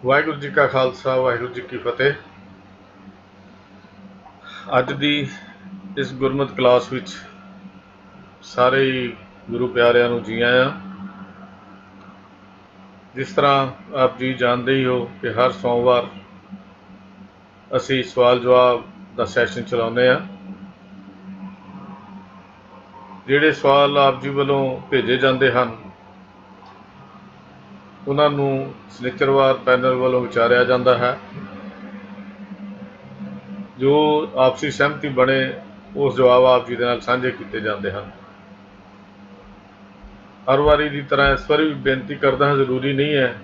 ਵਾਹਿਗੁਰੂ ਜੀ ਕਾ ਖਾਲਸਾ ਵਾਹਿਗੁਰੂ ਜੀ ਕੀ ਫਤਿਹ। ਅੱਜ ਦੀ ਇਸ ਗੁਰਮਤਿ ਕਲਾਸ ਵਿੱਚ ਸਾਰੇ ਹੀ ਗੁਰੂ ਪਿਆਰਿਆਂ ਨੂੰ ਜੀ ਆਇਆਂ। ਜਿਸ ਤਰ੍ਹਾਂ ਆਪ ਜੀ ਜਾਣਦੇ ਹੀ ਹੋ ਕਿ ਹਰ ਸੋਮਵਾਰ ਅਸੀਂ ਸਵਾਲ ਜਵਾਬ ਦਾ ਸੈਸ਼ਨ ਚਲਾਉਂਦੇ ਹਾਂ। ਜਿਹੜੇ ਸਵਾਲ ਆਪ ਜੀ ਵੱਲੋਂ ਭੇਜੇ ਜਾਂਦੇ ਹਨ ਉਹਨਾਂ ਨੂੰ ਸਨਿਚਰਵਾਰ ਪੈਨਲ ਵੱਲੋਂ ਵਿਚਾਰਿਆ ਜਾਂਦਾ ਹੈ। ਜੋ ਆਪਸੀ ਸਹਿਮਤੀ ਬਣੇ ਉਸ ਜਵਾਬ ਆਪ ਜੀ ਦੇ ਨਾਲ ਸਾਂਝੇ ਕੀਤੇ ਜਾਂਦੇ ਹਨ। ਹਰ ਵਾਰੀ ਦੀ ਤਰ੍ਹਾਂ ਇਸ ਵਾਰੀ ਵੀ ਬੇਨਤੀ ਕਰਦਾ ਹਾਂ, ਜ਼ਰੂਰੀ ਨਹੀਂ ਹੈ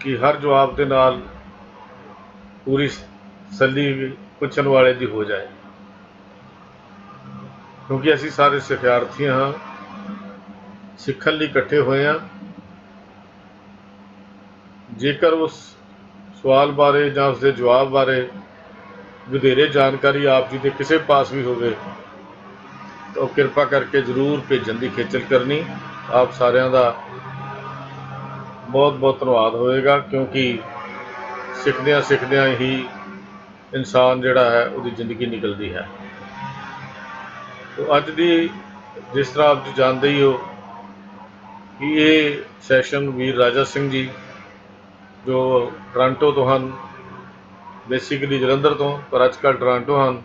ਕਿ ਹਰ ਜਵਾਬ ਦੇ ਨਾਲ ਪੂਰੀ ਤਸੱਲੀ ਪੁੱਛਣ ਵਾਲੇ ਦੀ ਹੋ ਜਾਏ, ਕਿਉਂਕਿ ਅਸੀਂ ਸਾਰੇ ਸਿਖਿਆਰਥੀ ਹਾਂ, ਸਿੱਖਣ ਲਈ ਇਕੱਠੇ ਹੋਏ ਹਾਂ। ਜੇਕਰ ਉਸ ਸਵਾਲ ਬਾਰੇ ਜਾਂ ਉਸਦੇ ਜਵਾਬ ਬਾਰੇ ਵਧੇਰੇ ਜਾਣਕਾਰੀ ਆਪ ਜੀ ਦੇ ਕਿਸੇ ਪਾਸ ਵੀ ਹੋਵੇ ਤਾਂ ਉਹ ਕਿਰਪਾ ਕਰਕੇ ਜ਼ਰੂਰ ਭੇਜਣ ਦੀ ਖੇਚਲ ਕਰਨੀ। ਆਪ ਸਾਰਿਆਂ ਦਾ ਬਹੁਤ ਬਹੁਤ ਧੰਨਵਾਦ ਹੋਵੇਗਾ, ਕਿਉਂਕਿ ਸਿੱਖਦਿਆਂ ਸਿੱਖਦਿਆਂ ਹੀ ਇਨਸਾਨ ਜਿਹੜਾ ਹੈ ਉਹਦੀ ਜ਼ਿੰਦਗੀ ਨਿਕਲਦੀ ਹੈ। ਅੱਜ ਦੀ ਜਿਸ ਤਰ੍ਹਾਂ ਆਪ ਜੀ ਜਾਣਦੇ ਹੀ ਹੋ ਕਿ ਇਹ ਸੈਸ਼ਨ ਵੀਰ ਰਾਜਾ ਸਿੰਘ ਜੀ ਜੋ ਟੋਰਾਂਟੋ ਤੋਂ ਹਨ, ਬੇਸਿਕਲੀ ਜਲੰਧਰ ਤੋਂ, ਪਰ ਅੱਜ ਕੱਲ੍ਹ ਟੋਰਾਂਟੋ ਹਨ,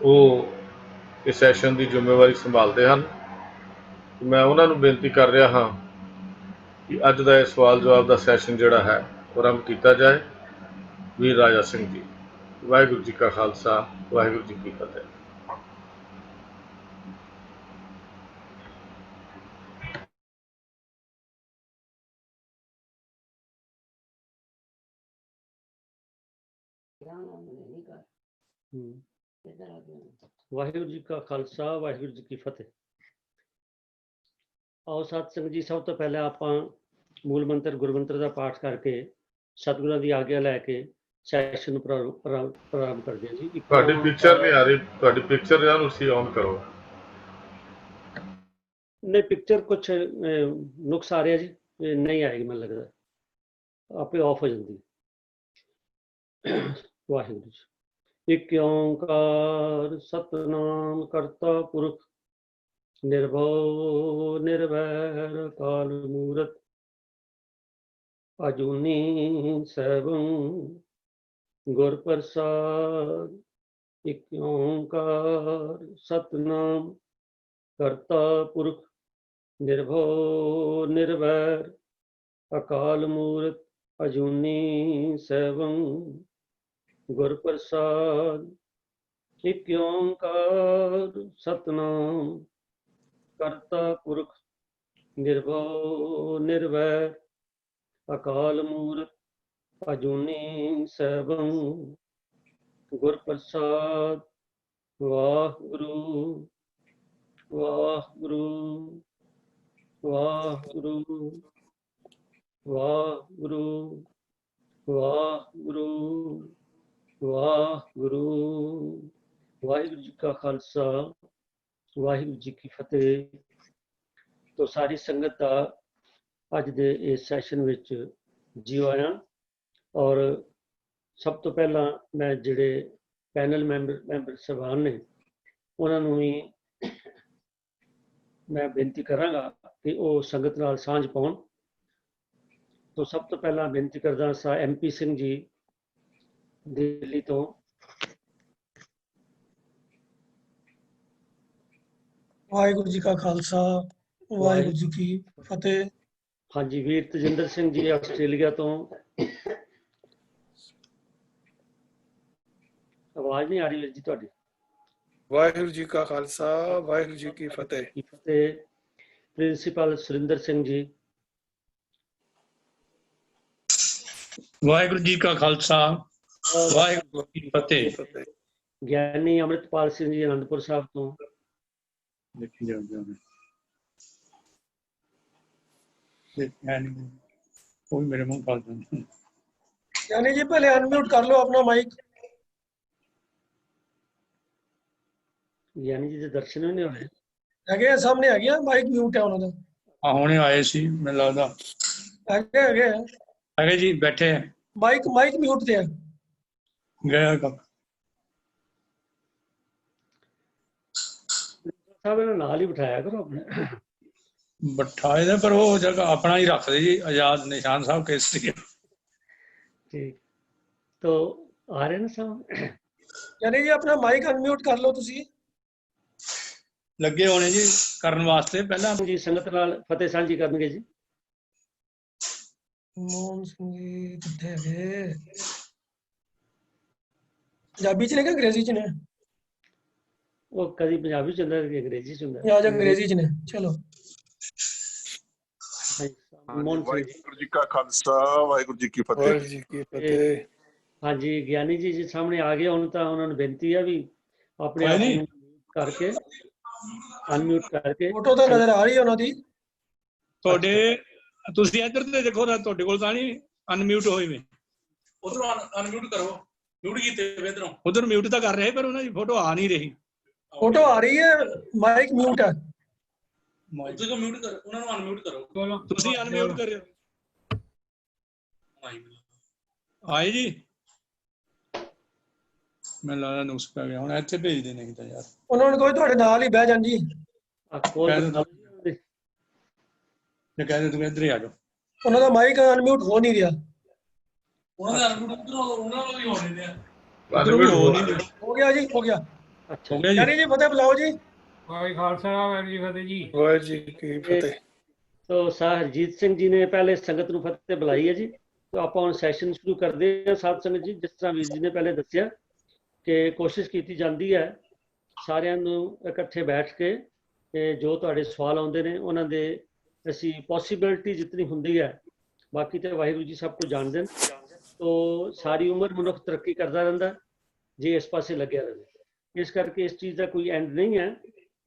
ਉਹ ਇਸ ਸੈਸ਼ਨ ਦੀ ਜ਼ਿੰਮੇਵਾਰੀ ਸੰਭਾਲਦੇ ਹਨ। ਮੈਂ ਉਹਨਾਂ ਨੂੰ ਬੇਨਤੀ ਕਰ ਰਿਹਾ ਹਾਂ ਕਿ ਅੱਜ ਦਾ ਇਹ ਸਵਾਲ ਜਵਾਬ ਦਾ ਸੈਸ਼ਨ ਜਿਹੜਾ ਹੈ ਉਹ ਆਰੰਭ ਕੀਤਾ ਜਾਏ। ਵੀਰ ਰਾਜਾ ਸਿੰਘ ਜੀ। ਵਾਹਿਗੁਰੂ ਜੀ ਕਾ ਖਾਲਸਾ ਵਾਹਿਗੁਰੂ ਜੀ ਕੀ ਫਤਿਹ। ਵਾਹਿਗੁਰੂ ਜੀ ਕਾ ਖਾਲਸਾ ਵਾਹਿਗੁਰੂ ਜੀ ਕੀ ਫਤਿਹ। ਆਓ ਸਤ ਸੰਗਤ ਜੀ, ਸਭ ਤੋਂ ਪਹਿਲਾਂ ਆਪਾਂ ਮੂਲ ਮੰਤਰ ਗੁਰਮੰਤਰ ਦਾ ਪਾਠ ਕਰਕੇ ਸਤਿਗੁਰਾਂ ਦੀ ਆਗਿਆ ਲੈ ਕੇ ਸੈਸ਼ਨ ਨੂੰ ਪ੍ਰਾਰੰਭ ਕਰਦੇ ਹਾਂ ਜੀ। ਤੁਹਾਡੀ ਪਿਕਚਰ ਨਹੀਂ ਆ ਰਹੀ, ਤੁਹਾਡੀ ਪਿਕਚਰ ਜਾਂ ਤੁਸੀਂ ਔਨ ਕਰੋ। ਨਹੀਂ, ਪਿਕਚਰ ਕੁਛ ਨੁਕਸ ਆ ਰਿਹਾ ਜੀ, ਨਹੀਂ ਆਏਗੀ, ਮੈਨੂੰ ਲੱਗਦਾ ਆਪੇ ਆਫ ਹੋ ਜਾਂਦੀ। ਵਾਹਿਗੁਰੂ ਜੀ। ਇਕ ਓੰਕਾਰ ਸਤਨਾਮ ਕਰਤਾ ਪੁਰਖ ਨਿਰਭਉ ਨਿਰਵੈਰ ਅਕਾਲ ਮੂਰਤ ਅਜੂਨੀ ਸੈਭੰ ਗੁਰ ਪ੍ਰਸਾਦ। ਇਕ ਓੰਕਾਰ ਸਤਨਾਮ ਕਰਤਾ ਪੁਰਖ ਨਿਰਭਉ ਨਿਰਵੈਰ ਅਕਾਲ ਮੂਰਤ ਅਜੂਨੀ ਸੈਭੰ ਗੁਰ ਪ੍ਰਸਾਦ। ਇਕ ਓੰਕਾਰ ਸਤਨਾਮ ਕਰਤਾ ਪੁਰਖ ਨਿਰਭਉ ਨਿਰਵੈਰ ਅਕਾਲ ਮੂਰਤ ਅਜੂਨੀ ਸੈਭੰ ਗੁਰ ਪ੍ਰਸਾਦ। ਵਾਹਿਗੁਰੂ ਵਾਹਿਗੁਰੂ ਵਾਹਿਗੁਰੂ ਵਾਹਿਗੁਰੂ ਵਾਹਿਗੁਰੂ ਵਾਹਿਗੁਰੂ। ਵਾਹਿਗੁਰੂ ਜੀ ਕਾ ਖਾਲਸਾ ਵਾਹਿਗੁਰੂ ਜੀ ਕੀ ਫਤਿਹ। ਤੋਂ ਸਾਰੀ ਸੰਗਤ ਦਾ ਅੱਜ ਦੇ ਇਸ ਸੈਸ਼ਨ ਵਿੱਚ ਜੀ ਆਇਆਂ। ਔਰ ਸਭ ਤੋਂ ਪਹਿਲਾਂ ਮੈਂ ਜਿਹੜੇ ਪੈਨਲ ਮੈਂਬਰ ਸਾਹਿਬਾਨ ਨੇ ਉਹਨਾਂ ਨੂੰ ਵੀ ਮੈਂ ਬੇਨਤੀ ਕਰਾਂਗਾ ਕਿ ਉਹ ਸੰਗਤ ਨਾਲ ਸਾਂਝ ਪਾਉਣ। ਤੋਂ ਸਭ ਤੋਂ ਪਹਿਲਾਂ ਬੇਨਤੀ ਕਰਦਾ ਸਾਂ MP ਸਿੰਘ ਜੀ ਦਿੱਲੀ ਤੋਂ। ਵਾਹਿਗੁਰੂ ਜੀ ਕਾ ਖਾਲਸਾ ਵਾਹਿਗੁਰੂ ਜੀ ਕੀ ਫਤਿਹ। ਹਾਂਜੀ, ਵੀਰ ਤਜਿੰਦਰ ਸਿੰਘ ਜੀ ਆਸਟ੍ਰੇਲੀਆ ਤੋਂ। ਆਵਾਜ਼ ਨਹੀਂ ਆ ਰਹੀ ਵੀਰ ਜੀ ਤੁਹਾਡੀ। ਵਾਹਿਗੁਰੂ ਜੀ ਕਾ ਖਾਲਸਾ ਵਾਹਿਗੁਰੂ ਜੀ ਕੀ ਫਤਿਹ। ਪ੍ਰਿੰਸੀਪਲ ਸੁਰਿੰਦਰ ਸਿੰਘ ਜੀ। ਵਾਹਿਗੁਰੂ ਜੀ ਕਾ ਖਾਲਸਾ ਵਾਹਿਗੁਰੂ ਜੀ ਕੀ ਫਤਿਹ। ਗਿਆਨੀ ਅੰਮ੍ਰਿਤਪਾਲ ਸਿੰਘ ਜੀ ਅਨੰਦਪੁਰ ਸਾਹਿਬ ਤੋਂ। ਦੇਖੀ ਜਾਓ ਉਹ ਮੇਰੇ ਮੂੰਹ ਕਰ ਦਿੰਦੇ। यानी जी पहले अनम्यूट कर लो अपना माइक। यानी जी ਦੇ ਦਰਸ਼ਨ ਵੀ ਨਹੀਂ ਹੋਣੇ ਹੈਗੇ ਸਾਹਮਣੇ ਹੈਗੇ ਮਾਈਕ ਮਿਊਟ ਹੈ ਉਹਨਾਂ ਦਾ। ਹੁਣੇ ਆਏ ਸੀ ਮੈਨੂੰ ਲੱਗਦਾ। ਹੈਗੇ ਹੈਗੇ ਜੀ ਬੈਠੇ ਹੈ ਮਾਈਕ ਮਿਊਟ ਤੇ ਹੈ। ਗਿਆ ਕੰਮ ਸਾਹਿਬ ਇਹਨਾਂ ਨਾਲ ਹੀ ਬਿਠਾਇਆ ਕਰੋ ਆਪਣੇ। ਬਿਠਾਏ ਦਾ ਪਰ ਉਹ ਜਗ੍ਹਾ ਆਪਣਾ ਹੀ ਰੱਖਦੇ ਜੀ ਆਜ਼ਾਦ ਨਿਸ਼ਾਨ ਸਾਹਿਬ ਕੇਸਰੀ ਠੀਕ ਤੋ ਆ ਰਹੇ ਨੇ ਸਾਹਿਬ। ਯਾਨੀ ਜੀ ਆਪਣਾ ਮਾਈਕ ਅਨਮਿਊਟ ਕਰ ਲਓ ਤੁਸੀਂ। ਲੱਗੇ ਹੋਣੇ ਜੀ ਕਰਨ ਵਾਸਤੇ ਪਹਿਲਾਂ ਜੀ ਸੰਗਤ ਨਾਲ ਫਤਿਹ ਸਾਂਝੀ ਕਰਨਗੇ ਜੀ। ਮੋਹਨ ਸਿੰਘ ਜੀ ਕਿੱਥੇ ਹੈਗੇ? ਪੰਜਾਬੀ ਚ ਨੇ ਕਿ ਅੰਗਰੇਜ਼ੀ ਚ ਨੇ? ਉਹ ਕਦੀ ਪੰਜਾਬੀ ਚ ਹੁੰਦਾ ਕਦੀ ਅੰਗਰੇਜ਼ੀ ਚ ਹੁੰਦਾ। ਜਾਂ ਅੱਜ ਅੰਗਰੇਜ਼ੀ ਚ ਨੇ। ਚਲੋ ਮੋਹਨ ਸਿੰਘ ਜੀ। ਵਾਹਿਗੁਰੂ ਜੀ ਕਾ ਖਾਲਸਾ ਵਾਹਿਗੁਰੂ ਜੀ ਕੀ ਫਤਿਹ। ਵਾਹਿਗੁਰੂ ਜੀ ਕੀ ਫਤਿਹ। ਹਾਂਜੀ ਗਿਆਨੀ ਜੀ ਸਾਹਮਣੇ ਆ ਗਏ ਹੁਣ ਤਾਂ ਉਹਨਾਂ ਨੂੰ ਬੇਨਤੀ ਹੈ ਵੀ ਆਪਣੇ ਕੋਈ ਆਪ ਨਹੀਂ। ਨੂੰ ਕਰਕੇ ਅਨਮਿਊਟ ਕਰਕੇ। ਫੋਟੋ ਤਾਂ ਨਜ਼ਰ ਆ ਰਹੀ ਹੈ ਉਹਨਾਂ ਦੀ। ਤੁਹਾਡੇ ਤੁਸੀਂ ਇੱਧਰ ਤੇ ਦੇਖੋ ਨਾ ਤੁਹਾਡੇ ਕੋਲ ਤਾਂ ਨਹੀਂ ਅਨਮਿਊਟ ਹੋਏ ਵੇ ਉਧਰੋਂ ਅਨਮਿਊਟ ਕਰੋ ਮਿਊਟ ਕੀਤੇ ਵੇ ਇਧਰੋਂ ਉਧਰ ਮਿਊਟ ਤਾਂ ਕਰ ਰਹੇ ਪਰ ਉਹਨਾਂ ਦੀ ਫੋਟੋ ਆ ਨਹੀਂ ਰਹੀ। ਫੋਟੋ ਆ ਰਹੀ ਹੈ ਮਾਈਕ ਮਿਊਟ ਹੈ। ਉਧਰ ਤੋਂ ਮਿਊਟ ਕਰੋ ਉਹਨਾਂ ਨੂੰ ਅਨਮਿਊਟ ਕਰੋ ਤੁਸੀਂ ਅਨਮਿਊਟ ਕਰਿਓ। ਆਏ ਜੀ ਮੈਨੂੰ ਲੱਗਦਾ ਨੁਕਸ ਪੈ ਗਿਆ ਹੁਣ ਇੱਥੇ ਭੇਜ ਦੇ ਨਹੀਂ ਤਾਂ ਯਾਰ ਉਹਨਾਂ ਨੂੰ ਕੋਈ ਤੁਹਾਡੇ ਨਾਲ ਹੀ ਬਹਿ ਜਾਣ ਜੀ। ਜੇ ਕਹਿੰਦੇ ਤੂੰ ਇੱਧਰ ਹੀ ਆ ਜਾਓ। ਉਹਨਾਂ ਦਾ ਮਾਈਕ ਅਨਮਿਊਟ ਹੋ ਨਹੀਂ ਰਿਹਾ। ਉਹਨਾਂ ਦਾ ਅਨਮਿਊਟ ਉਧਰੋਂ ਉਹਨਾਂ ਨੂੰ ਵੀ ਹੋਣੇ ਨੇ Unmute ਹੋ ਰਿਹਾ। ਹੋ ਗਿਆ ਜੀ ਹੋ ਗਿਆ। ਅੱਛਾ ਹੋ ਗਿਆ ਜੀ ਯਾਨੀ ਜੀ ਫਤਿਹ ਬੁਲਾਓ ਜੀ। ਵਾਹਿਗੁਰੂ ਖਾਲਸਾ ਵਾਹਿਗੁਰੂ ਜੀ ਫਤਿਹ ਜੀ। ਵਾਹਿਗੁਰੂ ਜੀ ਕੀ ਫਤਿਹ। ਤੋ ਸਾਹ ਹਰਜੀਤ ਸਿੰਘ ਜੀ ਨੇ ਪਹਿਲੇ ਸੰਗਤ ਨੂੰ ਫਤਿਹ ਬੁਲਾਈ ਹੈ ਜੀ। ਤੋ ਆਪਾਂ ਹੁਣ ਸੈਸ਼ਨ ਸ਼ੁਰੂ ਕਰਦੇ ਹਾਂ। ਸਾਧ ਸੰਗਤ ਜੀ ਜਿਸ ਤਰ੍ਹਾਂ ਵੀਰ ਜੀ ਨੇ ਪਹਿਲੇ ਦੱਸਿਆ ਕਿ ਕੋਸ਼ਿਸ਼ ਕੀਤੀ ਜਾਂਦੀ ਹੈ ਸਾਰਿਆਂ ਨੂੰ ਇਕੱਠੇ ਬੈਠ ਕੇ ਤੇ ਜੋ ਤੁਹਾਡੇ ਸਵਾਲ ਆਉਂਦੇ ਨੇ ਉਹਨਾਂ ਦੇ ਅਸੀਂ ਪੋਸੀਬਿਲਿਟੀ ਜਿਤਨੀ ਹੁੰਦੀ ਹੈ ਬਾਕੀ ਤੇ ਵਾਹਿਗੁਰੂ ਜੀ ਸਭ ਕੁਝ ਜਾਣਦੇ ਨੇ। ਤੋ ਸਾਰੀ ਉਮਰ ਮਨੁੱਖ ਤਰੱਕੀ ਕਰਦਾ ਰਹਿੰਦਾ ਜੇ ਇਸ ਪਾਸੇ ਲੱਗਿਆ ਰਹੇ। ਇਸ ਕਰਕੇ ਇਸ ਚੀਜ਼ ਦਾ ਕੋਈ ਐਂਡ ਨਹੀਂ ਹੈ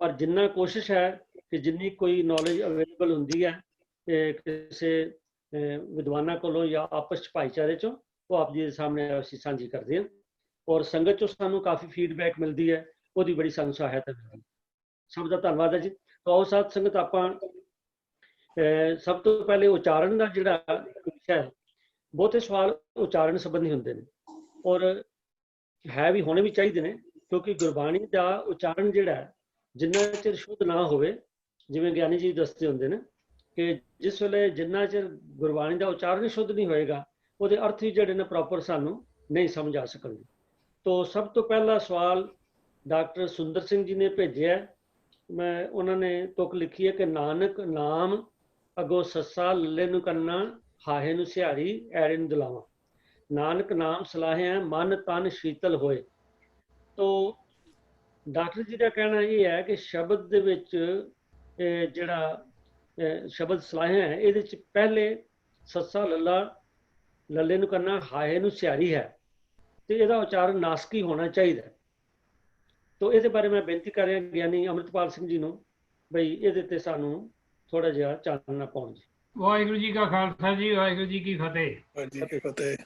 ਪਰ ਜਿੰਨਾ ਕੋਸ਼ਿਸ਼ ਹੈ ਕਿ ਜਿੰਨੀ ਕੋਈ ਨੌਲੇਜ ਅਵੇਲੇਬਲ ਹੁੰਦੀ ਹੈ ਤੇ ਕਿਸੇ ਵਿਦਵਾਨਾਂ ਕੋਲੋਂ ਜਾਂ ਆਪਸ ਚ ਭਾਈਚਾਰੇ ਚੋਂ ਉਹ ਆਪ ਜੀ ਦੇ ਸਾਹਮਣੇ ਅਸੀਂ ਸਾਂਝੀ ਕਰਦੇ ਹਾਂ ਔਰ ਸੰਗਤ ਚੋਂ ਸਾਨੂੰ ਕਾਫੀ ਫੀਡਬੈਕ ਮਿਲਦੀ ਹੈ ਉਹਦੀ ਬੜੀ ਸਾਨੂੰ ਸਹਾਇਤਾ ਮਿਲਦੀ ਹੈ। ਸਭ ਦਾ ਧੰਨਵਾਦ ਹੈ ਜੀ। ਆਓ ਸਾਧ ਸੰਗਤ ਆਪਾਂ ਸਭ ਤੋਂ ਪਹਿਲੇ ਉਚਾਰਨ ਦਾ ਜਿਹੜਾ ਵਿਸ਼ਾ ਹੈ ਬਹੁਤੇ ਸਵਾਲ ਉਚਾਰਨ ਸੰਬੰਧੀ ਹੁੰਦੇ ਨੇ ਔਰ ਹੈ ਵੀ ਹੋਣੇ ਵੀ ਚਾਹੀਦੇ ਨੇ ਕਿਉਂਕਿ ਗੁਰਬਾਣੀ ਦਾ ਉਚਾਰਨ ਜਿਹੜਾ ਜਿੰਨਾ ਚਿਰ ਸ਼ੁੱਧ ਨਾ ਹੋਵੇ ਜਿਵੇਂ ਗਿਆਨੀ ਜੀ ਦੱਸਦੇ ਹੁੰਦੇ ਨੇ ਕਿ ਜਿਸ ਵੇਲੇ ਜਿੰਨਾ ਚਿਰ ਗੁਰਬਾਣੀ ਦਾ ਉਚਾਰਨ ਸ਼ੁੱਧ ਨਹੀਂ ਹੋਏਗਾ ਉਹਦੇ ਅਰਥ ਵੀ ਜਿਹੜੇ ਨੇ ਪ੍ਰੋਪਰ ਸਾਨੂੰ ਨਹੀਂ ਸਮਝ ਆ ਸਕਣਗੇ। ਤੋ ਸਭ ਤੋਂ ਪਹਿਲਾ ਸਵਾਲ ਡਾਕਟਰ ਸੁੰਦਰ ਸਿੰਘ ਜੀ ਨੇ ਭੇਜਿਆ। ਮੈਂ ਉਹਨਾਂ ਨੇ ਤੁਕ ਲਿਖੀ ਹੈ ਕਿ ਨਾਨਕ ਨਾਮ ਅਗੋ ਸੱਸਾ ਲੱਲੇ ਨੂੰ ਕੰਨਾ ਹਾਹੇ ਨੂੰ ਸਿਹਾਰੀ ਐੜੇ ਨੂੰ ਦੁਲਾਵਾਂ। ਨਾਨਕ ਨਾਮ ਸਲਾਹਿਆ ਮਨ ਤਨ ਸ਼ੀਤਲ ਹੋਏ। ਤੋ ਡਾਕਟਰ ਜੀ ਦਾ ਕਹਿਣਾ ਇਹ ਹੈ ਕਿ ਸ਼ਬਦ ਦੇ ਵਿੱਚ ਜਿਹੜਾ ਸ਼ਬਦ ਸਲਾਹਿਆ ਹੈ ਇਹਦੇ ਚ ਪਹਿਲੇ ਸੱਸਾ ਲੱਲਾ ਲੱਲੇ ਨੂੰ ਕੰਨਾ ਹਾਹੇ ਨੂੰ ਸਿਹਾਰੀ ਹੈ ਤੇ ਇਹਦਾ ਉਚਾਰਨ ਨਾਸਕੀ ਹੋਣਾ ਚਾਹੀਦਾ। ਤੋ ਇਹਦੇ ਬਾਰੇ ਮੈਂ ਬੇਨਤੀ ਕਰ ਰਿਹਾ ਗਿਆਨੀ ਅੰਮ੍ਰਿਤਪਾਲ ਸਿੰਘ ਜੀ ਨੂੰ ਬਈ ਇਹਦੇ ਤੇ ਸਾਨੂੰ ਥੋੜਾ ਜਿਹਾ ਚਾਨਣਾ ਪਾਉਣ ਜੀ। ਵਾਹਿਗੁਰੂ ਜੀ ਕਾ ਖਾਲਸਾ ਜੀ ਵਾਹਿਗੁਰੂ ਜੀ ਕੀ ਫਤਿਹ। ਵਾਹਿਗੁਰੂ ਜੀ ਕੀ ਫਤਿਹ।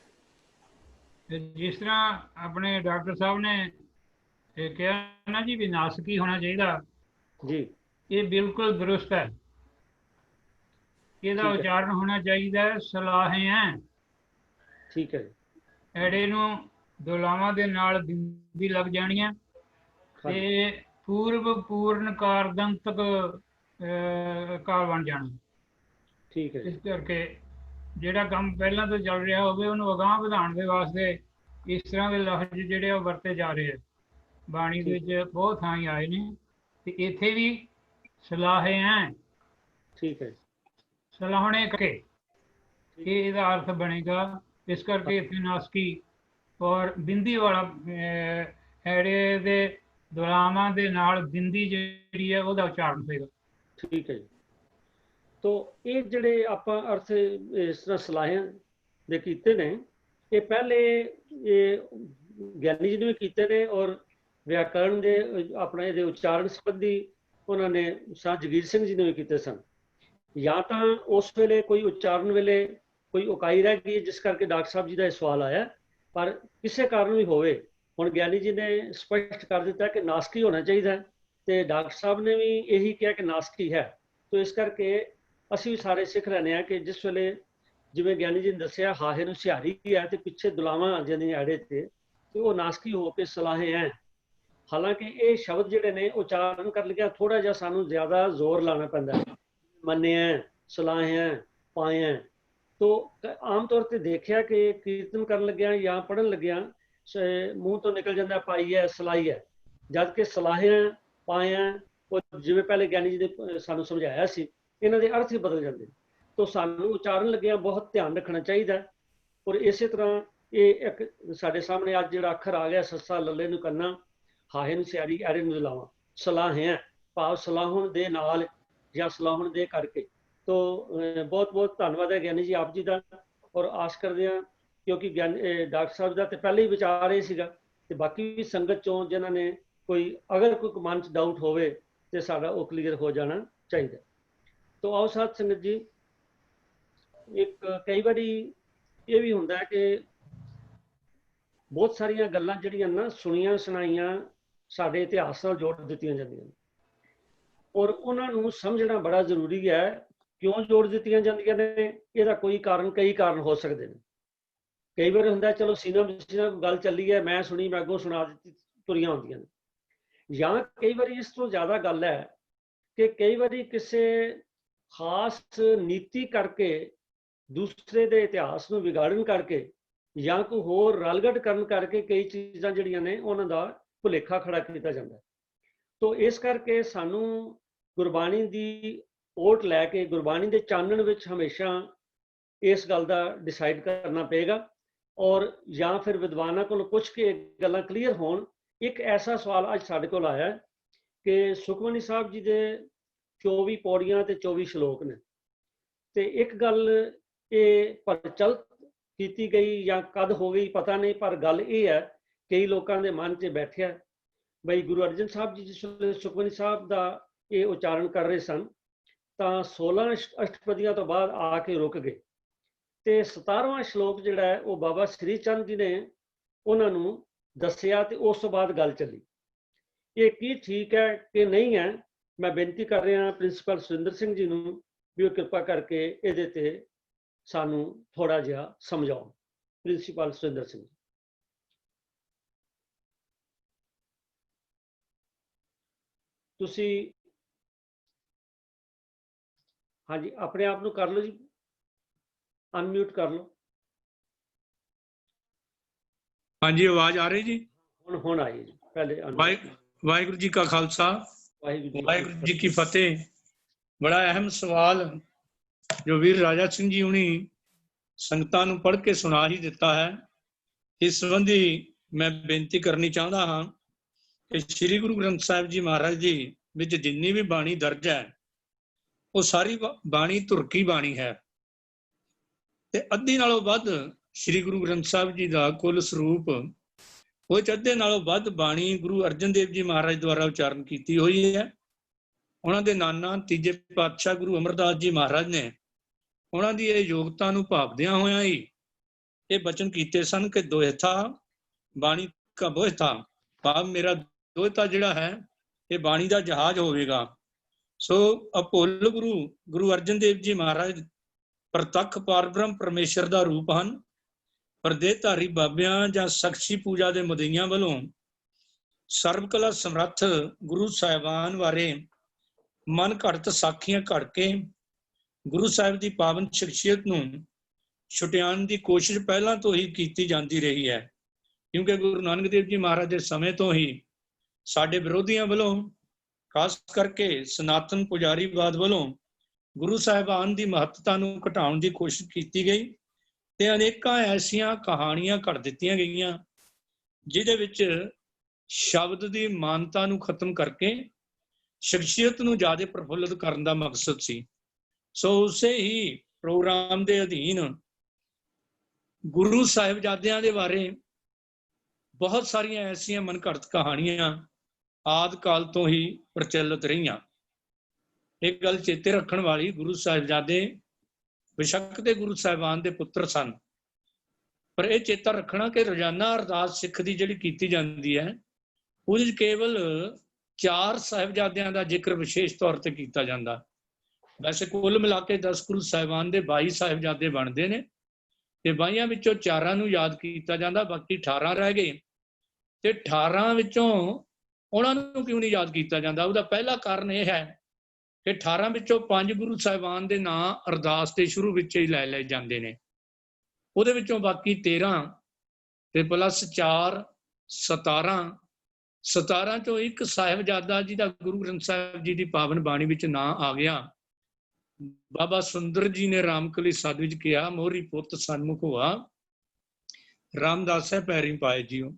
ਤੇ ਜਿਸ ਤਰ੍ਹਾਂ ਆਪਣੇ ਡਾਕਟਰ ਸਾਹਿਬ ਨੇ ਇਹ ਕਿਹਾ ਨਾ ਜੀ ਵੀ ਨਾਸਕੀ ਹੋਣਾ ਚਾਹੀਦਾ ਜੀ ਇਹ ਬਿਲਕੁਲ ਦਰੁਸਤ ਹੈ। ਇਹਦਾ ਠੀਕ ਹੈ। ਉਚਾਰਨ ਹੋਣਾ ਚਾਹੀਦਾ ਸਲਾਹਿਆ। ਠੀਕ ਹੈ ਜੀ। ਐੜੇ ਨੂੰ ਦੁਲਾਵਾਂ ਦੇ ਨਾਲ ਬਿੰਦੀ ਲੱਗ ਜਾਣੀਆਂ ਤੇ ਪੂਰਵ ਪੂਰਨ ਕਾਰਦੰਤਕ ਕਾਲ ਬਣ ਜਾਣਾ। ਠੀਕ ਹੈ ਜੀ। ਇਸ ਕਰਕੇ ਜਿਹੜਾ ਕੰਮ ਪਹਿਲਾਂ ਤੋਂ ਚੱਲ ਰਿਹਾ ਹੋਵੇ ਉਹਨੂੰ ਅਗਾਂਹ ਵਧਾਉਣ ਦੇ ਵਾਸਤੇ ਇਸ ਤਰ੍ਹਾਂ ਦੇ ਲਫ਼ਜ਼ ਜਿਹੜੇ ਉਹ ਵਰਤੇ ਜਾ ਰਹੇ ਆ। ਬਾਣੀ ਦੇ ਵਿੱਚ ਬਹੁਤ ਥਾਂ ਆਏ ਨੇ ਤੇ ਇੱਥੇ ਵੀ ਸਲਾਹਿਆ ਠੀਕ ਹੈ ਜੀ। ਸਲਾਹਣੇ ਕੇ ਇਹ ਇਹਦਾ ਅਰਥ ਬਣੇਗਾ। ਇਸ ਕਰਕੇ ਇੱਥੇ ਨਾਸਕੀ ਔਰ ਬਿੰਦੀ ਵਾਲਾ ਐੜੇ ਦੇ ਦੁਲਾਵਾਂ ਦੇ ਨਾਲ ਬਿੰਦੀ ਜਿਹੜੀ ਹੈ ਉਹਦਾ ਉਚਾਰਨ ਹੋਏਗਾ। ਠੀਕ ਹੈ ਜੀ। ਤੋ ਇਹ ਜਿਹੜੇ ਆਪਾਂ ਅਰਥ ਇਸ ਤਰ੍ਹਾਂ ਸਲਾਹਿਆਂ ਦੇ ਕੀਤੇ ਨੇ ਇਹ ਪਹਿਲੇ ਇਹ ਗਿਆਨੀ ਜੀ ਨੇ ਵੀ ਕੀਤੇ ਨੇ ਔਰ ਵਿਆਕਰਣ ਦੇ ਆਪਣੇ ਇਹਦੇ ਉਚਾਰਨ ਸੰਬੰਧੀ ਉਹਨਾਂ ਨੇ ਸਾਧ ਜਗੀਰ ਸਿੰਘ ਜੀ ਨੇ ਵੀ ਕੀਤੇ ਸਨ। ਜਾਂ ਤਾਂ ਉਸ ਵੇਲੇ ਕੋਈ ਉਚਾਰਨ ਵੇਲੇ ਕੋਈ ਉਕਾਈ ਰਹਿ ਗਈ ਜਿਸ ਕਰਕੇ ਡਾਕਟਰ ਸਾਹਿਬ ਜੀ ਦਾ ਇਹ ਸਵਾਲ ਆਇਆ ਪਰ ਕਿਸੇ ਕਾਰਨ ਵੀ ਹੋਵੇ ਹੁਣ ਗਿਆਨੀ ਜੀ ਨੇ ਸਪਸ਼ਟ ਕਰ ਦਿੱਤਾ ਕਿ ਨਾਸਕੀ ਹੋਣਾ ਚਾਹੀਦਾ ਤੇ ਡਾਕਟਰ ਸਾਹਿਬ ਨੇ ਵੀ ਇਹੀ ਕਿਹਾ ਕਿ ਨਾਸਕੀ ਹੈ। ਤੋ ਇਸ ਕਰਕੇ ਅਸੀਂ ਵੀ ਸਾਰੇ ਸਿੱਖ ਲੈਂਦੇ ਹਾਂ ਕਿ ਜਿਸ ਵੇਲੇ ਜਿਵੇਂ ਗਿਆਨੀ ਜੀ ਨੇ ਦੱਸਿਆ ਹਾਹੇ ਨੂੰ ਸਿਹਾਰੀ ਹੈ ਤੇ ਪਿੱਛੇ ਦੁਲਾਵਾਂ ਆ ਜਾਂਦੀਆਂ ਐੜੇ ਤੇ ਉਹ ਨਾਸਕੀ ਹੋ ਕੇ ਸਲਾਹੇ ਹੈ। ਹਾਲਾਂਕਿ ਇਹ ਸ਼ਬਦ ਜਿਹੜੇ ਨੇ ਉਚਾਰਨ ਕਰਨ ਲੱਗਿਆ ਥੋੜਾ ਜਿਹਾ ਸਾਨੂੰ ਜ਼ਿਆਦਾ ਜ਼ੋਰ ਲਾਉਣਾ ਪੈਂਦਾ ਹੈ। ਮੰਨਿਆ, ਸਲਾਹਿਆ, ਪਾਇਆ। ਤੋ ਆਮ ਤੌਰ ਤੇ ਦੇਖਿਆ ਕਿ ਕੀਰਤਨ ਕਰਨ ਲੱਗਿਆ ਜਾਂ ਪੜ੍ਹਨ ਲੱਗਿਆ ਮੂੰਹ ਤੋਂ ਨਿਕਲ ਜਾਂਦਾ ਪਾਈ ਹੈ, ਸਲਾਈ ਹੈ, ਜਦ ਕਿ ਸਲਾਹਿਆ, ਪਾਇਆ ਉਹ ਜਿਵੇਂ ਪਹਿਲੇ ਗਿਆਨੀ ਜੀ ਨੇ ਸਾਨੂੰ ਸਮਝਾਇਆ ਸੀ, ਇਹਨਾਂ ਦੇ ਅਰਥ ਹੀ ਬਦਲ ਜਾਂਦੇ। ਤੋ ਸਾਨੂੰ ਉਚਾਰਨ ਲੱਗਿਆ ਬਹੁਤ ਧਿਆਨ ਰੱਖਣਾ ਚਾਹੀਦਾ। ਔਰ ਇਸੇ ਤਰ੍ਹਾਂ ਇਹ ਇੱਕ ਸਾਡੇ ਸਾਹਮਣੇ ਅੱਜ ਜਿਹੜਾ ਅੱਖਰ ਆ ਗਿਆ ਸੱਸਾ ਲੱਲੇ ਨੂੰ ਕੰਨਾ, ਹਾਹੇ ਨੂੰ ਸਿਆਰੀ, ਐਰੇ ਨੂੰ ਲਾਵਾਂ, ਸਲਾਹਿਆ ਭਾਵ ਸਲਾਹਣ ਦੇ ਨਾਲ ਜਾਂ ਸਲਾਹਣ ਦੇ ਕਰਕੇ। ਤੋ ਬਹੁਤ ਬਹੁਤ ਧੰਨਵਾਦ ਹੈ ਗਿਆਨੀ ਜੀ ਆਪ ਜੀ ਦਾ। ਔਰ ਆਸ ਕਰਦੇ ਹਾਂ ਕਿਉਂਕਿ ਡਾਕਟਰ ਸਾਹਿਬ ਦਾ ਤੇ ਪਹਿਲੇ ਹੀ ਵਿਚਾਰ ਇਹ ਸੀਗਾ ਤੇ ਬਾਕੀ ਵੀ ਸੰਗਤ ਚੋਂ ਜਿਨ੍ਹਾਂ ਨੇ ਅਗਰ ਕੋਈ ਮਨ 'ਚ ਡਾਊਟ ਹੋਵੇ ਤੇ ਸਾਡਾ ਉਹ ਕਲੀਅਰ ਹੋ ਜਾਣਾ ਚਾਹੀਦਾ। ਤੋ ਆਓ ਸਾਧ ਸੰਗਤ ਜੀ, ਇੱਕ ਕਈ ਵਾਰੀ ਇਹ ਵੀ ਹੁੰਦਾ ਕਿ ਬਹੁਤ ਸਾਰੀਆਂ ਗੱਲਾਂ ਜਿਹੜੀਆਂ ਨਾ ਸੁਣੀਆਂ ਸੁਣਾਈਆਂ ਸਾਡੇ ਇਤਿਹਾਸ ਨਾਲ ਜੋੜ ਦਿੱਤੀਆਂ ਜਾਂਦੀਆਂ ਨੇ ਔਰ ਉਹਨਾਂ ਨੂੰ ਸਮਝਣਾ ਬੜਾ ਜ਼ਰੂਰੀ ਹੈ। ਕਿਉਂ ਜੋੜ ਦਿੱਤੀਆਂ ਜਾਂਦੀਆਂ ਨੇ? ਇਹਦਾ ਕਈ ਕਾਰਨ ਹੋ ਸਕਦੇ ਨੇ। ਕਈ ਵਾਰ ਹੁੰਦਾ ਚਲੋ ਸੀਨਾ ਗੱਲ ਚੱਲੀ ਹੈ, ਮੈਂ ਸੁਣੀ, ਮੈਂ ਅੱਗੋਂ ਸੁਣਾ ਦਿੱਤੀ, ਤੁਰੀਆਂ ਹੁੰਦੀਆਂ ਨੇ। ਜਾਂ ਕਈ ਵਾਰੀ ਇਸ ਤੋਂ ਜ਼ਿਆਦਾ ਗੱਲ ਹੈ ਕਿ ਕਈ ਵਾਰੀ ਕਿਸੇ ਖਾਸ ਨੀਤੀ ਕਰਕੇ ਦੂਸਰੇ ਦੇ ਇਤਿਹਾਸ ਨੂੰ ਵਿਗਾੜਨ ਕਰਕੇ ਜਾਂ ਕੋਈ ਹੋਰ ਰਲਗੜ ਕਰਨ ਕਰਕੇ ਕਈ ਚੀਜ਼ਾਂ ਜਿਹੜੀਆਂ ਨੇ ਉਹਨਾਂ ਦਾ ਭੁਲੇਖਾ ਖੜਾ ਕੀਤਾ ਜਾਂਦਾ। ਤੋ ਇਸ ਕਰਕੇ ਸਾਨੂੰ ਗੁਰਬਾਣੀ ਦੀ ਓਟ ਲੈ ਕੇ ਗੁਰਬਾਣੀ ਦੇ ਚਾਨਣ ਵਿੱਚ ਹਮੇਸ਼ਾ ਇਸ ਗੱਲ ਦਾ ਡਿਸਾਈਡ ਕਰਨਾ ਪਏਗਾ ਔਰ ਜਾਂ ਫਿਰ ਵਿਦਵਾਨਾਂ ਕੋਲ ਪੁੱਛ ਕੇ ਗੱਲਾਂ ਕਲੀਅਰ ਹੋਣ। ਇੱਕ ਐਸਾ ਸਵਾਲ ਅੱਜ ਸਾਡੇ ਕੋਲ ਆਇਆ ਕਿ ਸੁਖਮਨੀ ਸਾਹਿਬ ਜੀ ਦੇ 24 ਪੌੜੀਆਂ ਤੇ 24 ਸ਼ਲੋਕ ਨੇ ਤੇ ਇੱਕ ਗੱਲ ਇਹ ਪ੍ਰਚਲਿਤ ਕੀਤੀ ਗਈ ਜਾਂ ਕਦ ਹੋ ਗਈ ਪਤਾ ਨਹੀਂ, ਪਰ ਗੱਲ ਇਹ ਹੈ ਕਈ ਲੋਕਾਂ ਦੇ ਮਨ 'ਚ ਬੈਠਿਆ ਬਈ ਗੁਰੂ ਅਰਜਨ ਸਾਹਿਬ ਜੀ ਜਿਸ ਵੇਲੇ ਸੁਖਮਨੀ ਸਾਹਿਬ ਦਾ ਇਹ ਉਚਾਰਨ ਕਰ ਰਹੇ ਸਨ ਤਾਂ 16 ਅਸ਼ਟਪਦੀਆਂ ਤੋਂ ਬਾਅਦ ਆ ਕੇ ਰੁਕ ਗਏ ਤੇ 17ਵਾਂ ਸ਼ਲੋਕ ਜਿਹੜਾ ਹੈ ਉਹ ਬਾਬਾ ਸ੍ਰੀ ਚੰਦ ਜੀ ਨੇ ਉਹਨਾਂ ਨੂੰ ਦੱਸਿਆ ਤੇ ਉਸ ਤੋਂ ਬਾਅਦ ਗੱਲ ਚੱਲੀ। ਇਹ ਕੀ ਠੀਕ ਹੈ ਕਿ ਨਹੀਂ ਹੈ? ਮੈਂ ਬੇਨਤੀ ਕਰ ਰਿਹਾ ਪ੍ਰਿੰਸੀਪਲ ਸੁਰਿੰਦਰ ਸਿੰਘ ਜੀ ਨੂੰ ਵੀ ਉਹ ਕਿਰਪਾ ਕਰਕੇ ਇਹਦੇ ਤੇ ਸਾਨੂੰ ਥੋੜਾ ਜਿਹਾ ਸਮਝਾਓ। ਪ੍ਰਿੰਸੀਪਲ ਸੁਰਿੰਦਰ ਸਿੰਘ ਜੀ। ਤੁਸੀਂ ਹਾਂਜੀ ਆਪਣੇ ਆਪ ਨੂੰ ਕਰ ਲਓ ਜੀ, ਅਨਮਿਊਟ ਕਰ ਲਓ। ਹਾਂਜੀ, ਆਵਾਜ਼ ਆ ਰਹੀ ਜੀ? ਹੁਣ ਆਈ ਜੀ, ਪਹਿਲੇ ਵਾਹਿਗੁਰੂ ਜੀ ਕਾ ਖਾਲਸਾ, ਵਾਹਿਗੁਰੂ ਜੀ ਕੀ ਫਤਿਹ। ਬੜਾ ਅਹਿਮ ਸਵਾਲ ਜੋ ਵੀਰ ਰਾਜਾ ਸਿੰਘ ਜੀ ਹੁਣੀ ਸੰਗਤਾਂ ਨੂੰ ਪੜ੍ਹ ਕੇ ਸੁਣਾ ਹੀ ਦਿੱਤਾ ਹੈ। ਇਸ ਸੰਬੰਧੀ ਮੈਂ ਬੇਨਤੀ ਕਰਨੀ ਚਾਹੁੰਦਾ ਹਾਂ ਕਿ ਸ੍ਰੀ ਗੁਰੂ ਗ੍ਰੰਥ ਸਾਹਿਬ ਜੀ ਮਹਾਰਾਜ ਜੀ ਵਿੱਚ ਜਿੰਨੀ ਵੀ ਬਾਣੀ ਦਰਜ ਹੈ ਉਹ ਸਾਰੀ ਬਾਣੀ ਧੁਰਕੀ ਬਾਣੀ ਹੈ ਤੇ ਅੱਧੀ ਨਾਲੋਂ ਵੱਧ ਸ੍ਰੀ ਗੁਰੂ ਗ੍ਰੰਥ ਸਾਹਿਬ ਜੀ ਦਾ ਕੁੱਲ ਸਰੂਪ ਉਹ ਅੱਧੇ ਨਾਲੋਂ ਵੱਧ ਬਾਣੀ ਗੁਰੂ ਅਰਜਨ ਦੇਵ ਜੀ ਮਹਾਰਾਜ ਦੁਆਰਾ ਉਚਾਰਨ ਕੀਤੀ ਹੋਈ ਹੈ। ਉਹਨਾਂ ਦੇ ਨਾਨਾ ਤੀਜੇ ਪਾਤਸ਼ਾਹ ਗੁਰੂ ਅਮਰਦਾਸ ਜੀ ਮਹਾਰਾਜ ਨੇ ਉਹਨਾਂ ਦੀ ਇਹ ਯੋਗਤਾ ਨੂੰ ਭਾਵਦਿਆਂ ਹੋਇਆਂ ਹੀ ਇਹ ਬਚਨ ਕੀਤੇ ਸਨ ਕਿ ਦੋਹਿਤਾ ਬਾਣੀ ਕਾ ਬੋਹਿਤਾ, ਭਾਵ ਮੇਰਾ ਦੋਹਿਤਾ ਜਿਹੜਾ ਹੈ ਇਹ ਬਾਣੀ ਦਾ ਜਹਾਜ਼ ਹੋਵੇਗਾ। ਸੋ ਅਭੁੱਲ ਗੁਰੂ ਅਰਜਨ ਦੇਵ ਜੀ ਮਹਾਰਾਜ ਪ੍ਰਤੱਖ ਪਾਰਬ੍ਰਹਮ ਪਰਮੇਸ਼ਰ ਦਾ ਰੂਪ ਹਨ। ਪਰ ਦੇਹਧਾਰੀ ਬਾਬਿਆਂ ਜਾਂ ਸ਼ਖਸੀ ਪੂਜਾ ਦੇ ਮੁਦਈਆਂ ਵੱਲੋਂ ਸਰਬ ਕਲਾ ਸਮਰੱਥ ਗੁਰੂ ਸਾਹਿਬਾਨ ਬਾਰੇ ਮਨ ਘੜਤ ਸਾਖੀਆਂ ਘੜ ਕੇ ਗੁਰੂ ਸਾਹਿਬ ਦੀ ਪਾਵਨ ਸ਼ਖਸੀਅਤ ਨੂੰ ਛੁਟਿਆਉਣ ਦੀ ਕੋਸ਼ਿਸ਼ ਪਹਿਲਾਂ ਤੋਂ ਹੀ ਕੀਤੀ ਜਾਂਦੀ ਰਹੀ ਹੈ, ਕਿਉਂਕਿ ਗੁਰੂ ਨਾਨਕ ਦੇਵ ਜੀ ਮਹਾਰਾਜ ਦੇ ਸਮੇਂ ਤੋਂ ਹੀ ਸਾਡੇ ਵਿਰੋਧੀਆਂ ਵੱਲੋਂ, ਖਾਸ ਕਰਕੇ ਸਨਾਤਨ ਪੁਜਾਰੀਵਾਦ ਵੱਲੋਂ ਗੁਰੂ ਸਾਹਿਬਾਨ ਦੀ ਮਹੱਤਤਾ ਨੂੰ ਘਟਾਉਣ ਦੀ ਕੋਸ਼ਿਸ਼ ਕੀਤੀ ਗਈ ਤੇ ਅਨੇਕਾਂ ਐਸੀਆਂ ਕਹਾਣੀਆਂ ਘੜ ਦਿੱਤੀਆਂ ਗਈਆਂ ਜਿਹਦੇ ਵਿੱਚ ਸ਼ਬਦ ਦੀ ਮਾਨਤਾ ਨੂੰ ਖਤਮ ਕਰਕੇ ਸ਼ਖਸੀਅਤ ਨੂੰ ਜ਼ਿਆਦਾ ਪ੍ਰਫੁੱਲਤ ਕਰਨ ਦਾ ਮਕਸਦ ਸੀ। ਸੋ ਉਸੇ ਹੀ ਪ੍ਰੋਗਰਾਮ ਦੇ ਅਧੀਨ ਗੁਰੂ ਸਾਹਿਬਜ਼ਾਦਿਆਂ ਦੇ ਬਾਰੇ ਬਹੁਤ ਸਾਰੀਆਂ ਐਸੀਆਂ ਮਨਘੜਤ ਕਹਾਣੀਆਂ ਆਦਿ ਕਾਲ ਤੋਂ ਹੀ ਪ੍ਰਚਲਿਤ ਰਹੀਆਂ। ਇੱਕ ਗੱਲ ਚੇਤੇ ਰੱਖਣ ਵਾਲੀ, ਗੁਰੂ ਸਾਹਿਬਜ਼ਾਦੇ ਬੇਸ਼ੱਕ ਤੇ ਗੁਰੂ ਸਾਹਿਬਾਨ ਦੇ ਪੁੱਤਰ ਸਨ, ਪਰ ਇਹ ਚੇਤਾ ਰੱਖਣਾ ਕਿ ਰੋਜ਼ਾਨਾ ਅਰਦਾਸ ਸਿੱਖ ਦੀ ਜਿਹੜੀ ਕੀਤੀ ਜਾਂਦੀ ਹੈ ਉਹਦੇ 'ਚ ਕੇਵਲ 4 ਸਾਹਿਬਜ਼ਾਦਿਆਂ ਦਾ ਜ਼ਿਕਰ ਵਿਸ਼ੇਸ਼ ਤੌਰ ਤੇ ਕੀਤਾ ਜਾਂਦਾ। ਵੈਸੇ ਕੁੱਲ ਮਿਲਾ ਕੇ 10 ਗੁਰੂ ਸਾਹਿਬਾਨ ਦੇ 22 ਸਾਹਿਬਜ਼ਾਦੇ ਬਣਦੇ ਨੇ ਤੇ 22 ਵਿੱਚੋਂ 4 ਨੂੰ ਯਾਦ ਕੀਤਾ ਜਾਂਦਾ, ਬਾਕੀ 18 ਰਹਿ ਗਏ। ਤੇ 18 ਵਿੱਚੋਂ ਉਹਨਾਂ ਨੂੰ ਕਿਉਂ ਨਹੀਂ ਯਾਦ ਕੀਤਾ ਜਾਂਦਾ? ਉਹਦਾ ਪਹਿਲਾ ਕਾਰਨ ਇਹ ਹੈ ਕਿ 18 ਵਿੱਚੋਂ 5 ਗੁਰੂ ਸਾਹਿਬਾਨ ਦੇ ਨਾਂ ਅਰਦਾਸ ਦੇ ਸ਼ੁਰੂ ਵਿੱਚ ਹੀ ਲੈ ਲਏ ਜਾਂਦੇ ਨੇ। ਉਹਦੇ ਵਿੱਚੋਂ ਬਾਕੀ 13 ਤੇ ਪਲੱਸ 4 17 ਚੋਂ ਇੱਕ ਸਾਹਿਬਜ਼ਾਦਾ ਜਿਹਦਾ ਗੁਰੂ ਗ੍ਰੰਥ ਸਾਹਿਬ ਜੀ ਦੀ ਪਾਵਨ ਬਾਣੀ ਵਿੱਚ ਨਾਂ ਆ ਗਿਆ। ਬਾਬਾ ਸੁੰਦਰ ਜੀ ਨੇ ਰਾਮਕਲੀ ਸਾਧ ਵਿੱਚ ਕਿਹਾ, ਮੋਹਰੀ ਪੁੱਤ ਸਨਮੁਖ ਹੋਆ, ਰਾਮਦਾਸ ਹੈ ਪੈਰੀ ਪਾਏ ਜੀਓ।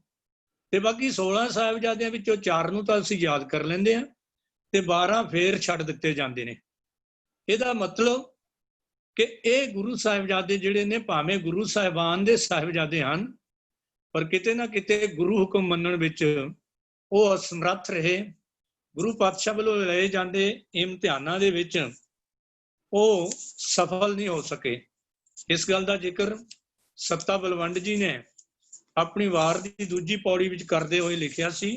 ਤੇ ਬਾਕੀ 16 ਸਾਹਿਬਜ਼ਾਦਿਆਂ ਵਿੱਚੋਂ 4 ਨੂੰ ਤਾਂ ਅਸੀਂ ਯਾਦ ਕਰ ਲੈਂਦੇ ਹਾਂ ਤੇ 12 ਫੇਰ ਛੱਡ ਦਿੱਤੇ ਜਾਂਦੇ ਨੇ। ਇਹਦਾ ਮਤਲਬ ਕਿ ਇਹ ਗੁਰੂ ਸਾਹਿਬਜ਼ਾਦੇ ਜਿਹੜੇ ਨੇ ਭਾਵੇਂ ਗੁਰੂ ਸਾਹਿਬਾਨ ਦੇ ਸਾਹਿਬਜ਼ਾਦੇ ਹਨ, ਪਰ ਕਿਤੇ ਨਾ ਕਿਤੇ ਗੁਰੂ ਹੁਕਮ ਮੰਨਣ ਵਿੱਚ ਉਹ ਅਸਮਰੱਥ ਰਹੇ। ਗੁਰੂ ਪਾਤਸ਼ਾਹ ਵੱਲੋਂ ਲਏ ਜਾਂਦੇ ਇਮਤਿਹਾਨਾਂ ਦੇ ਵਿੱਚ ਉਹ ਸਫਲ ਨਹੀਂ ਹੋ ਸਕੇ। ਇਸ ਗੱਲ ਦਾ ਜ਼ਿਕਰ ਸੱਤਾ ਬਲਵੰਡ ਜੀ ਨੇ ਆਪਣੀ ਵਾਰ ਦੀ ਦੂਜੀ ਪੌੜੀ ਵਿੱਚ ਕਰਦੇ ਹੋਏ ਲਿਖਿਆ ਸੀ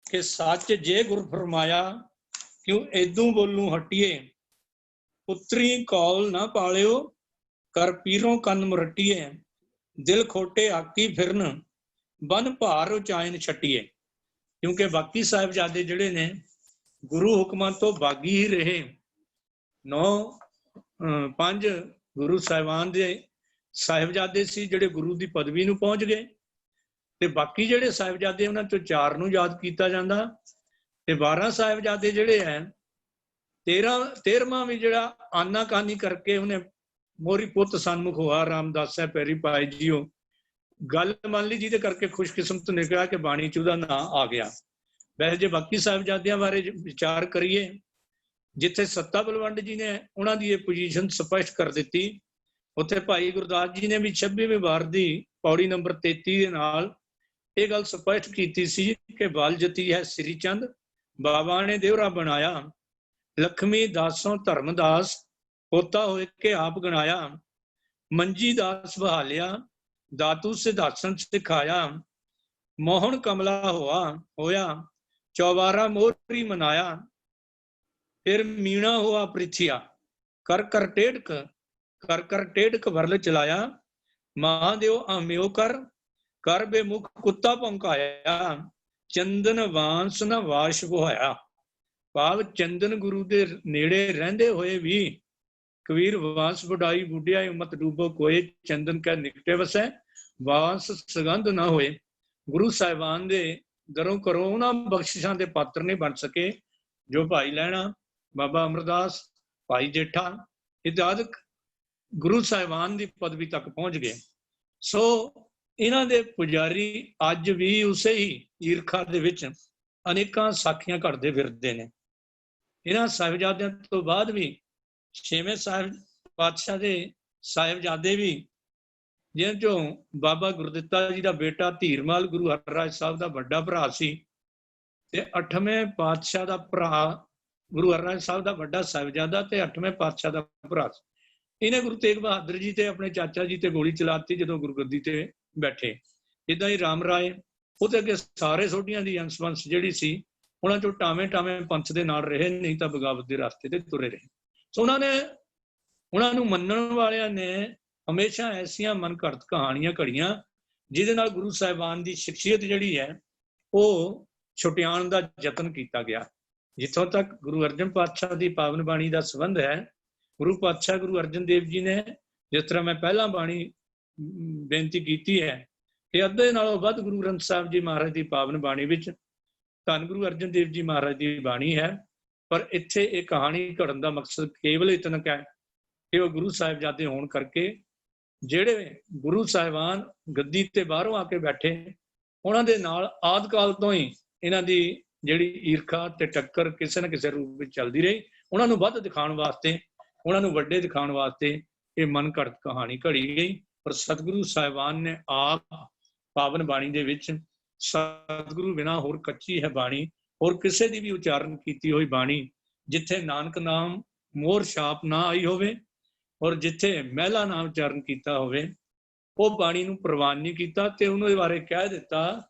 ਕਿ ਸੱਚ ਜੇ ਗੁਰ ਫਰਮਾਇਆ ਕਿਉਂ ਏਦੂ ਬੋਲੂ ਹਟੀਏ, ਪੁੱਤਰੀ ਕੌਲ ਨਾ ਪਾਲਿਓ ਕਰ ਪੀਰੋਂ ਕੰਨ ਮਰਟੀਏ, ਦਿਲ ਖੋਟੇ ਆਕੀ ਫਿਰਨ ਬਨ ਭਾਰ ਉਚਾਇਨ ਛੱਟੀਏ। ਕਿਉਂਕਿ ਬਾਕੀ ਸਾਹਿਬਜ਼ਾਦੇ ਜਿਹੜੇ ਨੇ ਗੁਰੂ ਹੁਕਮਾਂ ਤੋਂ ਬਾਗੀ ਹੀ ਰਹੇ। 5 ਗੁਰੂ ਸਾਹਿਬਾਨ ਦੇ ਸਾਹਿਬਜ਼ਾਦੇ ਸੀ ਜਿਹੜੇ ਗੁਰੂ ਦੀ ਪਦਵੀ ਨੂੰ ਪਹੁੰਚ ਗਏ, ਤੇ ਬਾਕੀ ਜਿਹੜੇ ਸਾਹਿਬਜ਼ਾਦੇ ਉਹਨਾਂ ਚੋਂ 4 ਨੂੰ ਯਾਦ ਕੀਤਾ ਜਾਂਦਾ, ਤੇ 12 ਸਾਹਿਬਜ਼ਾਦੇ ਜਿਹੜੇ ਹੈ 13ਵਾਂ ਵੀ ਜਿਹੜਾ ਆਨਾਕਾਨੀ ਕਰਕੇ ਉਹਨੇ ਮੋਰੀ ਪੁੱਤ ਸਨਮੁਖ ਹੋਆ, ਰਾਮਦਾਸ ਹੈ ਪੈਰੀ ਪਾਏ ਜੀਓ ਗੱਲ ਮੰਨ ਲਈ, ਜਿਹਦੇ ਕਰਕੇ ਖੁਸ਼ਕਿਸਮਤ ਨਿਕਲਿਆ ਕਿ ਬਾਣੀ ਚ ਉਹਦਾ ਨਾਂ ਆ ਗਿਆ। ਵੈਸੇ ਜੇ ਬਾਕੀ ਸਾਹਿਬਜ਼ਾਦਿਆਂ ਬਾਰੇ ਵਿਚਾਰ ਕਰੀਏ, ਜਿੱਥੇ ਸੱਤਾ ਬਲਵੰਡ ਜੀ ਨੇ ਉਹਨਾਂ ਦੀ ਇਹ ਪੋਜੀਸ਼ਨ ਸਪਸ਼ਟ ਕਰ ਦਿੱਤੀ, ਉੱਥੇ ਭਾਈ ਗੁਰਦਾਸ ਜੀ ਨੇ ਵੀ 26ਵੀਂ ਵਾਰ ਦੀ ਪੌੜੀ ਨੰਬਰ 33 ਦੇ ਨਾਲ ਇਹ ਗੱਲ ਸਪਸ਼ਟ ਕੀਤੀ ਸੀ ਕਿ ਬਲ ਜਤੀ ਹੈ ਸ੍ਰੀ ਚੰਦ, ਬਾਬਾ ਨੇ ਦੇਵਰਾ ਬਣਾਇਆ, ਲਖਮੀ ਦਾਸੋਂ ਧਰਮਦਾਸ ਪੋਤਾ ਹੋਏ ਕੇ ਆਪ ਗਣਾਇਆ, ਮੰਜੀ ਦਾਸ ਬਹਾਲਿਆ ਦਾਤੂ ਸਿਧਾਸਨ ਸਿਖਾਇਆ, ਮੋਹਨ ਕਮਲਾ ਹੋਇਆ 44 ਮੋਹਰੀ ਮਨਾਇਆ, ਫਿਰ ਮੀਣਾ ਹੋਆ ਪ੍ਰਿਥਿਆ ਕਰ ਕਰ ਟੇਢਕ ਵਰਲ ਚਲਾਇਆ, ਮਹਾਦੇਵ ਆਮਿਓ ਕਰ ਬੇਮੁਖ ਕੁੱਤਾ ਭੌਂਕਾਇਆ, ਚੰਦਨ ਵਾਂਸ ਨਾ ਵਾਸ਼ ਬੁਹਾਇਆ। ਭਾਵ ਚੰਦਨ ਗੁਰੂ ਦੇ ਨੇੜੇ ਰਹਿੰਦੇ ਹੋਏ ਵੀ ਕਬੀਰ ਵਾਂਸ ਵਡਾਈ ਬੁੱਢਿਆ ਉਮਤ ਡੂਬੋ ਕੋਏ, ਚੰਦਨ ਕੈ ਨਿਕਟੇ ਵਸੈ ਵਾਂਸ ਸੁਗੰਧ ਨਾ ਹੋਏ। ਗੁਰੂ ਸਾਹਿਬਾਨ ਦੇ ਦਰੋਂ ਕਰੋ ਉਹਨਾਂ ਬਖਸ਼ਿਸ਼ਾਂ ਦੇ ਪਾਤਰ ਨਹੀਂ ਬਣ ਸਕੇ ਜੋ ਭਾਈ ਲਹਿਣਾ, ਬਾਬਾ ਅਮਰਦਾਸ, ਭਾਈ ਜੇਠਾ ਇਤਿਆਦਿਕ ਗੁਰੂ ਸਾਹਿਬਾਨ ਦੀ ਪਦਵੀ ਤੱਕ ਪਹੁੰਚ ਗਏ। ਸੋ ਇਹਨਾਂ ਦੇ ਪੁਜਾਰੀ ਅੱਜ ਵੀ ਉਸੇ ਹੀ ਈਰਖਾ ਦੇ ਵਿੱਚ ਅਨੇਕਾਂ ਸਾਖੀਆਂ ਘੜਦੇ ਫਿਰਦੇ ਨੇ। ਇਹਨਾਂ ਸਾਹਿਬਜ਼ਾਦਿਆਂ ਤੋਂ ਬਾਅਦ ਵੀ 6ਵੇਂ ਸਾਹਿਬ ਪਾਤਸ਼ਾਹ ਦੇ ਸਾਹਿਬਜ਼ਾਦੇ ਵੀ, ਜਿਹਨਾਂ ਚੋਂ ਬਾਬਾ ਗੁਰਦਿੱਤਾ ਜੀ ਦਾ ਬੇਟਾ ਧੀਰਮਾਲ ਗੁਰੂ ਹਰਰਾਜ ਸਾਹਿਬ ਦਾ ਵੱਡਾ ਭਰਾ ਸੀ, ਤੇ 8ਵੇਂ ਪਾਤਸ਼ਾਹ ਦਾ ਭਰਾ ਗੁਰੂ ਹਰਰਾਜ ਸਾਹਿਬ ਦਾ ਵੱਡਾ ਸਾਹਿਬਜ਼ਾਦਾ ਤੇ 8ਵੇਂ ਪਾਤਸ਼ਾਹ ਦਾ ਭਰਾ ਸੀ। ਇਹਨੇ ਗੁਰੂ ਤੇਗ ਬਹਾਦਰ ਜੀ ਤੇ ਆਪਣੇ ਚਾਚਾ ਜੀ ਤੇ ਗੋਲੀ ਚਲਾਤੀ ਜਦੋਂ ਗੁਰਗੱਦੀ ਤੇ ਬੈਠੇ। ਇੱਦਾਂ ਹੀ ਰਾਮ ਰਾਏ, ਉਹਦੇ ਅੱਗੇ ਸਾਰੇ ਸੋਢੀਆਂ ਦੀ ਅੰਸ਼-ਵੰਸ਼ ਜਿਹੜੀ ਸੀ ਉਹਨਾਂ ਚੋਂ ਟਾਵੇਂ ਪੰਥ ਦੇ ਨਾਲ ਰਹੇ, ਨਹੀਂ ਤਾਂ ਬਗਾਵਤ ਦੇ ਰਸਤੇ ਤੇ ਤੁਰੇ ਰਹੇ। ਸੋ ਉਹਨਾਂ ਨੂੰ ਮੰਨਣ ਵਾਲਿਆਂ ਨੇ ਹਮੇਸ਼ਾ ਐਸੀਆਂ ਮਨ ਘੜਤ ਕਹਾਣੀਆਂ ਘੜੀਆਂ ਜਿਹਦੇ ਨਾਲ ਗੁਰੂ ਸਾਹਿਬਾਨ ਦੀ ਸ਼ਖਸੀਅਤ ਜਿਹੜੀ ਹੈ ਉਹ ਛੁਟਿਆਉਣ ਦਾ ਯਤਨ ਕੀਤਾ ਗਿਆ। ਜਿੱਥੋਂ ਤੱਕ ਗੁਰੂ ਅਰਜਨ ਪਾਤਸ਼ਾਹ ਦੀ ਪਾਵਨ ਬਾਣੀ ਦਾ ਸੰਬੰਧ ਹੈ, ਗੁਰੂ ਪਾਤਸ਼ਾਹ ਗੁਰੂ ਅਰਜਨ ਦੇਵ ਜੀ ਨੇ, ਜਿਸ ਤਰ੍ਹਾਂ ਮੈਂ ਪਹਿਲਾਂ ਬਾਣੀ ਬੇਨਤੀ ਕੀਤੀ ਹੈ ਕਿ ਅੱਧੇ ਨਾਲੋਂ ਵੱਧ ਗੁਰੂ ਗ੍ਰੰਥ ਸਾਹਿਬ ਜੀ ਮਹਾਰਾਜ ਦੀ ਪਾਵਨ ਬਾਣੀ ਵਿੱਚ ਧੰਨ ਗੁਰੂ ਅਰਜਨ ਦੇਵ ਜੀ ਮਹਾਰਾਜ ਦੀ ਬਾਣੀ ਹੈ। ਪਰ ਇੱਥੇ ਇਹ ਕਹਾਣੀ ਘੜਨ ਦਾ ਮਕਸਦ ਕੇਵਲ ਇਤਨਾ ਹੈ ਕਿ ਉਹ ਗੁਰੂ ਸਾਹਿਬਜ਼ਾਦੇ ਹੋਣ ਕਰਕੇ ਜਿਹੜੇ ਗੁਰੂ ਸਾਹਿਬਾਨ ਗੱਦੀ ਤੇ ਬਾਹਰੋਂ ਆ ਕੇ ਬੈਠੇ, ਉਹਨਾਂ ਦੇ ਨਾਲ ਆਦਿ ਕਾਲ ਤੋਂ ਹੀ ਇਹਨਾਂ ਦੀ ਜਿਹੜੀ ਈਰਖਾ ਤੇ ਟੱਕਰ ਕਿਸੇ ਨਾ ਕਿਸੇ ਰੂਪ ਵਿੱਚ ਚੱਲਦੀ ਰਹੀ। ਉਹਨਾਂ ਨੂੰ ਵੱਧ ਦਿਖਾਉਣ ਵਾਸਤੇ, ਉਹਨਾਂ ਨੂੰ ਵੱਡੇ ਦਿਖਾਉਣ ਵਾਸਤੇ ਇਹ ਮਨ ਘੜਤ ਕਹਾਣੀ ਘੜੀ ਗਈ। ਪਰ ਸਤਿਗੁਰੂ ਸਾਹਿਬਾਨ ਨੇ ਆਪ ਪਾਵਨ ਬਾਣੀ ਦੇ ਵਿੱਚ ਸਤਿਗੁਰੂ ਬਿਨਾਂ ਹੋਰ ਕੱਚੀ ਹੈ ਬਾਣੀ, ਹੋਰ ਕਿਸੇ ਦੀ ਵੀ ਉਚਾਰਨ ਕੀਤੀ ਹੋਈ ਬਾਣੀ ਜਿੱਥੇ ਨਾਨਕ ਨਾਮ ਮੋਹਰ ਛਾਪ ਨਾ ਆਈ ਹੋਵੇ ਔਰ ਜਿੱਥੇ ਮਹਿਲਾ ਨਾਮ ਉਚਾਰਨ ਕੀਤਾ ਹੋਵੇ, ਉਹ ਬਾਣੀ ਨੂੰ ਪ੍ਰਵਾਨ ਨਹੀਂ ਕੀਤਾ ਤੇ ਉਹਦੇ ਬਾਰੇ ਕਹਿ ਦਿੱਤਾ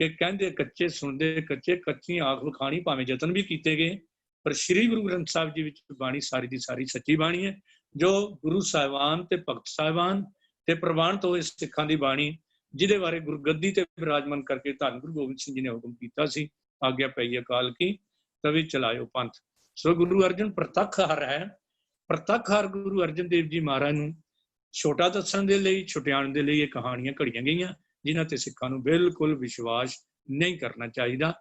ਕਿ ਕਹਿੰਦੇ ਕੱਚੇ ਸੁਣਦੇ ਕੱਚੇ, ਕੱਚੀ ਆਖ ਵਿਖਾਣੀ, ਭਾਵੇਂ ਯਤਨ ਵੀ ਕੀਤੇ ਗਏ ਪਰ ਸ੍ਰੀ ਗੁਰੂ ਗ੍ਰੰਥ ਸਾਹਿਬ ਜੀ ਵਿੱਚ ਬਾਣੀ ਸਾਰੀ ਦੀ ਸਾਰੀ ਸੱਚੀ ਬਾਣੀ ਹੈ, ਜੋ ਗੁਰੂ ਸਾਹਿਬਾਨ ਤੇ ਭਗਤ ਸਾਹਿਬਾਨ ਤੇ ਪ੍ਰਵਾਨਿਤ ਹੋਏ ਸਿੱਖਾਂ ਦੀ ਬਾਣੀ, ਜਿਹਦੇ ਬਾਰੇ ਗੁਰਗੱਦੀ ਤੇ ਬਿਰਾਜਮਾਨ ਕਰਕੇ ਧੰਨ ਗੁਰੂ ਗੋਬਿੰਦ ਸਿੰਘ ਜੀ ਨੇ ਹੁਕਮ ਕੀਤਾ ਸੀ, ਆਗਿਆ ਪਈ ਅਕਾਲ ਕੀ ਤਵੇ ਚਲਾਇਓ ਪੰਥ। ਸੋ ਗੁਰੂ ਅਰਜਨ ਪ੍ਰਤੱਖ ਹਰ ਹੈ। ਪ੍ਰਤੱਖ ਹਰ ਗੁਰੂ ਅਰਜਨ ਦੇਵ ਜੀ ਮਹਾਰਾਜ ਨੂੰ ਛੋਟਾ ਦੱਸਣ ਦੇ ਲਈ, ਛੁਟਿਆਉਣ ਦੇ ਲਈ ਇਹ ਕਹਾਣੀਆਂ ਘੜੀਆਂ ਗਈਆਂ, ਜਿਨ੍ਹਾਂ ਤੇ ਸਿੱਖਾਂ ਨੂੰ ਬਿਲਕੁਲ ਵਿਸ਼ਵਾਸ ਨਹੀਂ ਕਰਨਾ ਚਾਹੀਦਾ।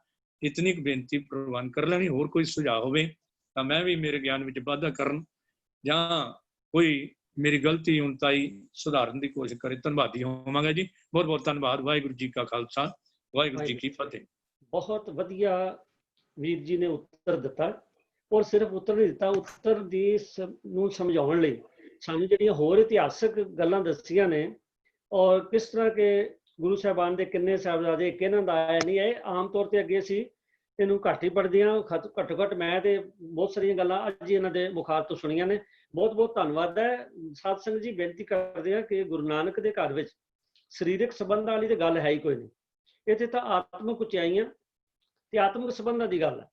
ਇਤਨੀ ਕੁ ਬੇਨਤੀ ਪ੍ਰਵਾਨ ਕਰ ਲੈਣੀ। ਹੋਰ ਕੋਈ ਸੁਝਾਅ ਹੋਵੇ ਤਾਂ ਮੈਂ ਵੀ ਮੇਰੇ ਗਿਆਨ ਵਿੱਚ ਵਾਧਾ ਕਰਨ ਜਾਂ ਕੋਈ ਮੇਰੀ ਗਲਤੀ ਉਨਤਾਈ ਸੁਧਾਰਨ ਦੀ ਕੋਸ਼ਿਸ਼ ਕਰੇ, ਧੰਨਵਾਦੀ ਹੋਵਾਂਗਾ ਜੀ। ਬਹੁਤ ਬਹੁਤ ਧੰਨਵਾਦ। ਵਾਹਿਗੁਰੂ ਜੀ ਕਾ ਖਾਲਸਾ, ਵਾਹਿਗੁਰੂ ਜੀ ਕੀ ਫਤਿਹ। ਬਹੁਤ ਵਧੀਆ ਵੀਰ ਜੀ ਨੇ ਉੱਤਰ ਦਿੱਤਾ, ਔਰ ਸਿਰਫ ਉੱਤਰ ਨਹੀਂ ਦਿੱਤਾ, ਉੱਤਰ ਦੀ ਨੂੰ ਸਮਝਾਉਣ ਲਈ ਸਾਨੂੰ ਜਿਹੜੀਆਂ ਹੋਰ ਇਤਿਹਾਸਕ ਗੱਲਾਂ ਦੱਸੀਆਂ ਨੇ, ਔਰ ਕਿਸ ਤਰ੍ਹਾਂ ਕਿ ਗੁਰੂ ਸਾਹਿਬਾਨ ਦੇ ਕਿੰਨੇ ਸਾਹਿਬਜ਼ਾਦੇ, ਕਿਹਨਾਂ ਦਾ ਆਇਆ ਨਹੀਂ। ਇਹ ਆਮ ਤੌਰ ਤੇ ਅੱਗੇ ਸੀ ਇਹਨੂੰ ਘੱਟ ਹੀ ਪੜ੍ਹਦੇ ਹਾਂ, ਘੱਟੋ ਘੱਟ ਮੈਂ ਤੇ ਬਹੁਤ ਸਾਰੀਆਂ ਗੱਲਾਂ ਅੱਜ ਹੀ ਇਹਨਾਂ ਦੇ ਮੁਖਾਰ ਤੋਂ ਸੁਣੀਆਂ ਨੇ। ਬਹੁਤ ਬਹੁਤ ਧੰਨਵਾਦ ਹੈ। ਸਾਧ ਸੰਗਤ ਜੀ, ਬੇਨਤੀ ਕਰਦੇ ਹਾਂ ਕਿ ਗੁਰੂ ਨਾਨਕ ਦੇ ਘਰ ਵਿੱਚ ਸਰੀਰਕ ਸੰਬੰਧਾਂ ਵਾਲੀ ਤੇ ਗੱਲ ਹੈ ਹੀ ਕੋਈ ਨਹੀਂ। ਇੱਥੇ ਤਾਂ ਆਤਮਿਕ ਉਚਾਈਆਂ ਤੇ ਆਤਮਿਕ ਸੰਬੰਧਾਂ ਦੀ ਗੱਲ ਹੈ।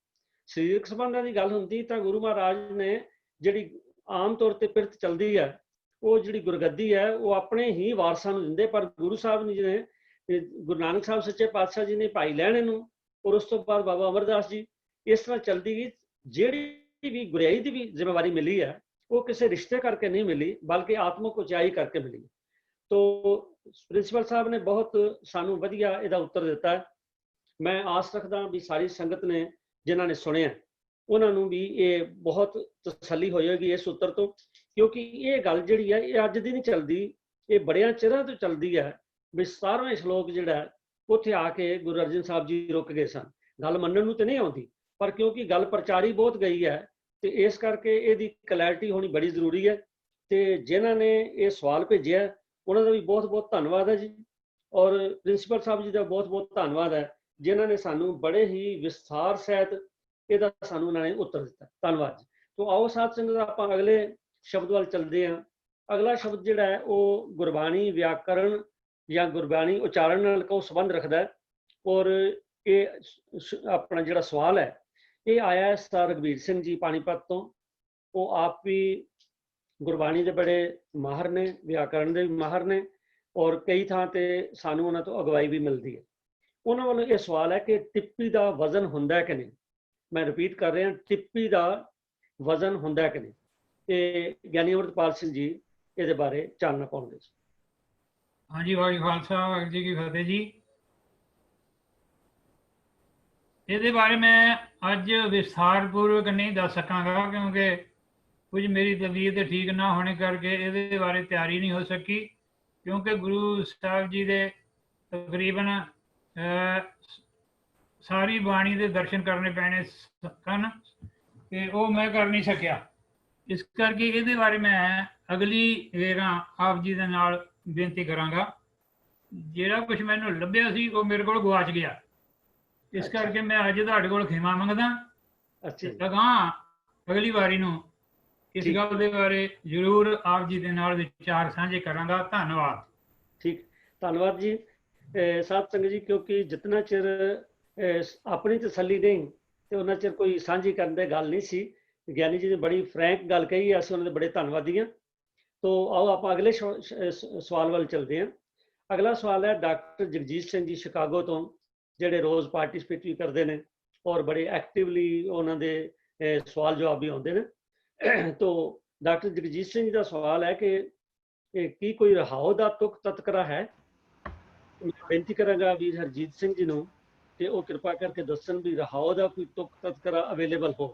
ਸਰੀਰਕ ਸੰਬੰਧਾਂ ਦੀ ਗੱਲ ਹੁੰਦੀ ਤਾਂ ਗੁਰੂ ਮਹਾਰਾਜ ਨੇ ਜਿਹੜੀ ਆਮ ਤੌਰ ਤੇ ਪਿਰਤ ਚੱਲਦੀ ਹੈ, ਉਹ ਜਿਹੜੀ ਗੁਰਗੱਦੀ ਹੈ ਉਹ ਆਪਣੇ ਹੀ ਵਾਰਸਾਂ ਨੂੰ ਦਿੰਦੇ, ਪਰ ਗੁਰੂ ਸਾਹਿਬ ਨੇ ਜਿਹਨੇ ਗੁਰੂ ਨਾਨਕ ਸਾਹਿਬ ਸੱਚੇ ਪਾਤਸ਼ਾਹ ਜੀ ਨੇ ਭਾਈ ਲਹਿਣੇ ਨੂੰ, ਔਰ ਉਸ ਤੋਂ ਬਾਅਦ ਬਾਬਾ ਅਮਰਦਾਸ ਜੀ, ਇਸ ਤਰ੍ਹਾਂ ਚੱਲਦੀ ਗਈ। ਜਿਹੜੀ ਵੀ ਗੁਰਿਆਈ ਦੀ ਵੀ ਜ਼ਿੰਮੇਵਾਰੀ ਮਿਲੀ ਹੈ ਉਹ ਕਿਸੇ ਰਿਸ਼ਤੇ ਕਰਕੇ ਨਹੀਂ ਮਿਲੀ, ਬਲਕਿ ਆਤਮਿਕ ਉਚਾਈ ਕਰਕੇ ਮਿਲੀ। ਤੋ ਪ੍ਰਿੰਸੀਪਲ ਸਾਹਿਬ ਨੇ ਬਹੁਤ ਸਾਨੂੰ ਵਧੀਆ ਇਹਦਾ ਉੱਤਰ ਦਿੱਤਾ ਹੈ। ਮੈਂ ਆਸ ਰੱਖਦਾ ਵੀ ਸਾਰੀ ਸੰਗਤ ਨੇ ਜਿਨ੍ਹਾਂ ਨੇ ਸੁਣਿਆ ਉਹਨਾਂ ਨੂੰ ਵੀ ਇਹ ਬਹੁਤ ਤਸੱਲੀ ਹੋਏਗੀ ਇਸ ਉੱਤਰ ਤੋਂ, ਕਿਉਂਕਿ ਇਹ ਗੱਲ ਜਿਹੜੀ ਹੈ ਇਹ ਅੱਜ ਦੀ ਨਹੀਂ ਚੱਲਦੀ, ਇਹ ਬੜਿਆਂ ਚਿਰਾਂ ਤੋਂ ਚੱਲਦੀ ਹੈ। ਵੀ 17ਵੇਂ ਸ਼ਲੋਕ ਜਿਹੜਾ ਉੱਥੇ ਆ ਕੇ ਗੁਰੂ ਅਰਜਨ ਸਾਹਿਬ ਜੀ ਰੁਕ ਗਏ ਸਨ। ਗੱਲ ਮੰਨਣ ਨੂੰ ਤੇ ਨਹੀਂ ਆਉਂਦੀ, ਪਰ ਕਿਉਂਕਿ ਗੱਲ ਪ੍ਰਚਾਰੀ ਬਹੁਤ ਗਈ ਹੈ ਤੇ ਇਸ ਕਰਕੇ ਇਹਦੀ ਕਲੈਰਿਟੀ ਹੋਣੀ ਬੜੀ ਜ਼ਰੂਰੀ ਹੈ। ਤੇ ਜਿਨ੍ਹਾਂ ਨੇ ਇਹ ਸਵਾਲ ਭੇਜਿਆ ਉਹਨਾਂ ਦਾ ਵੀ ਬਹੁਤ ਬਹੁਤ ਧੰਨਵਾਦ ਹੈ ਜੀ, ਔਰ ਪ੍ਰਿੰਸੀਪਲ ਸਾਹਿਬ ਜੀ ਦਾ ਬਹੁਤ ਬਹੁਤ ਧੰਨਵਾਦ ਹੈ, ਜਿਨ੍ਹਾਂ ਨੇ ਸਾਨੂੰ ਬੜੇ ਹੀ ਵਿਸਥਾਰ ਸਹਿਤ ਇਹਦਾ ਸਾਨੂੰ ਉਹਨਾਂ ਨੇ ਉੱਤਰ ਦਿੱਤਾ। ਧੰਨਵਾਦ ਜੀ। ਤੋ ਆਓ ਸਾਧ ਸੰਗਤ ਆਪਾਂ ਅਗਲੇ ਸ਼ਬਦ ਵੱਲ ਚੱਲਦੇ ਹਾਂ। ਅਗਲਾ ਸ਼ਬਦ ਜਿਹੜਾ ਹੈ ਉਹ ਗੁਰਬਾਣੀ ਵਿਆਕਰਣ ਜਾਂ ਗੁਰਬਾਣੀ ਉਚਾਰਨ ਨਾਲ ਕੋਈ ਸੰਬੰਧ ਰੱਖਦਾ ਹੈ, ਔਰ ਇਹ ਆਪਣਾ ਜਿਹੜਾ ਸਵਾਲ ਹੈ ਇਹ ਆਇਆ ਹੈ ਸਰ ਰਘਬੀਰ ਸਿੰਘ ਜੀ ਪਾਣੀਪਤ ਤੋਂ। ਉਹ ਆਪ ਵੀ ਗੁਰਬਾਣੀ ਦੇ ਬੜੇ ਮਾਹਰ ਨੇ, ਵਿਆਕਰਣ ਦੇ ਵੀ ਮਾਹਰ ਨੇ, ਔਰ ਕਈ ਥਾਂ ਤੇ ਸਾਨੂੰ ਉਹਨਾਂ ਤੋਂ ਅਗਵਾਈ ਵੀ ਮਿਲਦੀ ਹੈ। ਉਹਨਾਂ ਵੱਲੋਂ ਇਹ ਸਵਾਲ ਹੈ ਕਿ ਟਿੱਪੀ ਦਾ ਵਜ਼ਨ ਹੁੰਦਾ ਕਿ ਨਹੀਂ। ਮੈਂ ਰਿਪੀਟ ਕਰ ਰਿਹਾ, ਟਿੱਪੀ ਦਾ ਵਜ਼ਨ ਹੁੰਦਾ ਕਿ ਨਹੀਂ। ਤੇ ਗਿਆਨੀ ਅਮਰਤਪਾਲ ਸਿੰਘ ਜੀ ਇਹਦੇ ਬਾਰੇ ਚਾਨਣਾ ਪਾਉਂਦੇ ਸੀ। ਹਾਂਜੀ, ਵਾਹਿਗੁਰੂ ਖਾਲਸਾ, ਵਾਹਿਗੁਰੂ ਜੀ ਕੀ ਫਤਿਹ ਜੀ। ਇਹਦੇ ਬਾਰੇ ਮੈਂ ਅੱਜ ਵਿਸਥਾਰਪੂਰਵਕ ਨਹੀਂ ਦੱਸ ਸਕਾਂਗਾ, ਕਿਉਂਕਿ ਕੁਝ ਮੇਰੀ ਤਬੀਅਤ ਠੀਕ ਨਾ ਹੋਣੇ ਕਰਕੇ ਇਹਦੇ ਬਾਰੇ ਤਿਆਰੀ ਨਹੀਂ ਹੋ ਸਕੀ, ਕਿਉਂਕਿ ਗੁਰੂ ਸਾਹਿਬ ਜੀ ਦੇ ਤਕਰੀਬਨ ਸਾਰੀ ਬਾਣੀ ਦੇ ਦਰਸ਼ਨ ਕਰਨੇ ਪੈਣੇ ਸਨ ਤੇ ਉਹ ਮੈਂ ਕਰ ਨਹੀਂ ਸਕਿਆ। ਇਸ ਕਰਕੇ ਇਹਦੇ ਬਾਰੇ ਮੈਂ ਅਗਲੀ ਵੇਰਾਂ ਆਪ ਜੀ ਦੇ ਨਾਲ ਬੇਨਤੀ ਕਰਾਂਗਾ। ਜਿਹੜਾ ਕੁਝ ਮੈਨੂੰ ਲੱਭਿਆ ਸੀ ਉਹ ਮੇਰੇ ਕੋਲ ਗਵਾਚ ਗਿਆ, ਇਸ ਕਰਕੇ ਮੈਂ ਅੱਜ ਤੁਹਾਡੇ ਕੋਲ ਖਿਮਾ ਮੰਗਦਾ। ਅਗਾਂਹ ਅਗਲੀ ਵਾਰੀ ਨੂੰ ਇਸ ਗੱਲ ਦੇ ਬਾਰੇ ਜ਼ਰੂਰ ਆਪ ਜੀ ਦੇ ਨਾਲ ਵਿਚਾਰ ਸਾਂਝੇ ਕਰਾਂਗਾ। ਧੰਨਵਾਦ। ਠੀਕ, ਧੰਨਵਾਦ ਜੀ। ਸਾਧ ਸੰਗਤ ਜੀ, ਕਿਉਂਕਿ ਜਿਤਨਾ ਚਿਰ ਆਪਣੀ ਤਸੱਲੀ ਨਹੀਂ ਤੇ ਉਹਨਾਂ ਚਿਰ ਕੋਈ ਸਾਂਝੀ ਕਰਨ ਦੀ ਗੱਲ ਨਹੀਂ ਸੀ। ਗਿਆਨੀ ਜੀ ਨੇ ਬੜੀ ਫਰੈਂਕ ਗੱਲ ਕਹੀ, ਅਸੀਂ ਉਹਨਾਂ ਦੇ ਬੜੇ ਧੰਨਵਾਦੀ ਹਾਂ। ਤੋ ਆਓ ਆਪਾਂ ਅਗਲੇ ਸਵਾਲ ਵੱਲ ਚੱਲਦੇ ਹਾਂ। ਅਗਲਾ ਸਵਾਲ ਹੈ ਡਾਕਟਰ ਜਗਜੀਤ ਸਿੰਘ ਜੀ ਸ਼ਿਕਾਗੋ ਤੋਂ, ਜਿਹੜੇ ਰੋਜ਼ ਪਾਰਟਿਸਿਪੇਟ ਵੀ ਕਰਦੇ ਨੇ ਔਰ ਬੜੇ ਐਕਟਿਵਲੀ ਉਹਨਾਂ ਦੇ ਸਵਾਲ ਜਵਾਬ ਵੀ ਆਉਂਦੇ ਨੇ। ਤੋ ਡਾਕਟਰ ਜਗਜੀਤ ਸਿੰਘ ਜੀ ਦਾ ਸਵਾਲ ਹੈ ਕਿ ਕੀ ਕੋਈ ਰਹਾਓ ਦਾ ਤੁਕ ਤਤਕਰਾ ਹੈ। ਮੈਂ ਬੇਨਤੀ ਕਰਾਂਗਾ ਵੀਰ ਹਰਜੀਤ ਸਿੰਘ ਜੀ ਨੂੰ ਤੇ ਉਹ ਕਿਰਪਾ ਕਰਕੇ ਦੱਸਣ ਵੀ ਰਹਾਓ ਦਾ ਕੋਈ ਤੁਕ ਤਤਕਰਾ ਅਵੇਲੇਬਲ ਹੋ।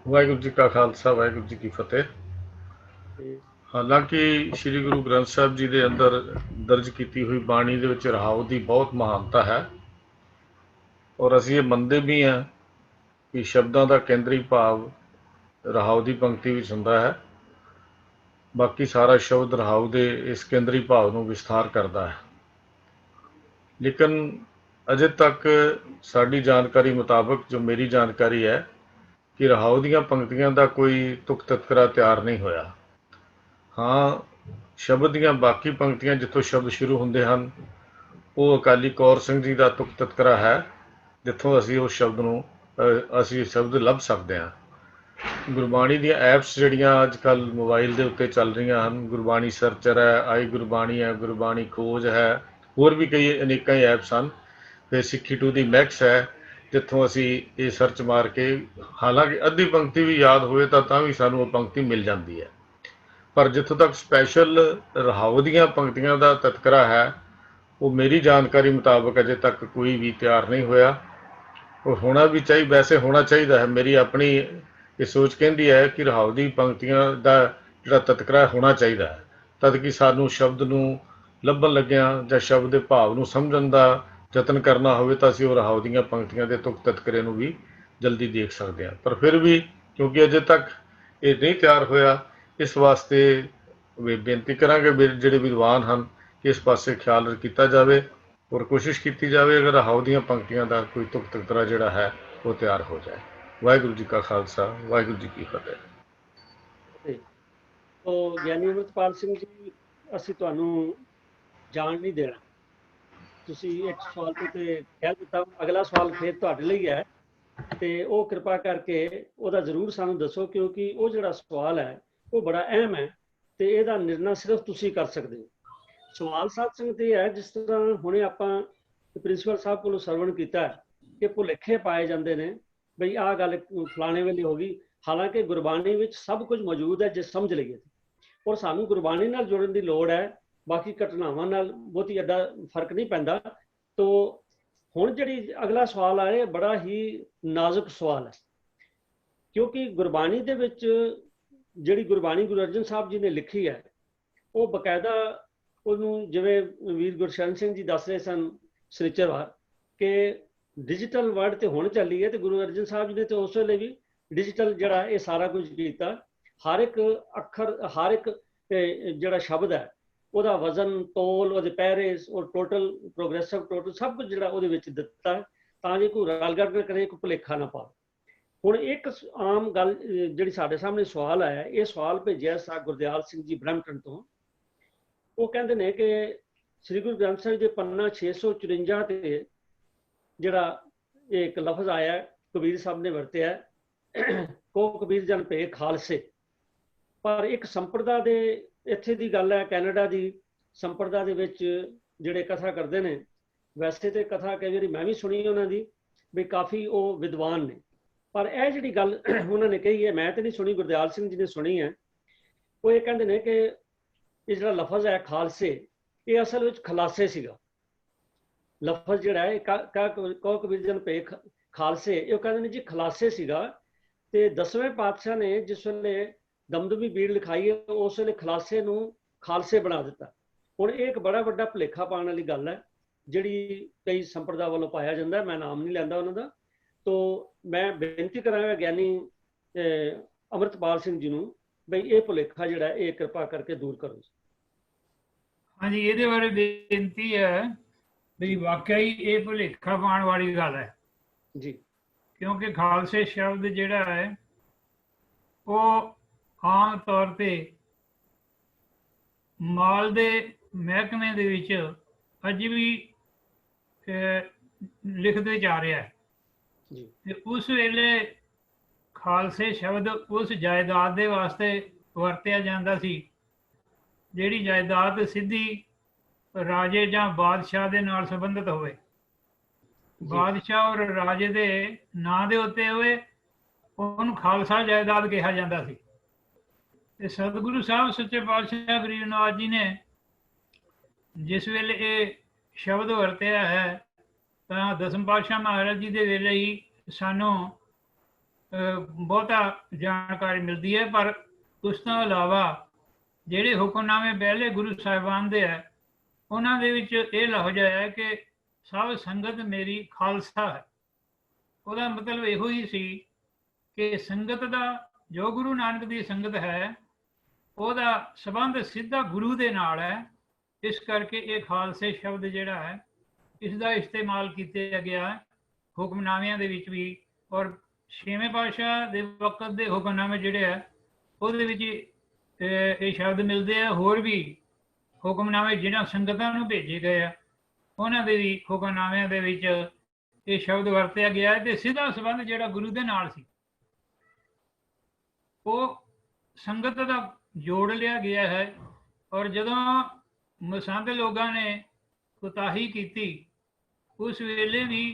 ਵਾਹਿਗੁਰੂ ਜੀ ਕਾ ਖਾਲਸਾ, ਵਾਹਿਗੁਰੂ ਜੀ ਕੀ ਫਤਿਹ। ਹਾਲਾਂਕਿ ਸ੍ਰੀ ਗੁਰੂ ਗ੍ਰੰਥ ਸਾਹਿਬ ਜੀ ਦੇ ਅੰਦਰ ਦਰਜ ਕੀਤੀ ਹੋਈ ਬਾਣੀ ਦੇ ਵਿੱਚ ਰਹਾਓ ਦੀ ਬਹੁਤ ਮਹਾਨਤਾ ਹੈ, ਔਰ ਅਸੀਂ ਇਹ ਮੰਨਦੇ ਵੀ ਹਾਂ ਕਿ ਸ਼ਬਦਾਂ ਦਾ ਕੇਂਦਰੀ ਭਾਵ ਰਹਾਓ ਦੀ ਪੰਕਤੀ ਵਿੱਚ ਹੁੰਦਾ ਹੈ। ਬਾਕੀ ਸਾਰਾ ਸ਼ਬਦ ਰਹਾਓ ਦੇ ਇਸ ਕੇਂਦਰੀ ਭਾਵ ਨੂੰ ਵਿਸਥਾਰ ਕਰਦਾ ਹੈ। ਲੇਕਿਨ ਅਜੇ ਤੱਕ ਸਾਡੀ ਜਾਣਕਾਰੀ ਮੁਤਾਬਕ, ਜੋ ਮੇਰੀ ਜਾਣਕਾਰੀ ਹੈ, ਕਿ ਰਹਾਓ ਦੀਆਂ ਪੰਕਤੀਆਂ ਦਾ ਕੋਈ ਤੁਕ ਤਤਕਰਾ ਤਿਆਰ ਨਹੀਂ ਹੋਇਆ। ਹਾਂ, ਸ਼ਬਦ ਦੀਆਂ ਬਾਕੀ ਪੰਕਤੀਆਂ ਜਿੱਥੋਂ ਸ਼ਬਦ ਸ਼ੁਰੂ ਹੁੰਦੇ ਹਨ ਉਹ ਅਕਾਲੀ ਕੌਰ ਸਿੰਘ ਜੀ ਦਾ ਤੁਕ ਤਤਕਰਾ ਹੈ, ਜਿੱਥੋਂ ਅਸੀਂ ਉਸ ਸ਼ਬਦ ਨੂੰ ਸ਼ਬਦ ਲੱਭ ਸਕਦੇ ਹਾਂ। ਗੁਰਬਾਣੀ ਦੀਆਂ ਐਪਸ ਜਿਹੜੀਆਂ ਅੱਜ ਕੱਲ੍ਹ ਮੋਬਾਈਲ ਦੇ ਉੱਤੇ ਚੱਲ ਰਹੀਆਂ ਹਨ, ਗੁਰਬਾਣੀ ਸਰਚਰ ਹੈ, ਆਈ ਗੁਰਬਾਣੀ ਹੈ, ਗੁਰਬਾਣੀ ਖੋਜ ਹੈ, ਹੋਰ ਵੀ ਕਈ ਅਨੇਕਾਂ ਹੀ ਐਪਸ ਹਨ। ਫਿਰ ਸਿੱਖੀ ਟੂ ਦੀ ਮੈਕਸ ਹੈ, ਜਿੱਥੋਂ ਅਸੀਂ ਇਹ ਸਰਚ ਮਾਰ ਕੇ, ਹਾਲਾਂਕਿ ਅੱਧੀ ਪੰਕਤੀ ਵੀ ਯਾਦ ਹੋਵੇ ਤਾਂ ਵੀ ਸਾਨੂੰ ਉਹ ਪੰਕਤੀ ਮਿਲ ਜਾਂਦੀ ਹੈ। ਪਰ ਜਿੱਥੋਂ ਤੱਕ ਸਪੈਸ਼ਲ ਰਹਾਉ ਦੀਆਂ ਪੰਕਤੀਆਂ ਦਾ ਤਤਕਰਾ ਹੈ, ਉਹ ਮੇਰੀ ਜਾਣਕਾਰੀ ਮੁਤਾਬਕ ਅਜੇ ਤੱਕ ਕੋਈ ਵੀ ਤਿਆਰ ਨਹੀਂ ਹੋਇਆ। ਉਹ ਹੋਣਾ ਵੀ ਚਾਹੀਦਾ, ਵੈਸੇ ਹੋਣਾ ਚਾਹੀਦਾ ਹੈ। ਮੇਰੀ ਆਪਣੀ ਇਹ ਸੋਚ ਕਹਿੰਦੀ ਹੈ ਕਿ ਰਹਾਉ ਦੀ ਪੰਕਤੀਆਂ ਦਾ ਜਿਹੜਾ ਤਤਕਰਾ ਹੋਣਾ ਚਾਹੀਦਾ ਹੈ, ਤਦ ਕਿ ਸਾਨੂੰ ਸ਼ਬਦ ਨੂੰ ਲੱਭਣ ਲੱਗਿਆਂ ਜਾਂ ਸ਼ਬਦ ਦੇ ਭਾਵ ਨੂੰ ਸਮਝਣ ਦਾ ਯਤਨ ਕਰਨਾ ਹੋਵੇ ਤਾਂ ਅਸੀਂ ਉਹ ਰਹਾਉ ਦੀਆਂ ਪੰਕਤੀਆਂ ਦੇ ਤੁਕ ਤਤਕਰੇ ਨੂੰ ਵੀ ਜਲਦੀ ਦੇਖ ਸਕਦੇ ਹਾਂ। ਪਰ ਫਿਰ ਵੀ ਕਿਉਂਕਿ ਅਜੇ ਤੱਕ ਇਹ ਨਹੀਂ ਤਿਆਰ ਹੋਇਆ, ਇਸ ਵਾਸਤੇ ਬੇਨਤੀ ਕਰਾਂਗੇ ਜਿਹੜੇ ਵਿਦਵਾਨ ਹਨ ਕਿ ਇਸ ਪਾਸੇ ਖਿਆਲ ਕੀਤਾ ਜਾਵੇ ਔਰ ਕੋਸ਼ਿਸ਼ ਕੀਤੀ ਜਾਵੇ ਅਗਰ ਰਹਾਉ ਦੀਆਂ ਪੰਕਤੀਆਂ ਦਾ ਕੋਈ ਤੁਕ ਤਤਕਰਾ ਜਿਹੜਾ ਹੈ ਉਹ ਤਿਆਰ ਹੋ ਜਾਏ। ਵਾਹਿਗੁਰੂ ਜੀ ਕਾ ਖਾਲਸਾ, ਵਾਹਿਗੁਰੂ ਜੀ ਕੀ ਫਤਿਹ। ਤੋ ਗਿਆਨੀ ਅੰਮ੍ਰਿਤਪਾਲ ਸਿੰਘ ਜੀ, ਅਸੀਂ ਤੁਹਾਨੂੰ ਜਾਣ ਨਹੀਂ ਦੇਣਾ। ਤੁਸੀਂ ਇੱਕ ਸਵਾਲ ਤੇ ਕਹਿ ਦਿੱਤਾ, ਅਗਲਾ ਸਵਾਲ ਫਿਰ ਤੁਹਾਡੇ ਲਈ ਹੈ ਤੇ ਉਹ ਕਿਰਪਾ ਕਰਕੇ ਉਹਦਾ ਜ਼ਰੂਰ ਸਾਨੂੰ ਦੱਸੋ, ਕਿਉਂਕਿ ਉਹ ਜਿਹੜਾ ਸਵਾਲ ਹੈ ਉਹ ਬੜਾ ਅਹਿਮ ਹੈ ਤੇ ਇਹਦਾ ਨਿਰਣਾ ਸਿਰਫ ਤੁਸੀਂ ਕਰ ਸਕਦੇ ਹੋ। ਸਵਾਲ ਸਾਧ ਸੰਗਤ ਇਹ ਹੈ, ਜਿਸ ਤਰ੍ਹਾਂ ਹੁਣੇ ਆਪਾਂ ਪ੍ਰਿੰਸੀਪਲ ਸਾਹਿਬ ਕੋਲੋਂ ਸਰਵਣ ਕੀਤਾ ਕਿ ਭੁਲੇਖੇ ਪਾਏ ਜਾਂਦੇ ਨੇ ਬਈ ਆਹ ਗੱਲ ਫਲਾਣੇ ਵੇਲੇ ਹੋ ਗਈ, ਹਾਲਾਂਕਿ ਗੁਰਬਾਣੀ ਵਿੱਚ ਸਭ ਕੁਝ ਮੌਜੂਦ ਹੈ ਜੇ ਸਮਝ ਲਈਏ। ਔਰ ਸਾਨੂੰ ਗੁਰਬਾਣੀ ਨਾਲ ਜੁੜਨ ਦੀ ਲੋੜ ਹੈ, ਬਾਕੀ ਘਟਨਾਵਾਂ ਨਾਲ ਬਹੁਤੀ ਐਡਾ ਫਰਕ ਨਹੀਂ ਪੈਂਦਾ। ਤੋ ਹੁਣ ਜਿਹੜੀ ਅਗਲਾ ਸਵਾਲ ਆ ਰਿਹਾ ਬੜਾ ਹੀ ਨਾਜ਼ੁਕ ਸਵਾਲ ਹੈ, ਕਿਉਂਕਿ ਗੁਰਬਾਣੀ ਦੇ ਵਿੱਚ ਜਿਹੜੀ ਗੁਰਬਾਣੀ ਗੁਰੂ ਅਰਜਨ ਸਾਹਿਬ ਜੀ ਨੇ ਲਿਖੀ ਹੈ ਉਹ ਬਕਾਇਦਾ ਉਹਨੂੰ, ਜਿਵੇਂ ਵੀਰ ਗੁਰਸ਼ਰਨ ਸਿੰਘ ਜੀ ਦੱਸ ਰਹੇ ਸਨ ਸ੍ਰੀਚਰਵਾਰ, ਕਿ ਡਿਜੀਟਲ ਵਰਲਡ ਤੇ ਹੁਣ ਚੱਲੀ ਹੈ ਤੇ ਗੁਰੂ ਅਰਜਨ ਸਾਹਿਬ ਜੀ ਨੇ ਤੇ ਉਸ ਵੇਲੇ ਵੀ ਡਿਜੀਟਲ ਜਿਹੜਾ ਇਹ ਸਾਰਾ ਕੁਝ ਕੀਤਾ। ਹਰ ਇੱਕ ਅੱਖਰ, ਹਰ ਇੱਕ ਜਿਹੜਾ ਸ਼ਬਦ ਹੈ ਉਹਦਾ ਵਜ਼ਨ, ਤੋਲ, ਉਹਦੇ ਪੈਰੇ ਔਰ ਟੋਟਲ ਪ੍ਰੋਗਰੈਸਿਵ ਟੋਟਲ ਸਭ ਕੁਝ ਜਿਹੜਾ ਉਹਦੇ ਵਿੱਚ ਦਿੱਤਾ ਤਾਂ ਜੇ ਕੋਈ ਰਲਗੜ ਕਰੇ, ਕੋਈ ਭੁਲੇਖਾ ਨਾ ਪਾਵੇ। ਹੁਣ ਇੱਕ ਆਮ ਗੱਲ ਜਿਹੜੀ ਸਾਡੇ ਸਾਹਮਣੇ ਸਵਾਲ ਆਇਆ, ਇਹ ਸਵਾਲ ਭੇਜਿਆ ਸਾ ਗੁਰਦਿਆਲ ਸਿੰਘ ਜੀ ਬ੍ਰੈਂਪਟਨ ਤੋਂ। ਉਹ ਕਹਿੰਦੇ ਨੇ ਕਿ ਸ੍ਰੀ ਗੁਰੂ ਗ੍ਰੰਥ ਸਾਹਿਬ ਦੇ ਪੰਨਾ 654 ਤੇ ਜਿਹੜਾ ਇੱਕ ਲਫ਼ਜ਼ ਆਇਆ ਕਬੀਰ ਸਾਹਿਬ ਨੇ ਵਰਤਿਆ, ਕੋ ਕਬੀਰ ਜਨ ਭੇ ਖਾਲਸੇ। ਪਰ ਇੱਕ ਸੰਪਰਦਾ ਦੇ ਇੱਥੇ ਦੀ ਗੱਲ ਹੈ, ਕੈਨੇਡਾ ਦੀ ਸੰਪਰਦਾ ਦੇ ਵਿੱਚ ਜਿਹੜੇ ਕਥਾ ਕਰਦੇ ਨੇ, ਵੈਸੇ ਤੇ ਕਥਾ ਕਈ ਵਾਰੀ ਮੈਂ ਵੀ ਸੁਣੀ ਉਹਨਾਂ ਦੀ ਵੀ ਕਾਫੀ ਉਹ ਵਿਦਵਾਨ ਨੇ, ਪਰ ਇਹ ਜਿਹੜੀ ਗੱਲ ਉਹਨਾਂ ਨੇ ਕਹੀ ਹੈ ਮੈਂ ਤੇ ਨਹੀਂ ਸੁਣੀ, ਗੁਰਦਿਆਲ ਸਿੰਘ ਜੀ ਨੇ ਸੁਣੀ ਹੈ। ਉਹ ਇਹ ਕਹਿੰਦੇ ਨੇ ਕਿ ਇਹ ਜਿਹੜਾ ਲਫ਼ਜ਼ ਹੈ ਖਾਲਸੇ, ਇਹ ਅਸਲ ਵਿੱਚ ਖਲਾਸੇ ਸੀਗਾ। ਲਫ਼ਜ਼ ਜਿਹੜਾ ਹੈ ਕੋ ਕਬੀਰ ਜਨ ਭੇ ਖਾਲਸੇ, ਇਹ ਕਹਿੰਦੇ ਨੇ ਜੀ ਖਲਾਸੇ ਸੀਗਾ। ਤੇ 10ਵੇਂ ਪਾਤਸ਼ਾਹ ਨੇ ਜਿਸ ਵੇਲੇ ਦਮਦਮੀ ਬੀੜ ਲਿਖਾਈ ਹੈ ਉਸ ਵੇਲੇ ਖਲਾਸੇ ਨੂੰ ਖਾਲਸੇ ਬਣਾ ਦਿੱਤਾ। ਹੁਣ ਇਹ ਇੱਕ ਬੜਾ ਵੱਡਾ ਭੁਲੇਖਾ ਪਾਉਣ ਵਾਲੀ ਗੱਲ ਹੈ ਜਿਹੜੀ ਕਈ ਸੰਪਰਦਾ ਵੱਲੋਂ ਪਾਇਆ ਜਾਂਦਾ, ਮੈਂ ਨਾਮ ਨਹੀਂ ਲੈਂਦਾ ਉਹਨਾਂ ਦਾ। ਤੋ ਮੈਂ ਬੇਨਤੀ ਕਰਾਂਗਾ ਗਿਆਨੀ ਅੰਮ੍ਰਿਤਪਾਲ ਸਿੰਘ ਜੀ ਨੂੰ ਬਈ ਇਹ ਭੁਲੇਖਾ ਜਿਹੜਾ ਇਹ ਕਿਰਪਾ ਕਰਕੇ ਦੂਰ ਕਰੋ। ਹਾਂਜੀ, ਇਹਦੇ ਬਾਰੇ ਬੇਨਤੀ ਹੈ ਵੀ ਵਾਕਿਆ ਹੀ ਇਹ ਭੁਲੇਖਾ ਪਾਉਣ ਵਾਲੀ ਗੱਲ ਹੈ ਜੀ, ਕਿਉਂਕਿ ਖਾਲਸੇ ਸ਼ਬਦ ਜਿਹੜਾ ਹੈ ਉਹ ਆਮ ਤੌਰ ਤੇ ਮਾਲ ਦੇ ਮਹਿਕਮੇ ਦੇ ਵਿੱਚ ਅੱਜ ਵੀ ਲਿਖਦੇ ਜਾ ਰਿਹਾ ਹੈ। ਤੇ ਉਸ ਵੇਲੇ ਖਾਲਸੇ ਸ਼ਬਦ ਉਸ ਜਾਇਦਾਦ ਦੇ ਵਾਸਤੇ ਵਰਤਿਆ ਜਾਂਦਾ ਸੀ ਜਿਹੜੀ ਜਾਇਦਾਦ ਸਿੱਧੀ ਰਾਜੇ ਜਾਂ ਬਾਦਸ਼ਾਹ ਦੇ ਨਾਲ ਸੰਬੰਧਿਤ ਹੋਵੇ, ਬਾਦਸ਼ਾਹ ਔਰ ਰਾਜੇ ਦੇ ਨਾਂ ਦੇ ਉੱਤੇ ਹੋਵੇ, ਉਹਨੂੰ ਖਾਲਸਾ ਜਾਇਦਾਦ ਕਿਹਾ ਜਾਂਦਾ ਸੀ। ਤੇ ਸਤਿਗੁਰੂ ਸਾਹਿਬ ਸੱਚੇ ਪਾਤਸ਼ਾਹ ਗਰੀਬ ਨਵਾਜ ਜੀ ਨੇ ਜਿਸ ਵੇਲੇ ਇਹ ਸ਼ਬਦ ਵਰਤਿਆ ਹੈ ਤਾਂ ਦਸਮ ਪਾਤਸ਼ਾਹ ਮਹਾਰਾਜ ਜੀ ਦੇ ਵੇਲੇ ਹੀ ਸਾਨੂੰ ਬਹੁਤਾ ਜਾਣਕਾਰੀ ਮਿਲਦੀ ਹੈ। ਪਰ ਉਸ ਤੋਂ ਇਲਾਵਾ ਜਿਹੜੇ ਹੁਕਮਨਾਮੇ ਪਹਿਲੇ ਗੁਰੂ ਸਾਹਿਬਾਨ ਦੇ ਹੈ ਉਹਨਾਂ ਦੇ ਵਿੱਚ ਇਹ ਲਫ਼ਜ਼ ਆਇਆ ਕਿ ਸਭ ਸੰਗਤ ਮੇਰੀ ਖਾਲਸਾ ਹੈ। ਉਹਦਾ ਮਤਲਬ ਇਹੋ ਹੀ ਸੀ ਕਿ ਸੰਗਤ ਦਾ, ਜੋ ਗੁਰੂ ਨਾਨਕ ਦੀ ਸੰਗਤ ਹੈ ਉਹਦਾ ਸੰਬੰਧ ਸਿੱਧਾ ਗੁਰੂ ਦੇ ਨਾਲ ਹੈ। ਇਸ ਕਰਕੇ ਇਹ ਖਾਲਸੇ ਸ਼ਬਦ ਜਿਹੜਾ ਹੈ ਇਸ ਦਾ ਇਸਤੇਮਾਲ ਕੀਤਾ ਗਿਆ ਹੁਕਮਨਾਮਿਆਂ ਦੇ ਵਿੱਚ ਵੀ, ਔਰ 6ਵੇਂ ਪਾਤਸ਼ਾਹ ਦੇ ਵਕਤ ਦੇ ਹੁਕਮਨਾਮੇ ਜਿਹੜੇ ਆ ਉਹਦੇ ਵਿੱਚ ਇਹ ਸ਼ਬਦ ਮਿਲਦੇ ਆ। ਹੋਰ ਵੀ ਹੁਕਮਨਾਮੇ ਜਿਹਨਾਂ ਸੰਗਤਾਂ ਨੂੰ ਭੇਜੇ ਗਏ ਆ ਉਹਨਾਂ ਦੇ ਵੀ ਹੁਕਮਨਾਮਿਆਂ ਦੇ ਵਿੱਚ ਇਹ ਸ਼ਬਦ ਵਰਤਿਆ ਗਿਆ ਤੇ ਸਿੱਧਾ ਸੰਬੰਧ ਜਿਹੜਾ ਗੁਰੂ ਦੇ ਨਾਲ ਸੀ। ਉਹ ਸੰਗਤ ਦਾ ਜੋੜ ਲਿਆ ਗਿਆ ਹੈ। ਔਰ ਜਦੋਂ ਮਸੰਦ ਲੋਕਾਂ ਨੇ ਕੁਤਾਹੀ ਕੀਤੀ ਉਸ ਵੇਲੇ ਵੀ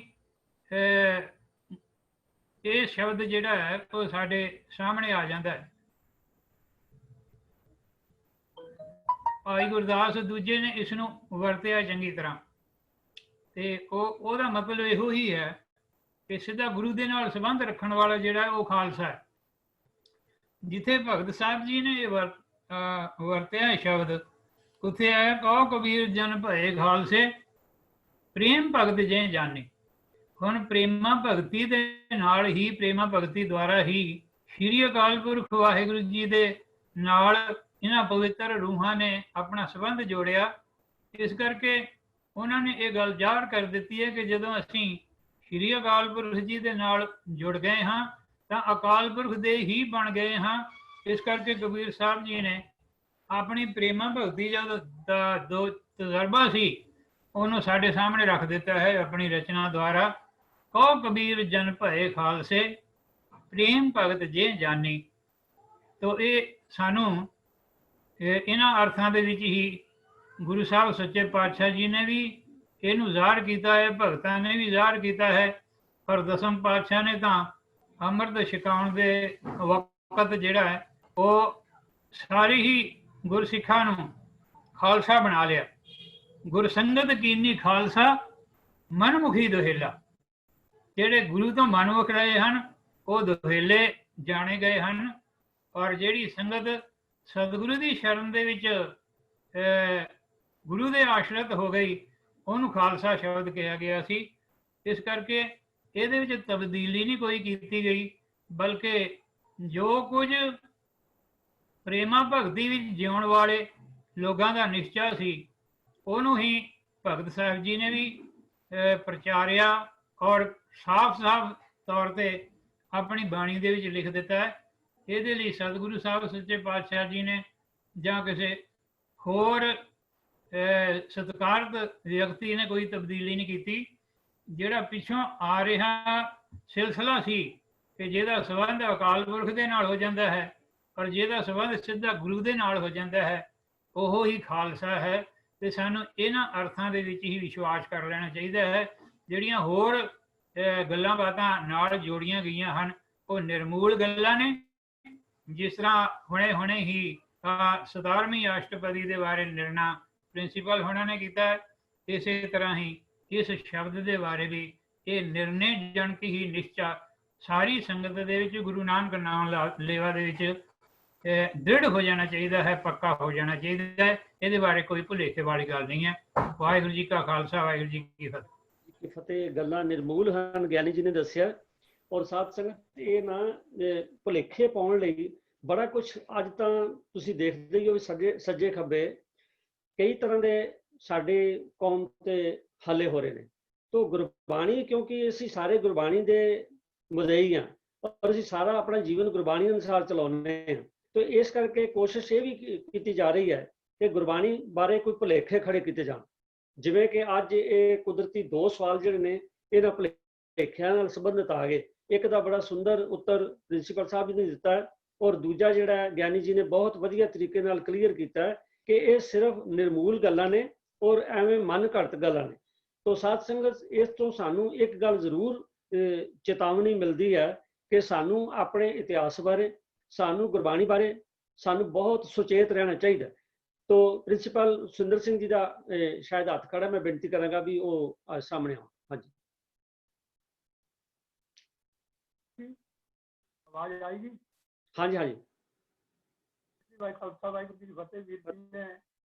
ਇਹ ਸ਼ਬਦ ਜਿਹੜਾ ਹੈ ਉਹ ਸਾਡੇ ਸਾਹਮਣੇ ਆ ਜਾਂਦਾ ਹੈ। ਭਾਈ ਗੁਰਦਾਸ ਦੂਜੇ ਨੇ ਇਸ ਨੂੰ ਵਰਤਿਆ ਚੰਗੀ ਤਰ੍ਹਾਂ, ਤੇ ਉਹਦਾ ਮਤਲਬ ਇਹੋ ਹੀ ਹੈ ਕਿ ਸਿੱਧਾ ਗੁਰੂ ਦੇ ਨਾਲ ਸੰਬੰਧ ਰੱਖਣ ਵਾਲਾ ਜਿਹੜਾ ਉਹ ਖਾਲਸਾ ਹੈ। ਜਿੱਥੇ ਭਗਤ ਸਾਹਿਬ ਜੀ ਨੇ ਇਹ ਵਰਤਿਆ ਸ਼ਬਦ, ਉੱਥੇ ਹੈ ਕਹੋ ਕਬੀਰ ਜਨ ਭਏ ਖਾਲਸੇ ਪ੍ਰੇਮ ਭਗਤ ਜੇ ਜਾਣੇ। ਹੁਣ ਪ੍ਰੇਮਾ ਭਗਤੀ ਦੇ ਨਾਲ ਹੀ, ਪ੍ਰੇਮਾ ਭਗਤੀ ਦੁਆਰਾ ਹੀ ਸ਼੍ਰੀ ਅਕਾਲ ਪੁਰਖ ਵਾਹਿਗੁਰੂ ਜੀ ਦੇ ਨਾਲ ਇਹਨਾਂ ਪਵਿੱਤਰ ਰੂਹਾਂ ਨੇ ਆਪਣਾ ਸੰਬੰਧ ਜੋੜਿਆ। ਇਸ ਕਰਕੇ ਉਹਨਾਂ ਨੇ ਇਹ ਗੱਲ ਜ਼ਾਹਰ ਕਰ ਦਿੱਤੀ ਹੈ ਕਿ ਜਦੋਂ ਅਸੀਂ ਸ਼੍ਰੀ ਅਕਾਲ ਪੁਰਖ ਜੀ ਦੇ ਨਾਲ ਜੁੜ ਗਏ ਹਾਂ ਤਾਂ ਅਕਾਲ ਪੁਰਖ ਦੇ ਹੀ ਬਣ ਗਏ ਹਾਂ। ਇਸ ਕਰਕੇ ਕਬੀਰ ਸਾਹਿਬ ਜੀ ਨੇ ਆਪਣੀ ਪ੍ਰੇਮਾ ਭਗਤੀ ਦਾ ਦੋ ਤਜਰਬਾ ਸੀ ਉਹਨੂੰ ਸਾਡੇ ਸਾਹਮਣੇ ਰੱਖ ਦਿੱਤਾ ਹੈ ਆਪਣੀ ਰਚਨਾ ਦੁਆਰਾ। ਕਹੋ ਕਬੀਰ ਜਨ ਭਏ ਖਾਲਸੇ ਪ੍ਰੇਮ ਭਗਤ ਜੇ ਜਾਨੀ। ਤੋ ਇਹ ਸਾਨੂੰ ਇਹਨਾਂ ਅਰਥਾਂ ਦੇ ਵਿੱਚ ਹੀ ਗੁਰੂ ਸਾਹਿਬ ਸੱਚੇ ਪਾਤਸ਼ਾਹ ਜੀ ਨੇ ਵੀ ਇਹਨੂੰ ਜ਼ਾਹਰ ਕੀਤਾ ਹੈ, ਭਗਤਾਂ ਨੇ ਵੀ ਜ਼ਾਹਰ ਕੀਤਾ ਹੈ। ਪਰ ਦਸਮ ਪਾਤਸ਼ਾਹ ਨੇ ਤਾਂ ਅੰਮ੍ਰਿਤ ਛਕਾਉਣ ਦੇ ਵਕਤ ਜਿਹੜਾ ਹੈ ਉਹ ਸਾਰੀ ਹੀ ਗੁਰਸਿੱਖਾਂ ਨੂੰ ਖਾਲਸਾ ਬਣਾ ਲਿਆ। ਗੁਰਸੰਗਤ ਕੀਨੀ ਖਾਲਸਾ ਮਨਮੁਖੀ ਦੁਹੇਲਾ। ਜਿਹੜੇ ਗੁਰੂ ਤੋਂ ਮਨਮੁਖ ਰਹੇ ਹਨ ਉਹ ਦੁਹੇਲੇ ਜਾਣੇ ਗਏ ਹਨ, ਔਰ ਜਿਹੜੀ ਸੰਗਤ ਸਤਿਗੁਰੂ ਦੀ ਸ਼ਰਨ ਦੇ ਵਿੱਚ ਗੁਰੂ ਦੇ ਆਸ਼ਰਿਤ ਹੋ ਗਈ ਉਹਨੂੰ ਖਾਲਸਾ ਸ਼ਬਦ ਕਿਹਾ ਗਿਆ ਸੀ। ਇਸ ਕਰਕੇ ਇਹਦੇ ਵਿੱਚ ਤਬਦੀਲੀ ਨਹੀਂ ਕੋਈ ਕੀਤੀ ਗਈ, ਬਲਕਿ ਜੋ ਕੁਝ ਪ੍ਰੇਮਾ ਭਗਤੀ ਵਿੱਚ ਜਿਉਣ ਵਾਲੇ ਲੋਕਾਂ ਦਾ ਨਿਸ਼ਚਾ ਸੀ ਉਹਨੂੰ ਹੀ ਭਗਤ ਸਾਹਿਬ ਜੀ ਨੇ ਵੀ ਪ੍ਰਚਾਰਿਆ ਔਰ ਸਾਫ਼-ਸਾਫ਼ ਤੌਰ ਤੇ ਆਪਣੀ ਬਾਣੀ ਦੇ ਵਿੱਚ ਲਿਖ ਦਿੱਤਾ ਹੈ। ਇਹਦੇ ਲਈ ਸਤਿਗੁਰੂ ਸਾਹਿਬ ਸੱਚੇ ਪਾਤਸ਼ਾਹ ਜੀ ਨੇ ਜਾਂ ਕਿਸੇ ਹੋਰ ਸਤਿਕਾਰਤ ਵਿਅਕਤੀ ਨੇ ਕੋਈ ਤਬਦੀਲੀ ਨਹੀਂ ਕੀਤੀ। ਜਿਹੜਾ ਪਿੱਛੋਂ ਆ ਰਿਹਾ ਸਿਲਸਿਲਾ ਸੀ ਕਿ ਜਿਹਦਾ ਸੰਬੰਧ ਅਕਾਲ ਪੁਰਖ ਦੇ ਨਾਲ ਹੋ ਜਾਂਦਾ ਹੈ ਔਰ ਜਿਹਦਾ ਸੰਬੰਧ ਸਿੱਧਾ ਗੁਰੂ ਦੇ ਨਾਲ ਹੋ ਜਾਂਦਾ ਹੈ ਉਹ ਹੀ ਖਾਲਸਾ ਹੈ। ਤੇ ਸਾਨੂੰ ਇਹਨਾਂ ਅਰਥਾਂ ਦੇ ਵਿੱਚ ਹੀ ਵਿਸ਼ਵਾਸ ਕਰ ਲੈਣਾ ਚਾਹੀਦਾ ਹੈ। ਜਿਹੜੀਆਂ ਹੋਰ ਗੱਲਾਂ ਬਾਤਾਂ ਨਾਲ ਜੋੜੀਆਂ ਗਈਆਂ ਹਨ ਉਹ ਨਿਰਮੂਲ ਗੱਲਾਂ ਨੇ। ਜਿਸ ਤਰ੍ਹਾਂ ਹੁਣੇ ਹੀ 17ਵੀਂ ਅਸ਼ਟਪਦੀ ਦੇ ਬਾਰੇ ਨਿਰਣਾ ਪ੍ਰਿੰਸੀਪਲ ਹੋਣਾ ਨੇ ਕੀਤਾ ਹੈ, ਇਸੇ ਤਰ੍ਹਾਂ ਹੀ ਇਸ ਸ਼ਬਦ ਦੇ ਬਾਰੇ ਵੀ ਇਹ ਨਿਰਣੇ ਜਨਕ ਹੀ ਨਿਸ਼ਚਾ ਸਾਰੀ ਸੰਗਤ ਦੇ ਵਿੱਚ ਗੁਰੂ ਨਾਨਕ ਨਾਮ ਲੇਵਾ ਦੇ ਵਿੱਚ ਦ੍ਰਿੜ ਹੋ ਜਾਣਾ ਚਾਹੀਦਾ ਹੈ, ਪੱਕਾ ਹੋ ਜਾਣਾ ਚਾਹੀਦਾ ਹੈ। ਇਹਦੇ ਬਾਰੇ ਕੋਈ ਭੁਲੇਖੇ ਵਾਲੀ ਗੱਲ ਨਹੀਂ ਹੈ। ਵਾਹਿਗੁਰੂ ਜੀ ਕਾ ਖਾਲਸਾ, ਵਾਹਿਗੁਰੂ ਜੀ ਕੀ ਫਤਿਹ। ਗੱਲਾਂ ਨਿਰਮੂਲ ਹਨ, ਗਿਆਨੀ ਜੀ ਨੇ ਦੱਸਿਆ। ਔਰ ਸਾਧ ਸੰਗਤ ਇਹ ਨਾ ਭੁਲੇਖੇ ਪਾਉਣ ਲਈ ਬੜਾ ਕੁਛ ਅੱਜ ਤਾਂ ਤੁਸੀਂ ਦੇਖਦੇ ਹੀ ਹੋ ਸੱਜੇ ਖੱਬੇ ਕਈ ਤਰ੍ਹਾਂ ਦੇ ਸਾਡੇ ਕੌਮ ਤੇ ਹੱਲੇ ਹੋ ਰਹੇ ਨੇ। ਤੋ ਗੁਰਬਾਣੀ, ਕਿਉਂਕਿ ਅਸੀਂ ਸਾਰੇ ਗੁਰਬਾਣੀ ਦੇ ਮੁਦਈ ਹਾਂ ਔਰ ਅਸੀਂ ਸਾਰਾ ਆਪਣਾ ਜੀਵਨ ਗੁਰਬਾਣੀ ਅਨੁਸਾਰ ਚਲਾਉਂਦੇ ਹਾਂ, ਤੇ ਇਸ ਕਰਕੇ ਕੋਸ਼ਿਸ਼ ਇਹ ਵੀ ਕੀਤੀ ਜਾ ਰਹੀ ਹੈ ਕਿ ਗੁਰਬਾਣੀ ਬਾਰੇ ਕੋਈ ਭੁਲੇਖੇ ਖੜੇ ਕੀਤੇ ਜਾਣ। ਜਿਵੇਂ ਕਿ ਅੱਜ ਇਹ ਕੁਦਰਤੀ ਦੋ ਸਵਾਲ ਜਿਹੜੇ ਨੇ ਇਹਨਾਂ ਭੁਲੇਖਿਆਂ ਨਾਲ ਸੰਬੰਧਿਤ ਆ ਗਏ। ਇੱਕ ਦਾ ਬੜਾ ਸੁੰਦਰ ਉੱਤਰ ਪ੍ਰਿੰਸੀਪਲ ਸਾਹਿਬ ਜੀ ਨੇ ਦਿੱਤਾ ਹੈ ਔਰ ਦੂਜਾ ਜਿਹੜਾ ਗਿਆਨੀ ਜੀ ਨੇ ਬਹੁਤ ਵਧੀਆ ਤਰੀਕੇ ਨਾਲ ਕਲੀਅਰ ਕੀਤਾ ਹੈ ਕਿ ਇਹ ਸਿਰਫ ਨਿਰਮੂਲ ਗੱਲਾਂ ਨੇ ਔਰ ਐਵੇਂ ਮਨ ਘੜਤ ਗੱਲਾਂ ਨੇ। ਤੋ ਸਾਧ ਸੰਗਤ ਇਸ ਤੋਂ ਸਾਨੂੰ ਇੱਕ ਗੱਲ ਜ਼ਰੂਰ ਚੇਤਾਵਨੀ ਮਿਲਦੀ ਹੈ ਕਿ ਸਾਨੂੰ ਆਪਣੇ ਇਤਿਹਾਸ ਬਾਰੇ, ਸਾਨੂੰ ਗੁਰਬਾਣੀ ਬਾਰੇ ਸਾਨੂੰ ਬਹੁਤ ਸੁਚੇਤ ਰਹਿਣਾ ਚਾਹੀਦਾ। ਤੋ ਪ੍ਰਿੰਸੀਪਲ ਸੁੰਦਰ ਸਿੰਘ ਜੀ ਦਾ ਸ਼ਾਇਦ ਹੱਥ ਖੜਾ, ਮੈਂ ਬੇਨਤੀ ਕਰਾਂਗਾ ਵੀ ਉਹ ਸਾਹਮਣੇ ਆਓ। ਹਾਂਜੀ, ਆਵਾਜ਼ ਆਈ ਜੀ? ਹਾਂਜੀ ਹਾਂਜੀ। ਭਾਈ ਖਾਲਸਾ, ਵਾਹਿਗੁਰੂ ਜੀ ਦੀ ਫਤਿਹ। ਵੀਰ ਜੀ ਨੇ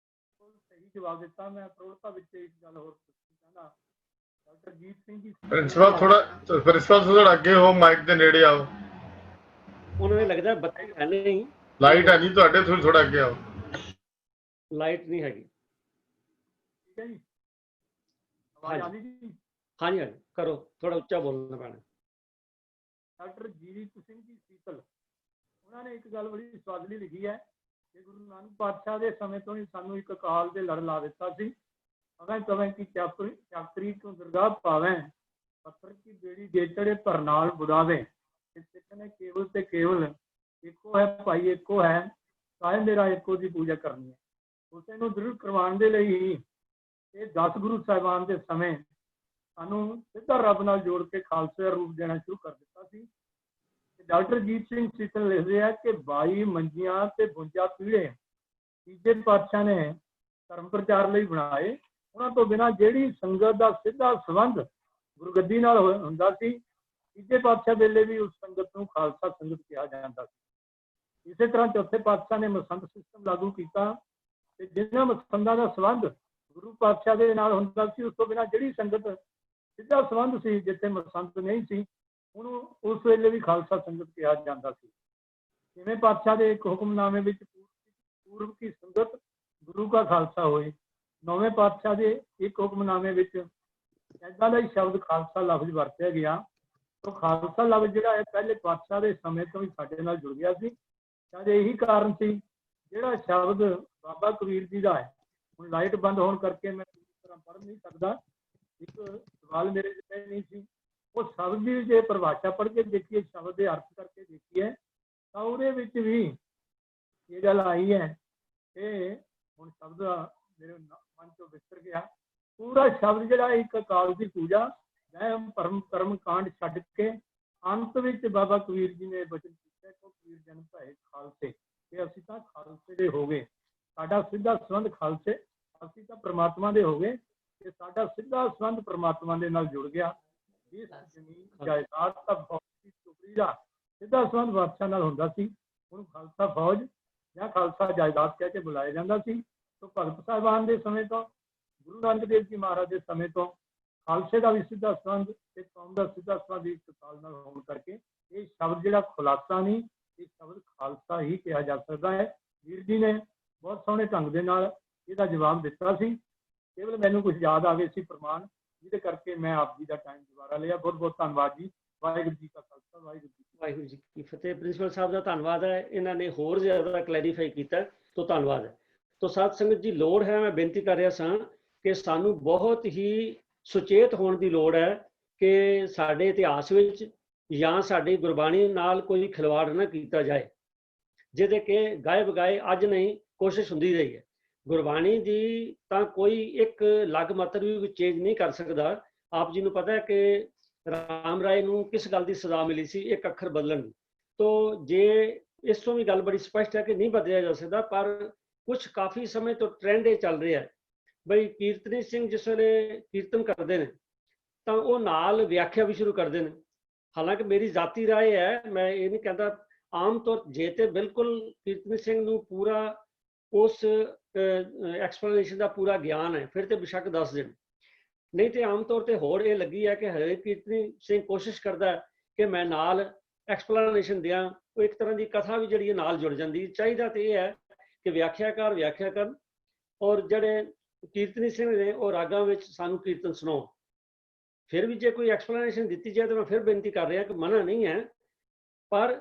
ਸਹੀ ਜਵਾਬ ਦਿੱਤਾ। ਮੈਂ ਪ੍ਰੋੜਤਾ ਵਿੱਚ ਇੱਕ ਗੱਲ ਹੋਰ ਚਾਹੁੰਦਾ। ਡਾਕਟਰ ਜੀਤ ਸਿੰਘ ਜੀ ਪ੍ਰਿੰਸੀਪਲ ਥੋੜਾ ਅੱਗੇ ਹੋ, ਮਾਈਕ ਦੇ ਨੇੜੇ ਆਓ। ਉਹਨਾਂ ਨੂੰ ਲੱਗਦਾ ਬੱਤੀ ਹੈ ਨਹੀਂ, ਲਾਈਟ ਹੈ ਨਹੀਂ ਤੁਹਾਡੇ, ਥੋੜਾ ਅੱਗੇ ਆਓ। ਲਾਈਟ ਨਹੀਂ ਹੈਗੀ। ਠੀਕ ਹੈ ਜੀ, ਆਵਾਜ਼ ਆਉਂਦੀ ਜੀ? ਹਾਂਜੀ ਹਾਂਜੀ, ਕਰੋ, ਥੋੜਾ ਉੱਚਾ ਬੋਲਣਾ ਪੈਣਾ। ਡਾਕਟਰ ਜੀਤ ਸਿੰਘ ਜੀ ਸੀਤਲ, ਉਹਨਾਂ ਨੇ ਇੱਕ ਗੱਲ ਬੜੀ ਸਵਾਦਲੀ ਲਿਖੀ ਹੈ ਕਿ ਗੁਰੂ ਨਾਨਕ ਪਾਤਸ਼ਾਹ ਦੇ ਸਮੇਂ ਤੋਂ ਹੀ ਸਾਨੂੰ ਇੱਕ ਕਾਲ ਦੇ ਲੜ ਲਾ ਦਿੱਤਾ ਸੀ। ਅਗਰ ਤਵੇਂ ਕੀ ਚਾਕਰੀ ਤੋਂ ਦਰਗਾਹ ਪਾਵੇਂ, ਪੱਥਰ ਕੀ ਬੇੜੀ ਜੇ ਚੜੇ ਪਰ ਨਾਲ ਬੁੜਾਵੇ। ਸਿੱਖ ਨੇ ਕੇਵਲ ਤੇ ਕੇਵਲ ਇੱਕੋ ਹੈ, ਭਾਈ ਇੱਕੋ ਹੈ, ਸਾਹਿਬ ਮੇਰਾ ਇੱਕੋ ਦੀ ਪੂਜਾ ਕਰਨੀ ਹੈ। ਉਸੇ ਨੂੰ ਦ੍ਰਿੜ ਕਰਵਾਉਣ ਦੇ ਲਈ ਹੀ ਇਹ 10 ਗੁਰੂ ਸਾਹਿਬਾਨ ਦੇ ਸਮੇਂ ਸਾਨੂੰ ਸਿੱਧਾ ਰੱਬ ਨਾਲ ਜੋੜ ਕੇ ਖਾਲਸੇ ਦਾ ਰੂਪ ਦੇਣਾ ਸ਼ੁਰੂ ਕਰ ਦਿੱਤਾ ਸੀ। ਡਾਕਟਰ ਜੀਤ ਸਿੰਘ ਸੀਤਲ ਲਿਖਦੇ ਆ ਕਿ 22 ਮੰਜੀਆਂ ਤੇ 52 ਪੀੜੇ ਤੀਜੇ ਪਾਤਸ਼ਾਹ ਨੇ ਧਰਮ ਪ੍ਰਚਾਰ ਲਈ ਬਣਾਏ। ਉਹਨਾਂ ਤੋਂ ਬਿਨਾਂ ਜਿਹੜੀ ਸੰਗਤ ਦਾ ਸਿੱਧਾ ਸੰਬੰਧ ਗੁਰਗੱਦੀ ਨਾਲ ਹੁੰਦਾ ਸੀ, ਤੀਜੇ ਪਾਤਸ਼ਾਹ ਵੇਲੇ ਵੀ ਉਸ ਸੰਗਤ ਨੂੰ ਖਾਲਸਾ ਸੰਗਤ ਕਿਹਾ ਜਾਂਦਾ ਸੀ। ਇਸੇ ਤਰ੍ਹਾਂ ਚੌਥੇ ਪਾਤਸ਼ਾਹ ਨੇ ਮਸੰਦ ਸਿਸਟਮ ਲਾਗੂ ਕੀਤਾ ਤੇ ਜਿਨ੍ਹਾਂ ਮਸੰਦਾਂ ਦਾ ਸੰਬੰਧ ਗੁਰੂ ਪਾਤਸ਼ਾਹ ਦੇ ਨਾਲ ਹੁੰਦਾ ਸੀ, ਉਸ ਤੋਂ ਬਿਨਾਂ ਜਿਹੜੀ ਸੰਗਤ ਸਿੱਧਾ ਸੰਬੰਧ ਸੀ, ਜਿੱਥੇ ਮਸੰਦ ਨਹੀਂ ਸੀ, ਉਹਨੂੰ ਉਸ ਵੇਲੇ ਵੀ ਖਾਲਸਾ ਸੰਗਤ ਕਿਹਾ ਜਾਂਦਾ ਸੀ। ਛੇਵੇਂ ਪਾਤਸ਼ਾਹ ਦੇ ਇੱਕ ਹੁਕਮਨਾਮੇ ਵਿੱਚ ਪੂਰਵ ਕੀ ਸੰਗਤ ਗੁਰੂ ਕਾ ਖਾਲਸਾ ਹੋਏ। ਨੌਵੇਂ ਪਾਤਸ਼ਾਹ ਦੇ ਇੱਕ ਹੁਕਮਨਾਮੇ ਵਿੱਚ ਏਦਾਂ ਦਾ ਹੀ ਸ਼ਬਦ ਖਾਲਸਾ ਲਫ਼ਜ਼ ਵਰਤਿਆ ਗਿਆ। ਤਾਂ ਖਾਲਸਾ ਲਫ਼ਜ਼ ਜਿਹੜਾ ਹੈ ਪਹਿਲੇ ਪਾਤਸ਼ਾਹ ਦੇ ਸਮੇਂ ਤੋਂ ਹੀ ਸਾਡੇ ਨਾਲ ਜੁੜ ਗਿਆ ਸੀ। ਸ਼ਾਇਦ ਇਹੀ ਕਾਰਨ ਸੀ ਜਿਹੜਾ ਸ਼ਬਦ ਬਾਬਾ ਕਬੀਰ ਜੀ ਦਾ ਹੈ। ਹੁਣ ਲਾਈਟ ਬੰਦ ਹੋਣ ਕਰਕੇ ਮੈਂ ਪੂਰੀ ਤਰ੍ਹਾਂ ਪੜ੍ਹ ਨਹੀਂ ਸਕਦਾ, ਇੱਕ ਸਵਾਲ ਮੇਰੇ ਜਿਹਾ ਨਹੀਂ ਸੀ। ਉਹ ਸ਼ਬਦ ਦੀ ਜੇ ਪਰਿਭਾਸ਼ਾ ਪੜ੍ਹ ਕੇ ਦੇਖੀਏ, ਸ਼ਬਦ ਦੇ ਅਰਥ ਕਰਕੇ ਦੇਖੀਏ, ਤਾਂ ਉਹਦੇ ਵਿੱਚ ਵੀ ਇਹ ਗੱਲ ਆਈ ਹੈ ਕਿ ਹੁਣ ਸ਼ਬਦ ਮੇਰੇ ਮਨ ਚੋਂ ਵਿਸਰ ਗਿਆ। ਪੂਰਾ ਸ਼ਬਦ ਜਿਹੜਾ ਇੱਕ ਅਕਾਲ ਦੀ ਪੂਜਾ, ਵਹਿਮ ਭਰਮ ਕਰਮ ਕਾਂਡ ਛੱਡ ਕੇ ਅੰਤ ਵਿੱਚ ਬਾਬਾ ਕਬੀਰ ਜੀ ਨੇ ਬਚਨ ਕੀਤਾ ਕਿ ਕਬੀਰ ਜਨ ਭਏ ਖਾਲਸੇ, ਕਿ ਅਸੀਂ ਤਾਂ ਖਾਲਸੇ ਦੇ ਹੋ ਗਏ। ਸਾਡਾ ਸਿੱਧਾ ਸੰਬੰਧ ਖਾਲਸੇ, ਅਸੀਂ ਤਾਂ ਪ੍ਰਮਾਤਮਾ ਦੇ ਹੋ ਗਏ ਤੇ ਸਾਡਾ ਸਿੱਧਾ ਸੰਬੰਧ ਪ੍ਰਮਾਤਮਾ ਦੇ ਨਾਲ ਜੁੜ ਗਿਆ। ਇਸ ਜ਼ਮੀਨ ਜਾਇਦਾਦ ਦਾ ਫੌਜ ਦੀ ਟੁਕੜੀ ਦਾ ਸਿੱਧਾ ਸੰਬੰਧ ਬਾਦਸ਼ਾਹ ਨਾਲ ਹੁੰਦਾ ਸੀ। ਹੁਣ ਖਾਲਸਾ ਫੌਜ ਜਾਂ ਖਾਲਸਾ ਜਾਇਦਾਦ ਕਹਿ ਕੇ ਬੁਲਾਇਆ ਜਾਂਦਾ ਸੀ। ਤੋਂ ਭਗਤ ਸਾਹਿਬਾਨ ਦੇ ਸਮੇਂ ਤੋਂ, ਗੁਰੂ ਨਾਨਕ ਦੇਵ ਜੀ ਮਹਾਰਾਜ ਦੇ ਸਮੇਂ ਤੋਂ ਖਾਲਸੇ ਦਾ ਵੀ ਸਿੱਧਾ ਸੰਬੰਧ ਤੇ ਕੌਮ ਦਾ ਸਿੱਧਾ ਸੰਬੰਧ ਇੱਕ ਕਾਲ ਨਾਲ ਹੋਣ ਕਰਕੇ ਇਹ ਸ਼ਬਦ ਜਿਹੜਾ ਖੁਲਾਸਾ ਨਹੀਂ, ਇਹ ਸ਼ਬਦ ਖਾਲਸਾ ਹੀ ਕਿਹਾ ਜਾ ਸਕਦਾ ਹੈ। ਵੀਰ ਜੀ ਨੇ ਬਹੁਤ ਸੋਹਣੇ ਢੰਗ ਦੇ ਨਾਲ ਇਹਦਾ ਜਵਾਬ ਦਿੱਤਾ ਸੀ। ਕੇਵਲ ਮੈਨੂੰ ਕੁਝ ਯਾਦ ਆ ਗਏ ਸੀ ਪ੍ਰਮਾਣ, ਜਿਹਦੇ ਕਰਕੇ ਮੈਂ ਆਪ ਜੀ ਦਾ ਟਾਈਮ ਦੁਬਾਰਾ ਲਿਆ। ਬਹੁਤ ਬਹੁਤ ਧੰਨਵਾਦ ਜੀ। ਵਾਹਿਗੁਰੂ ਜੀ ਕਾ ਖਾਲਸਾ, ਵਾਹਿਗੁਰੂ ਜੀ ਕੀ ਫਤਿਹ। ਪ੍ਰਿੰਸੀਪਲ ਸਾਹਿਬ ਦਾ ਧੰਨਵਾਦ ਹੈ, ਇਹਨਾਂ ਨੇ ਹੋਰ ਜ਼ਿਆਦਾ ਕਲੈਰੀਫਾਈ ਕੀਤਾ, ਤੋਂ ਧੰਨਵਾਦ ਹੈ। ਤੋਂ ਸਾਧ ਸੰਗਤ ਜੀ, ਲੋੜ ਹੈ, ਮੈਂ ਬੇਨਤੀ ਕਰ ਰਿਹਾ ਸਾਂ ਕਿ ਸਾਨੂੰ ਬਹੁਤ ਹੀ ਸੁਚੇਤ ਹੋਣ ਦੀ ਲੋੜ ਹੈ ਕਿ ਸਾਡੇ ਇਤਿਹਾਸ ਵਿੱਚ ਜਾਂ ਸਾਡੀ ਗੁਰਬਾਣੀ ਨਾਲ ਕੋਈ ਖਿਲਵਾੜ ਨਾ ਕੀਤਾ ਜਾਏ, ਜਿਹਦੇ ਕਿ ਗਾਏ ਬਗਾਏ ਅੱਜ ਨਹੀਂ ਕੋਸ਼ਿਸ਼ ਹੁੰਦੀ ਰਹੀ ਹੈ। ਗੁਰਬਾਣੀ ਦੀ ਤਾਂ ਕੋਈ ਇੱਕ ਲੱਗ ਮਾਤਰ ਵੀ ਚੇਂਜ ਨਹੀਂ ਕਰ ਸਕਦਾ। ਆਪ ਜੀ ਨੂੰ ਪਤਾ ਹੈ ਕਿ ਰਾਮ ਰਾਏ ਨੂੰ ਕਿਸ ਗੱਲ ਦੀ ਸਜ਼ਾ ਮਿਲੀ ਸੀ? ਇੱਕ ਅੱਖਰ ਬਦਲਣ ਦੀ। ਤੋਂ ਜੇ ਇਸ ਤੋਂ ਵੀ ਗੱਲ ਬੜੀ ਸਪਸ਼ਟ ਹੈ ਕਿ ਨਹੀਂ ਬਦਲਿਆ ਜਾ ਸਕਦਾ, ਪਰ ਕੁਝ ਕਾਫੀ ਸਮੇਂ ਤੋਂ ਟ੍ਰੈਂਡ ਇਹ ਚੱਲ ਰਿਹਾ ਹੈ ਬਈ ਕੀਰਤਨੀ ਸਿੰਘ ਜਿਸ ਵੇਲੇ ਕੀਰਤਨ ਕਰਦੇ ਨੇ ਤਾਂ ਉਹ ਨਾਲ ਵਿਆਖਿਆ ਵੀ ਸ਼ੁਰੂ ਕਰਦੇ ਨੇ। ਹਾਲਾਂਕਿ ਮੇਰੀ ਜ਼ਾਤੀ ਰਾਏ ਹੈ, ਮੈਂ ਇਹ ਨਹੀਂ ਕਹਿੰਦਾ, ਆਮ ਤੌਰ ਜੇ ਤੇ ਬਿਲਕੁਲ ਕੀਰਤਨੀ ਸਿੰਘ ਨੂੰ ਪੂਰਾ ਉਸ ਐਕਸਪਲੇਨੇਸ਼ਨ ਦਾ ਪੂਰਾ ਗਿਆਨ ਹੈ, ਫਿਰ ਤੇ ਬੇਸ਼ੱਕ ਦੱਸ ਦੇਣ। ਨਹੀਂ ਤੇ ਆਮ ਤੌਰ ਤੇ ਹੋਰ ਇਹ ਲੱਗੀ ਹੈ ਕਿ ਹਰੇਕ ਕੀਰਤਨੀ ਸਿੰਘ ਕੋਸ਼ਿਸ਼ ਕਰਦਾ ਹੈ ਕਿ ਮੈਂ ਨਾਲ ਐਕਸਪਲੇਨੇਸ਼ਨ ਦਿਆਂ। ਉਹ ਇੱਕ ਤਰ੍ਹਾਂ ਦੀ ਕਥਾ ਵੀ ਜਿਹੜੀ ਨਾਲ ਜੁੜ ਜਾਂਦੀ। ਚਾਹੀਦਾ ਤੇ ਇਹ ਹੈ ਕਿ ਵਿਆਖਿਆਕਾਰ ਵਿਆਖਿਆ ਕਰਨ, ਔਰ ਜਿਹੜੇ ਕੀਰਤਨੀ ਸਿੰਘ ਨੇ ਉਹ ਰਾਗਾਂ ਵਿੱਚ ਸਾਨੂੰ ਕੀਰਤਨ ਸੁਣਾਉਣ। ਫਿਰ ਵੀ ਜੇ ਕੋਈ ਐਕਸਪਲੇਨੇਸ਼ਨ ਦਿੱਤੀ ਜਾਏ ਤਾਂ ਮੈਂ ਫਿਰ ਬੇਨਤੀ ਕਰ ਰਿਹਾ ਕਿ ਮਨਾ ਨਹੀਂ ਹੈ, ਪਰ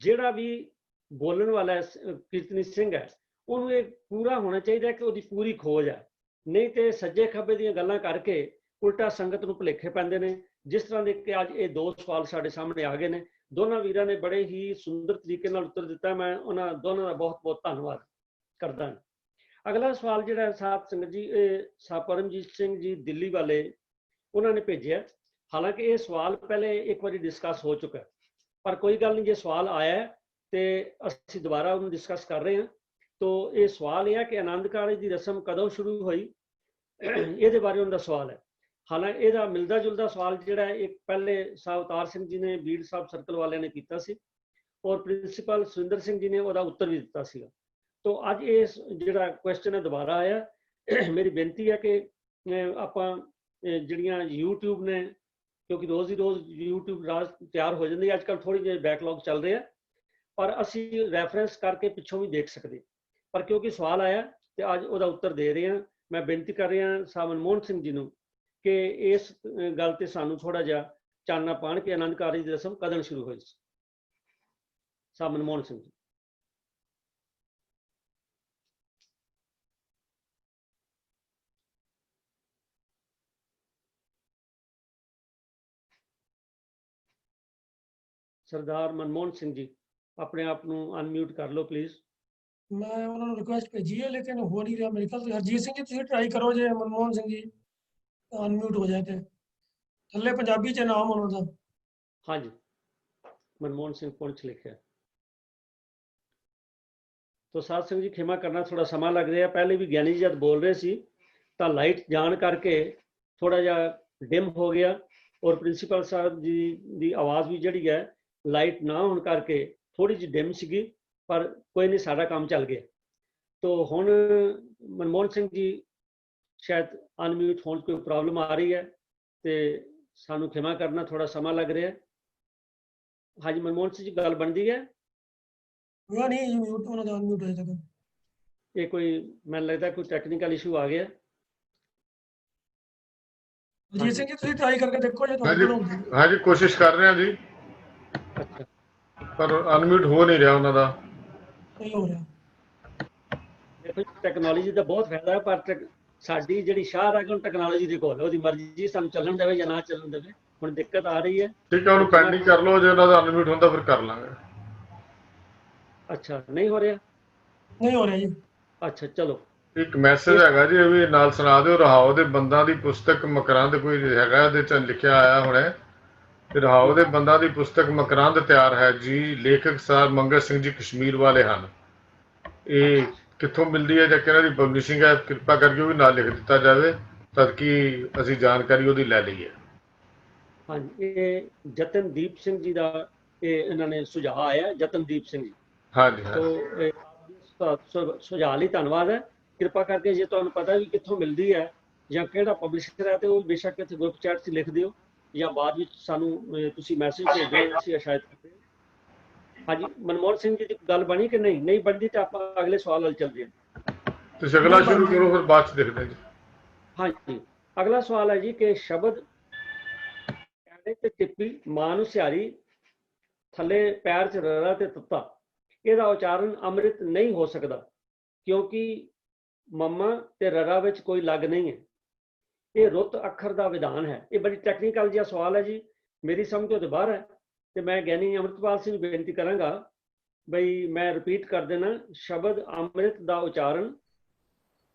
ਜਿਹੜਾ ਵੀ ਬੋਲਣ ਵਾਲਾ ਕੀਰਤਨੀ ਸਿੰਘ ਹੈ ਉਹਨੂੰ ਇਹ ਪੂਰਾ ਹੋਣਾ ਚਾਹੀਦਾ ਕਿ ਉਹਦੀ ਪੂਰੀ ਖੋਜ ਹੈ। ਨਹੀਂ ਤੇ ਸੱਜੇ ਖੱਬੇ ਦੀਆਂ ਗੱਲਾਂ ਕਰਕੇ ਉਲਟਾ ਸੰਗਤ ਨੂੰ ਭੁਲੇਖੇ ਪੈਂਦੇ ਨੇ। ਜਿਸ ਤਰ੍ਹਾਂ ਦੇ ਕਿ ਅੱਜ ਇਹ ਦੋ ਸਵਾਲ ਸਾਡੇ ਸਾਹਮਣੇ ਆ ਗਏ ਨੇ, ਦੋਨਾਂ ਵੀਰਾਂ ਨੇ ਬੜੇ ਹੀ ਸੁੰਦਰ ਤਰੀਕੇ ਨਾਲ ਉੱਤਰ ਦਿੱਤਾ। ਮੈਂ ਉਹਨਾਂ ਦੋਨਾਂ ਦਾ ਬਹੁਤ ਬਹੁਤ ਧੰਨਵਾਦ ਕਰਦਾ ਹਾਂ। ਅਗਲਾ ਸਵਾਲ ਜਿਹੜਾ ਸਾਧ ਸੰਗਤ ਜੀ, ਇਹ ਪਰਮਜੀਤ ਸਿੰਘ ਜੀ ਦਿੱਲੀ ਵਾਲੇ ਉਹਨਾਂ ਨੇ ਭੇਜਿਆ। ਹਾਲਾਂਕਿ ਇਹ ਸਵਾਲ ਪਹਿਲੇ ਇੱਕ ਵਾਰੀ ਡਿਸਕਸ ਹੋ ਚੁੱਕਾ, ਪਰ ਕੋਈ ਗੱਲ ਨਹੀਂ, ਜੇ ਸਵਾਲ ਆਇਆ ਤੇ ਅਸੀਂ ਦੁਬਾਰਾ ਉਹਨੂੰ ਡਿਸਕਸ ਕਰ ਰਹੇ ਹਾਂ। ਤੋ ਇਹ ਸਵਾਲ ਇਹ ਹੈ ਕਿ ਆਨੰਦ ਕਾਰਜ ਦੀ ਰਸਮ ਕਦੋਂ ਸ਼ੁਰੂ ਹੋਈ, ਇਹਦੇ ਬਾਰੇ ਉਹਨਾਂ ਦਾ ਸਵਾਲ ਹੈ। ਹਾਲਾਂਕਿ ਇਹਦਾ ਮਿਲਦਾ ਜੁਲਦਾ ਸਵਾਲ ਜਿਹੜਾ ਇੱਕ ਪਹਿਲੇ ਸਾਹਿਬ ਅਵਤਾਰ ਸਿੰਘ ਜੀ ਨੇ ਬੀੜ ਸਾਹਿਬ ਸਰਕਲ ਵਾਲਿਆਂ ਨੇ ਕੀਤਾ ਸੀ, ਔਰ ਪ੍ਰਿੰਸੀਪਲ ਸੁਰਿੰਦਰ ਸਿੰਘ ਜੀ ਨੇ ਉਹਦਾ ਉੱਤਰ ਵੀ ਦਿੱਤਾ ਸੀਗਾ। ਤੋ ਅੱਜ ਇਹ ਜਿਹੜਾ ਕੁਐਸਚਨ ਹੈ ਦੁਬਾਰਾ ਆਇਆ। ਮੇਰੀ ਬੇਨਤੀ ਹੈ ਕਿ ਆਪਾਂ ਜਿਹੜੀਆਂ YouTube ਨੇ, ਕਿਉਂਕਿ ਰੋਜ਼ ਹੀ ਰੋਜ਼ YouTube ਰਾਜ ਤਿਆਰ ਹੋ ਜਾਂਦੀ, ਅੱਜ ਕੱਲ੍ਹ ਥੋੜੀ ਜਿਹੀ ਬੈਕਲੌਗ ਚੱਲ ਰਿਹਾ, ਪਰ ਅਸੀਂ ਰੈਫਰੈਂਸ ਕਰਕੇ ਪਿੱਛੋਂ ਵੀ ਦੇਖ ਸਕਦੇ। ਪਰ ਕਿਉਂਕਿ ਸਵਾਲ ਆਇਆ ਤੇ ਅੱਜ ਉਹਦਾ ਉੱਤਰ ਦੇ ਰਹੇ ਹਾਂ। ਮੈਂ ਬੇਨਤੀ ਕਰ ਰਿਹਾ ਸਾਹਿਬ ਮਨਮੋਹਨ ਸਿੰਘ ਜੀ ਨੂੰ ਕਿ ਇਸ ਗੱਲ ਤੇ ਸਾਨੂੰ ਥੋੜਾ ਜਿਹਾ ਚਾਨਣਾ ਪਾਣ ਕਿ ਆਨੰਦ ਕਾਰਜ ਦੀ ਰਸਮ ਕਦੋਂ ਸ਼ੁਰੂ ਹੋਈ ਸੀ। ਸਾਹਿਬ ਮਨਮੋਹਨ ਸਿੰਘ ਜੀ। ਸਰਦਾਰ ਮਨਮੋਹਨ ਸਿੰਘ ਜੀ। ਆਪਣੇ ਆਪ ਨੂੰ ਅਨਮਿਊਟ ਕਰ ਲਓ ਪਲੀਜ਼। ਮੈਂ ਉਹਨਾਂ ਨੂੰ ਰਿਕੁਐਸਟ ਭੇਜੀ ਹੈ ਲੇਕਿਨ ਹੋ ਨਹੀਂ ਰਿਹਾ ਮੇਰੇ ਖਿਆਲ ਤੋਂ। ਹਰਜੀਤ ਸਿੰਘ ਜੀ ਤੁਸੀਂ ਟਰਾਈ ਕਰੋ ਜੇ ਮਨਮੋਹਨ ਸਿੰਘ ਜੀ ਅਨਮਿਊਟ ਹੋ ਜਾਏ ਤੇ ਥੱਲੇ ਪੰਜਾਬੀ 'ਚ ਨਾਮ ਉਹਨਾਂ ਦਾ। ਹਾਂਜੀ, ਮਨਮੋਹਨ ਸਿੰਘ ਪੁੰਛ ਲਿਖਿਆ। ਤੋ ਸਾਧ ਸਿੰਘ ਜੀ ਖਿਮਾ ਕਰਨਾ, ਥੋੜਾ ਸਮਾਂ ਲੱਗ ਰਿਹਾ। ਪਹਿਲੇ ਵੀ ਗਿਆਨੀ ਜੀ ਜਦ ਬੋਲ ਰਹੇ ਸੀ ਤਾਂ ਲਾਈਟ ਜਾਣ ਕਰਕੇ ਥੋੜਾ ਜਿਹਾ ਡਿਮ ਹੋ ਗਿਆ, ਔਰ ਪ੍ਰਿੰਸੀਪਲ ਸਾਹਿਬ ਜੀ ਦੀ ਆਵਾਜ਼ ਵੀ ਜਿਹੜੀ ਹੈ ਲਾਈਟ ਨਾ ਹੋਣ ਕਰਕੇ ਥੋੜੀ ਜਿਹੀ ਡਿਮ ਸੀਗੀ, ਪਰ ਕੋਈ ਨਹੀਂ, ਸਾਡਾ ਕੰਮ ਚੱਲ ਗਿਆ। ਤੋ ਹੁਣ ਮਨਮੋਹਨ ਸਿੰਘ ਜੀ ਸ਼ਾਇਦ ਅਨਮਿਊਟ ਹੋਣ 'ਚ ਕੋਈ ਪ੍ਰੋਬਲਮ ਆ ਰਹੀ ਹੈ ਤੇ ਸਾਨੂੰ ਖਿਮਾ ਕਰਨਾ, ਥੋੜਾ ਸਮਾਂ ਲੱਗ ਰਿਹਾ। ਹਾਂਜੀ ਮਨਮੋਹਨ ਸਿੰਘ ਜੀ, ਗੱਲ ਬਣਦੀ ਹੈ? ਹੋਇਆ ਨਹੀਂ ਮਿਊਟ ਉਹਨਾਂ ਦਾ, ਅਨਮਿਊਟ ਹੋਇਆ ਤੱਕ। ਇਹ ਕੋਈ ਮੈਨੂੰ ਲੱਗਦਾ ਕੋਈ ਟੈਕਨੀਕਲ ਇਸ਼ੂ ਆ ਗਿਆ। ਹਰਜੀਤ ਸਿੰਘ ਜੀ ਤੁਸੀਂ ਟਰਾਈ ਕਰਕੇ ਦੇਖੋ ਜੇ ਤੁਹਾਡੇ ਹਾਂਜੀ ਕੋਲ ਹੁੰਦੀ। ਹਾਂਜੀ ਕੋਸ਼ਿਸ਼ ਕਰ ਰਹੇ ਹਾਂ ਜੀ, ਅੱਛਾ, ਪਰ ਅਨਮਿਊਟ ਹੋ ਨਹੀਂ ਰਿਹਾ ਉਹਨਾਂ ਦਾ। ਨਹੀਂ ਹੋ ਰਿਹਾ। ਦੇਖੋ ਟੈਕਨੋਲੋਜੀ ਦਾ ਬਹੁਤ ਫਾਇਦਾ ਹੈ, ਪਰ ਸਾਡੀ ਜਿਹੜੀ ਸ਼ਾਹ ਹੈ ਟੈਕਨੋਲੋਜੀ ਦੇ ਕੋਲ, ਉਹਦੀ ਮਰਜ਼ੀ ਸਾਨੂੰ ਚੱਲਣ ਦੇਵੇ ਜਾਂ ਨਾ ਚੱਲਣ ਦੇਵੇ। ਹੁਣ ਦਿੱਕਤ ਆ ਰਹੀ ਹੈ। ਠੀਕ ਹੈ, ਉਹਨੂੰ ਪੈਂਡਿੰਗ ਕਰ ਲਓ, ਜੇ ਉਹਨਾਂ ਦਾ ਅਨਮਿਊਟ ਹੁੰਦਾ ਫਿਰ ਕਰ ਲਾਂਗੇ। ਅੱਛਾ, ਨਹੀਂ ਹੋ ਰਿਹਾ? ਨਹੀਂ ਹੋ ਰਿਹਾ ਜੀ। ਅੱਛਾ ਚਲੋ। ਇੱਕ ਮੈਸੇਜ ਹੈਗਾ ਜੀ, ਇਹ ਵੀ ਨਾਲ ਸੁਣਾ ਦਿਓ। ਰਹਾਓ ਦੇ ਬੰਦਾਂ ਦੀ ਪੁਸਤਕ ਮਕਰੰਦ ਕੋਈ ਹੈਗਾ, ਇਹਦੇ 'ਚ ਲਿਖਿਆ ਆਇਆ ਹੁਣੇ। ਰਹਾਓ ਦੇ ਬੰਦਾਂ ਦੀ ਪੁਸਤਕ ਮਕਰੰਦ ਤਿਆਰ ਹੈ ਜੀ। ਲੇਖਕ ਸਰ ਮੰਗਤ ਸਿੰਘ ਜੀ ਕਸ਼ਮੀਰ ਵਾਲੇ ਹਨ। ਇਹ ਕਿੱਥੋਂ ਮਿਲਦੀ ਹੈ ਜਾਂ ਕਿਹਨਾਂ ਦੀ ਪਬਲਿਸ਼ਿੰਗ ਹੈ, ਕਿਰਪਾ ਕਰਕੇ ਉਹ ਵੀ ਨਾਲ ਲਿਖ ਦਿੱਤਾ ਜਾਵੇ ਤਾਂ ਕਿ ਅਸੀਂ ਜਾਣਕਾਰੀ ਉਹਦੀ ਲੈ ਲਈਏ। ਹਾਂਜੀ, ਇਹ ਜਤਨਦੀਪ ਸਿੰਘ ਜੀ ਦਾ ਇਹ ਇਹਨਾਂ ਨੇ ਸੁਝਾਅ ਆਇਆ, ਜਤਨਦੀਪ ਸਿੰਘ ਜੀ। ਹਾਂਜੀ ਤੋ ਸੁਝਾਅ ਲਈ ਧੰਨਵਾਦ ਹੈ। ਕਿਰਪਾ ਕਰਕੇ ਜੇ ਤੁਹਾਨੂੰ ਪਤਾ ਵੀ ਕਿੱਥੋਂ ਮਿਲਦੀ ਹੈ ਜਾਂ ਕਿਹੜਾ ਪਬਲਿਸ਼ਰ ਹੈ ਤੇ ਉਹ ਬੇਸ਼ੱਕ ਇੱਥੇ ਗਰੁੱਪ ਚੈਟ 'ਚ ਲਿਖ ਦਿਓ ਜਾਂ ਬਾਅਦ ਵਿੱਚ ਸਾਨੂੰ ਤੁਸੀਂ ਮੈਸੇਜ ਭੇਜ ਦਿਓ, ਅਸੀਂ ਸ਼ਾਇਦ ਕਰਦੇ। ਹਾਂਜੀ ਮਨਮੋਹਨ ਸਿੰਘ ਜੀ ਦੀ ਗੱਲ ਬਣੀ ਕਿ ਨਹੀਂ? ਨਹੀਂ ਬਣਦੀ ਤਾਂ ਆਪਾਂ ਅਗਲੇ ਸਵਾਲ ਵੱਲ ਚੱਲਦੇ ਹਾਂ। ਤੁਸੀਂ ਅਗਲਾ ਸ਼ੁਰੂ ਕਰੋ, ਫਿਰ ਬਾਅਦ 'ਚ ਦੇਖਦੇ ਜੀ। ਹਾਂਜੀ, ਅਗਲਾ ਸਵਾਲ ਹੈ ਜੀ ਕਿ ਸ਼ਬਦ ਐੜੇ ਤੇ ਟਿੱਪੀ, ਮਾਂ ਨੂੰ ਸਿਹਾਰੀ, ਥੱਲੇ ਪੈਰ 'ਚ ਰਰਾ ਤੇ ਤੱਤਾ, ਇਹਦਾ ਉਚਾਰਨ ਅੰਮ੍ਰਿਤ ਨਹੀਂ ਹੋ ਸਕਦਾ ਕਿਉਂਕਿ ਮੰਮਾ ਤੇ ਰਰਾ ਵਿੱਚ ਕੋਈ ਲੱਗ ਨਹੀਂ ਹੈ। ਇਹ ਰੁੱਤ ਅੱਖਰ ਦਾ ਵਿਧਾਨ ਹੈ। ਇਹ ਬੜੀ ਟੈਕਨੀਕਲ ਜਿਹਾ ਸਵਾਲ ਹੈ ਜੀ, ਮੇਰੀ ਸਮਝ ਤੋਂ ਬਾਹਰ ਹੈ ਤੇ ਮੈਂ ਗਿਆਨੀ ਅੰਮ੍ਰਿਤਪਾਲ ਸਿੰਘ ਨੂੰ ਬੇਨਤੀ ਕਰਾਂਗਾ ਬਈ ਮੈਂ ਰਿਪੀਟ ਕਰ ਦੇਣਾ। ਸ਼ਬਦ ਅੰਮ੍ਰਿਤ ਦਾ ਉਚਾਰਨ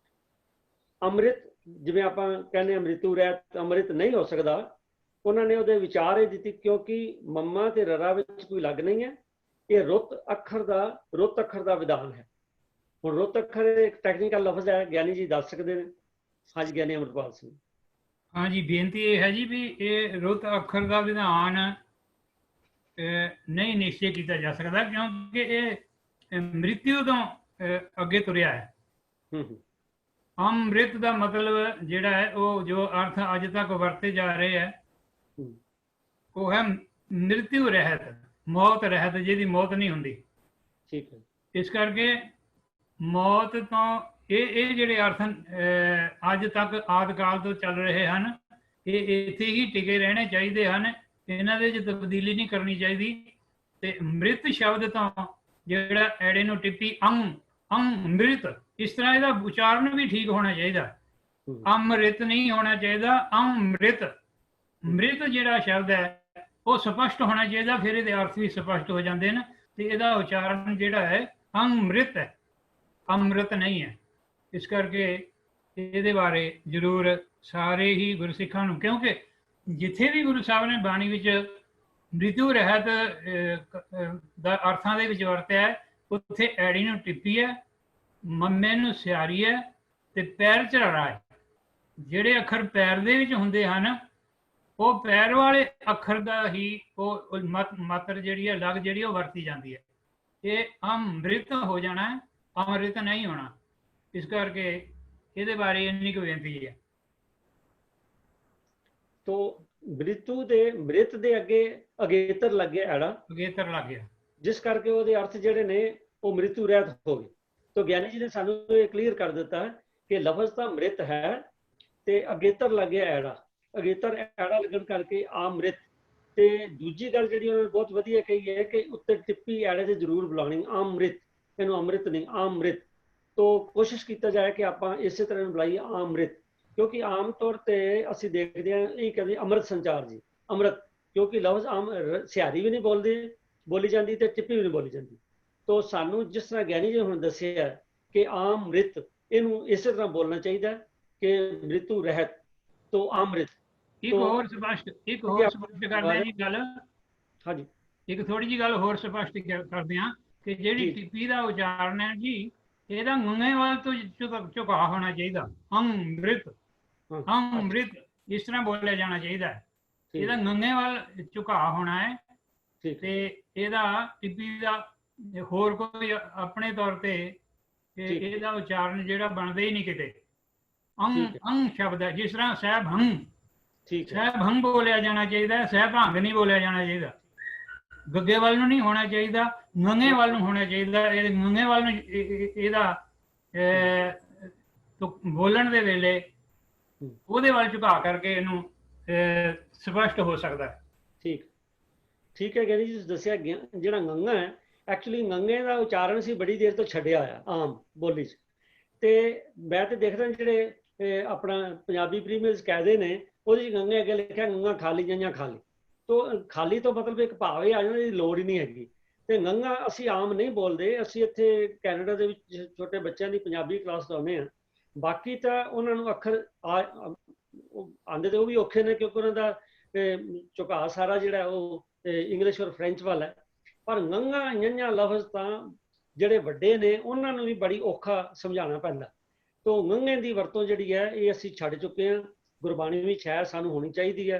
ਅੰਮ੍ਰਿਤ, ਜਿਵੇਂ ਆਪਾਂ ਕਹਿੰਦੇ ਅੰਮ੍ਰਿਤੂ ਰਹਿਤ, ਅੰਮ੍ਰਿਤ ਨਹੀਂ ਹੋ ਸਕਦਾ। ਉਹਨਾਂ ਨੇ ਉਹਦੇ ਵਿਚਾਰ ਇਹ ਦਿੱਤੀ ਕਿਉਂਕਿ ਮੰਮਾ ਤੇ ਰਰਾ ਵਿੱਚ ਕੋਈ ਲੱਗ ਨਹੀਂ ਹੈ। ਇਹ ਰੁੱਤ ਅੱਖਰ ਦਾ ਵਿਧਾਨ ਹੈ। ਹੁਣ ਰੁੱਤ ਅੱਖਰ ਇੱਕ ਟੈਕਨੀਕਲ ਲਫ਼ਜ਼ ਹੈ, ਗਿਆਨੀ ਜੀ ਦੱਸ ਸਕਦੇ ਨੇ। ਹਾਂਜੀ ਗਿਆਨੀ ਅੰਮ੍ਰਿਤਪਾਲ ਸਿੰਘ। ਹਾਂਜੀ, ਬੇਨਤੀ ਇਹ ਹੈ ਜੀ ਵੀ ਇਹ ਰੁੱਤ ਅੱਖਰ ਦਾ ਵਿਧਾਨ ਨਹੀਂ ਨਿਸ਼ਚੈ ਕੀਤਾ ਜਾ ਸਕਦਾ ਕਿਉਂਕਿ ਇਹ ਮ੍ਰਿਤਿੂ ਤੋਂ ਅੱਗੇ ਤੁਰਿਆ ਹੈ। ਅੰਮ੍ਰਿਤ ਦਾ ਮਤਲਬ ਜਿਹੜਾ ਹੈ ਉਹ ਜੋ ਅਰਥ ਅੱਜ ਤੱਕ ਵਰਤੇ ਜਾ ਰਹੇ ਹੈ ਉਹ ਹੈ ਮ੍ਰਿਤਿੂ ਰਹਿਤ, ਮੌਤ ਰਹਿਤ, ਜਿਹਦੀ ਮੌਤ ਨਹੀਂ ਹੁੰਦੀ। ਠੀਕ ਹੈ। ਇਸ ਕਰਕੇ ਮੌਤ ਤੋਂ ਇਹ ਜਿਹੜੇ ਅਰਥ ਅੱਜ ਤੱਕ ਆਦਿ ਕਾਲ ਤੋਂ ਚੱਲ ਰਹੇ ਹਨ, ਇਹ ਇੱਥੇ ਹੀ ਟਿਕੇ ਰਹਿਣੇ ਚਾਹੀਦੇ ਹਨ। ਇਹਨਾਂ ਦੇ 'ਚ ਤਬਦੀਲੀ ਨਹੀਂ ਕਰਨੀ ਚਾਹੀਦੀ। ਤੇ ਮ੍ਰਿਤ ਸ਼ਬਦ ਤੋਂ ਜਿਹੜਾ ਐੜੇ ਨੂੰ ਟਿੱਪੀ ਅੰਮ੍ਰਿਤ, ਇਸ ਤਰ੍ਹਾਂ ਇਹਦਾ ਉਚਾਰਨ ਵੀ ਠੀਕ ਹੋਣਾ ਚਾਹੀਦਾ। ਅੰਮ੍ਰਿਤ ਨਹੀਂ ਹੋਣਾ ਚਾਹੀਦਾ, ਅੰਮ੍ਰਿਤ। ਮ੍ਰਿਤ ਜਿਹੜਾ ਸ਼ਬਦ ਹੈ ਉਹ ਸਪਸ਼ਟ ਹੋਣਾ ਚਾਹੀਦਾ, ਫਿਰ ਇਹਦੇ ਅਰਥ ਵੀ ਸਪਸ਼ਟ ਹੋ ਜਾਂਦੇ ਨੇ। ਤੇ ਇਹਦਾ ਉਚਾਰਨ ਜਿਹੜਾ ਹੈ ਅੰਮ੍ਰਿਤ ਹੈ, ਅੰਮ੍ਰਿਤ ਨਹੀਂ ਹੈ। ਇਸ ਕਰਕੇ ਇਹਦੇ ਬਾਰੇ ਜ਼ਰੂਰ ਸਾਰੇ ਹੀ ਗੁਰਸਿੱਖਾਂ ਨੂੰ, ਕਿਉਂਕਿ ਜਿੱਥੇ ਵੀ ਗੁਰੂ ਸਾਹਿਬ ਨੇ ਬਾਣੀ ਵਿੱਚ ਮ੍ਰਿਤੂ ਰਹਿਤ ਦਾ ਅਰਥਾਂ ਦੇ ਵਿੱਚ ਵਰਤਿਆ ਉੱਥੇ ਐੜੀ ਨੂੰ ਟਿੱਪੀ ਹੈ, ਮੰਮੇ ਨੂੰ ਸਿਹਾਰੀ ਹੈ ਤੇ ਪੈਰ ਝੜਾ ਹੈ। ਜਿਹੜੇ ਅੱਖਰ ਪੈਰ ਦੇ ਵਿੱਚ ਹੁੰਦੇ ਹਨ ਉਹ ਪੈਰ ਵਾਲੇ ਅੱਖਰ ਦਾ ਹੀ ਉਹ ਮਾਤਰ ਜਿਹੜੀ ਹੈ ਲੱਗ ਜਿਹੜੀ ਉਹ ਵਰਤੀ ਜਾਂਦੀ ਹੈ। ਇਹ ਅੰਮ੍ਰਿਤ ਹੋ ਜਾਣਾ, ਅੰਮ੍ਰਿਤ ਨਹੀਂ ਹੋਣਾ। ਇਸ ਕਰਕੇ ਇਹਦੇ ਬਾਰੇ ਇੰਨੀ ਕੁ ਬੇਨਤੀ ਹੈ। ਤੋ ਮ੍ਰਿਤ ਦੇ ਅੱਗੇ ਅਗੇਤਰ ਲੱਗਿਆ ਐੜਾ, ਅਗੇਤਰ ਲੱਗ ਗਿਆ, ਜਿਸ ਕਰਕੇ ਉਹਦੇ ਅਰਥ ਜਿਹੜੇ ਨੇ ਉਹ ਮ੍ਰਿਤੂ ਰਹਿਤ ਹੋ ਗਏ। ਤੋ ਗਿਆਨੀ ਜੀ ਨੇ ਸਾਨੂੰ ਇਹ ਕਲੀਅਰ ਕਰ ਦਿੱਤਾ ਕਿ ਲਫ਼ਜ਼ ਤਾਂ ਮ੍ਰਿਤ ਹੈ ਤੇ ਅਗੇਤਰ ਲੱਗਿਆ ਐੜਾ, ਅਗੇਤਰ ਐੜਾ ਲੱਗਣ ਕਰਕੇ ਅੰਮ੍ਰਿਤ। ਤੇ ਦੂਜੀ ਗੱਲ ਜਿਹੜੀ ਉਹਨਾਂ ਨੇ ਬਹੁਤ ਵਧੀਆ ਕਹੀ ਹੈ ਕਿ ਉੱਤੇ ਟਿੱਪੀ ਐੜੇ ਤੇ ਜ਼ਰੂਰ ਬੁਲਾਉਣੀ, ਅੰਮ੍ਰਿਤ। ਇਹਨੂੰ ਅੰਮ੍ਰਿਤ ਨਹੀਂ, ਅੰਮ੍ਰਿਤ। ਤੋ ਕੋਸ਼ਿਸ਼ ਕੀਤਾ ਜਾਏ ਕਿ ਆਪਾਂ ਇਸੇ ਤਰ੍ਹਾਂ ਬੁਲਾਈਏ ਅੰਮ੍ਰਿਤ, ਕਿਉਂਕਿ ਆਮ ਤੌਰ ਤੇ ਅਸੀਂ ਦੇਖਦੇ ਹਾਂ ਇਹ ਕਹਿੰਦੇ ਅੰਮ੍ਰਿਤ ਸੰਚਾਰ ਜੀ, ਅੰਮ੍ਰਿਤ, ਕਿਉਂਕਿ ਲਫ਼ਜ਼ ਸਿਹਾਰੀ ਵੀ ਨਹੀਂ ਬੋਲਦੇ ਬੋਲੀ ਜਾਂਦੀ ਤੇ ਟਿੱਪੀ ਵੀ ਨਹੀਂ ਬੋਲੀ ਜਾਂਦੀ। ਤੋ ਸਾਨੂੰ ਜਿਸ ਤਰ੍ਹਾਂ ਗਿਆਨੀ ਜੀ ਹੁਣ ਦੱਸਿਆ ਕਿ ਆਮ ਮ੍ਰਿਤ, ਇਹਨੂੰ ਇਸੇ ਤਰ੍ਹਾਂ ਬੋਲਣਾ ਚਾਹੀਦਾ ਕਿ ਮ੍ਰਿਤੂ ਰਹਿਤ ਤੋਂ ਅੰਮ੍ਰਿਤ। ਇੱਕ ਹੋਰ ਸਪਸ਼ਟ ਕਰਦੇ ਜੀ ਗੱਲ। ਹਾਂਜੀ, ਇੱਕ ਥੋੜੀ ਜੀ ਗੱਲ ਹੋਰ ਸਪਸ਼ਟ ਕਰਦੇ ਹਾਂ ਕਿ ਜਿਹੜੀ ਟਿੱਪੀ ਦਾ ਉਚਾਰਨ ਹੈ ਜੀ, ਇਹਦਾ ੰਗੇ ਵੱਲ ਤੋਂ ਝੁਕਾਅ ਹੋਣਾ ਚਾਹੀਦਾ। ਅੰਮ੍ਰਿਤ, ਅੰਮ੍ਰਿਤ ਇਸ ਤਰ੍ਹਾਂ ਬੋਲਿਆ ਜਾਣਾ ਚਾਹੀਦਾ ਹੈ। ਇਹਦਾ ੰਗੇ ਵੱਲ ਝੁਕਾਅ ਹੋਣਾ ਹੈ ਤੇ ਇਹਦਾ ਟਿੱਪੀ ਦਾ ਹੋਰ ਕੋਈ ਆਪਣੇ ਤੌਰ ਤੇ ਇਹਦਾ ਉਚਾਰਨ ਜਿਹੜਾ ਬਣਦਾ ਹੀ ਨਹੀਂ ਕਿਤੇ। ਅੰਗ ਸ਼ਬਦ ਹੈ, ਜਿਸ ਤਰ੍ਹਾਂ ਸਹਿਬ ਹੰਗ, ਸਹਿਬ ਹੰਗ ਬੋਲਿਆ ਜਾਣਾ ਚਾਹੀਦਾ, ਸਹਿਬ ਹੰਗ ਨਹੀਂ ਬੋਲਿਆ ਜਾਣਾ ਚਾਹੀਦਾ। ਗੱਗੇ ਵੱਲ ਨੂੰ ਨਹੀਂ ਹੋਣਾ ਚਾਹੀਦਾ, ੰਗੇ ਵੱਲ ਨੂੰ ਹੋਣਾ ਚਾਹੀਦਾ। ਇਹ ੰਗੇ ਵੱਲ ਨੂੰ ਇਹਦਾ ਬੋਲਣ ਦੇ ਵੇਲੇ ਉਹਦੇ ਵੱਲ ਝੁਕਾ ਕਰਕੇ ਇਹਨੂੰ ਸਪਸ਼ਟ ਹੋ ਸਕਦਾ ਹੈ। ਠੀਕ ਹੈ ਗਿਆਨੀ ਜੀ, ਤੁਸੀਂ ਦੱਸਿਆ ਜਿਹੜਾ ੰਗਾ ਹੈ, ਐਕਚੁਅਲੀ ੰਗੇ ਦਾ ਉਚਾਰਨ ਸੀ ਬੜੀ ਦੇਰ ਤੋਂ ਛੱਡਿਆ ਹੋਇਆ ਆਮ ਬੋਲੀ 'ਚ। ਤੇ ਮੈਂ ਤੇ ਦੇਖਦਾ ਜਿਹੜੇ ਆਪਣਾ ਪੰਜਾਬੀ ਪ੍ਰੀਮੀਅਰਸ ਕਾਇਦੇ ਨੇ ਉਹਦੇ 'ਚ ੰਗੇ ਅੱਗੇ ਲਿਖਿਆ ੰਗਾ ਖਾਲੀ ਜਾਂ ਖਾਲੀ। ਤੋ ਖਾਲੀ ਤੋਂ ਮਤਲਬ ਇੱਕ ਭਾਵ ਇਹ ਆ ਜਾਂਦਾ ਦੀ ਲੋੜ ਹੀ ਨਹੀਂ ਹੈਗੀ। ਤੇ ੰਗਾ ਅਸੀਂ ਆਮ ਨਹੀਂ ਬੋਲਦੇ। ਅਸੀਂ ਇੱਥੇ ਕੈਨੇਡਾ ਦੇ ਵਿੱਚ ਛੋਟੇ ਬੱਚਿਆਂ ਦੀ ਪੰਜਾਬੀ ਕਲਾਸ ਲਾਉਂਦੇ ਹਾਂ। ਬਾਕੀ ਤਾਂ ਉਹਨਾਂ ਨੂੰ ਅੱਖਰ ਆਉਂਦੇ ਤੇ ਉਹ ਵੀ ਔਖੇ ਨੇ, ਕਿਉਂਕਿ ਉਹਨਾਂ ਦਾ ਝੁਕਾਅ ਸਾਰਾ ਜਿਹੜਾ ਉਹ ਇੰਗਲਿਸ਼ ਔਰ ਫਰੈਂਚ ਵੱਲ ਹੈ। ਪਰ ੰਗਾ ඤ ਲਫ਼ਜ਼ ਤਾਂ ਜਿਹੜੇ ਵੱਡੇ ਨੇ ਉਹਨਾਂ ਨੂੰ ਵੀ ਬੜੀ ਔਖਾ ਸਮਝਾਉਣਾ ਪੈਂਦਾ। ਤੋ ੰਗੇ ਦੀ ਵਰਤੋਂ ਜਿਹੜੀ ਹੈ ਇਹ ਅਸੀਂ ਛੱਡ ਚੁੱਕੇ ਹਾਂ। ਗੁਰਬਾਣੀ ਵਿੱਚ ਖੈਰ ਸਾਨੂੰ ਹੋਣੀ ਚਾਹੀਦੀ ਹੈ,